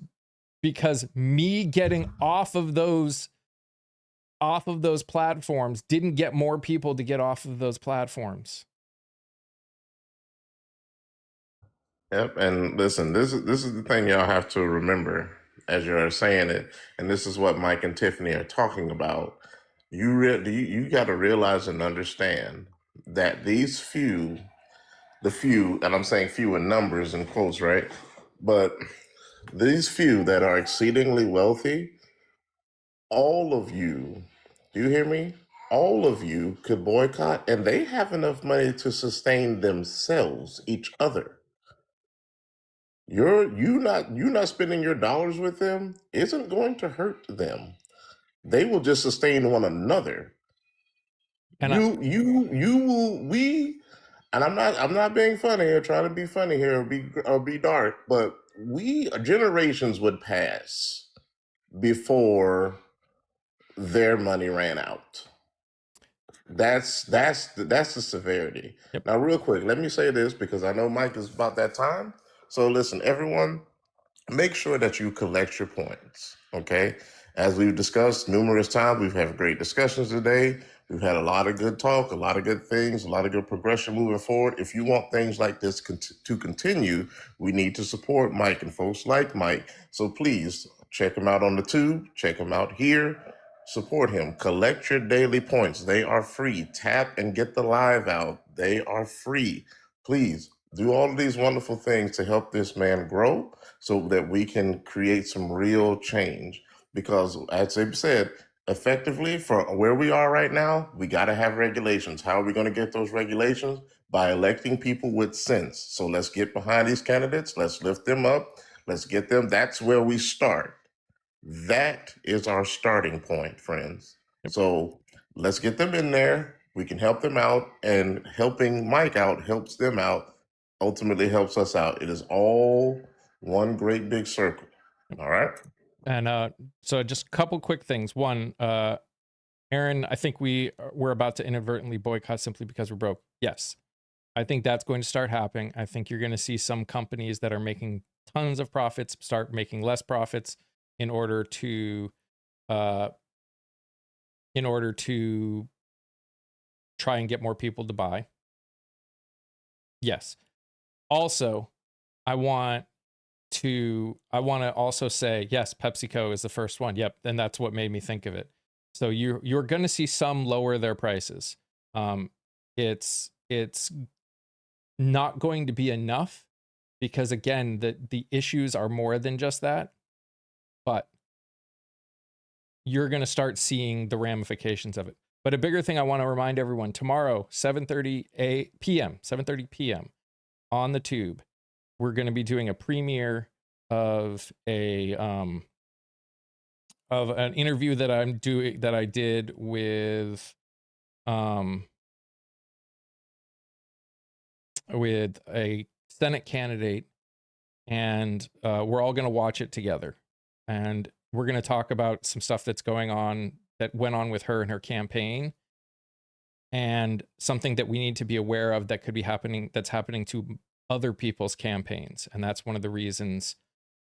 me getting off of those platforms didn't get more people to get off of those platforms. Yep, and listen, this is the thing y'all have to remember as you're saying it, and this is what Mike and Tiffany are talking about. You got to realize and understand that these few, and I'm saying few in numbers and quotes, right? But these few that are exceedingly wealthy, all of you, do you hear me? All of you could boycott, and they have enough money to sustain themselves, each other. You not spending your dollars with them isn't going to hurt them. They will just sustain one another. And You will we, and I'm not being funny or trying to be funny here or be dark, but we generations would pass before their money ran out. That's the severity. Yep. Now, real quick, let me say this because I know Mike is about that time. So listen, everyone, make sure that you collect your points. Okay. As we've discussed numerous times, we've had great discussions today. We've had a lot of good talk, a lot of good things, a lot of good progression moving forward. If you want things like this to continue, we need to support Mike and folks like Mike. So please check him out on the tube, check him out here, support him, collect your daily points. They are free. Tap and get the live out. They are free. Please do all of these wonderful things to help this man grow so that we can create some real change. Because as Abe said, effectively for where we are right now, we got to have regulations. How are we going to get those regulations? By electing people with sense. So let's get behind these candidates. Let's lift them up. Let's get them. That's where we start. That is our starting point, friends. So let's get them in there. We can help them out, and helping Mike out helps them out, ultimately helps us out. It is all one great big circle. All right. And so just a couple quick things. One, Aaron, I think we're about to inadvertently boycott simply because we're broke. Yes. I think that's going to start happening. I think you're going to see some companies that are making tons of profits start making less profits in order to try and get more people to buy. Yes. Also, I want to also say, yes, PepsiCo is the first one. Yep. And that's what made me think of it. So you're going to see some lower their prices. It's not going to be enough because again, the issues are more than just that, but you're going to start seeing the ramifications of it. But a bigger thing I want to remind everyone, tomorrow, 7:30 p.m. on the tube, we're going to be doing a premiere of an interview that I did with a Senate candidate, and we're all going to watch it together, and we're going to talk about some stuff that went on with her and her campaign, and something that we need to be aware of that could be happening, that's happening to other people's campaigns. And that's one of the reasons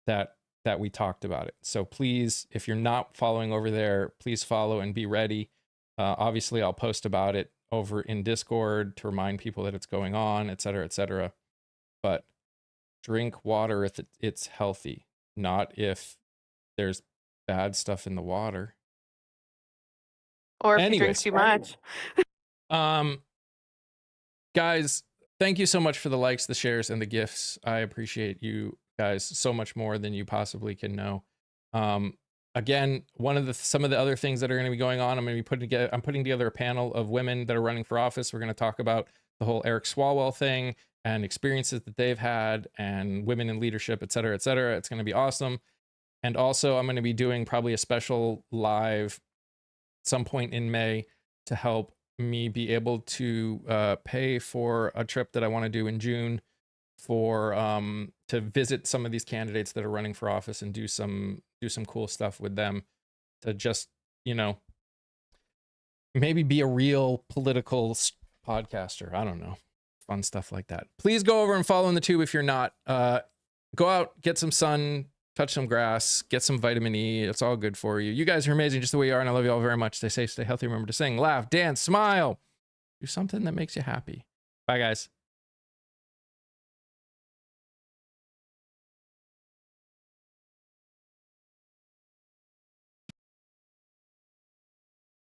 that we talked about it. So please, if you're not following over there, please follow and be ready. Obviously I'll post about it over in Discord to remind people that it's going on, et cetera, et cetera. But drink water if it's healthy, not if there's bad stuff in the water. Or if you drink too much. Guys, thank you so much for the likes, the shares, and the gifts. I appreciate you guys so much more than you possibly can know. Again, some of the other things that are going to be going on, I'm putting together a panel of women that are running for office. We're going to talk about the whole Eric Swalwell thing and experiences that they've had and women in leadership, et cetera, et cetera. It's going to be awesome. And also I'm going to be doing probably a special live some point in May to help me be able to pay for a trip that I want to do in June for to visit some of these candidates that are running for office and do some cool stuff with them, to just, maybe be a real political podcaster. I don't know, fun stuff like that. Please go over and follow in the tube if you're not. Go out, get some sun, touch some grass, get some vitamin E. It's all good for you. You guys are amazing just the way you are, and I love you all very much. Stay safe, stay healthy. Remember to sing, laugh, dance, smile. Do something that makes you happy. Bye, guys.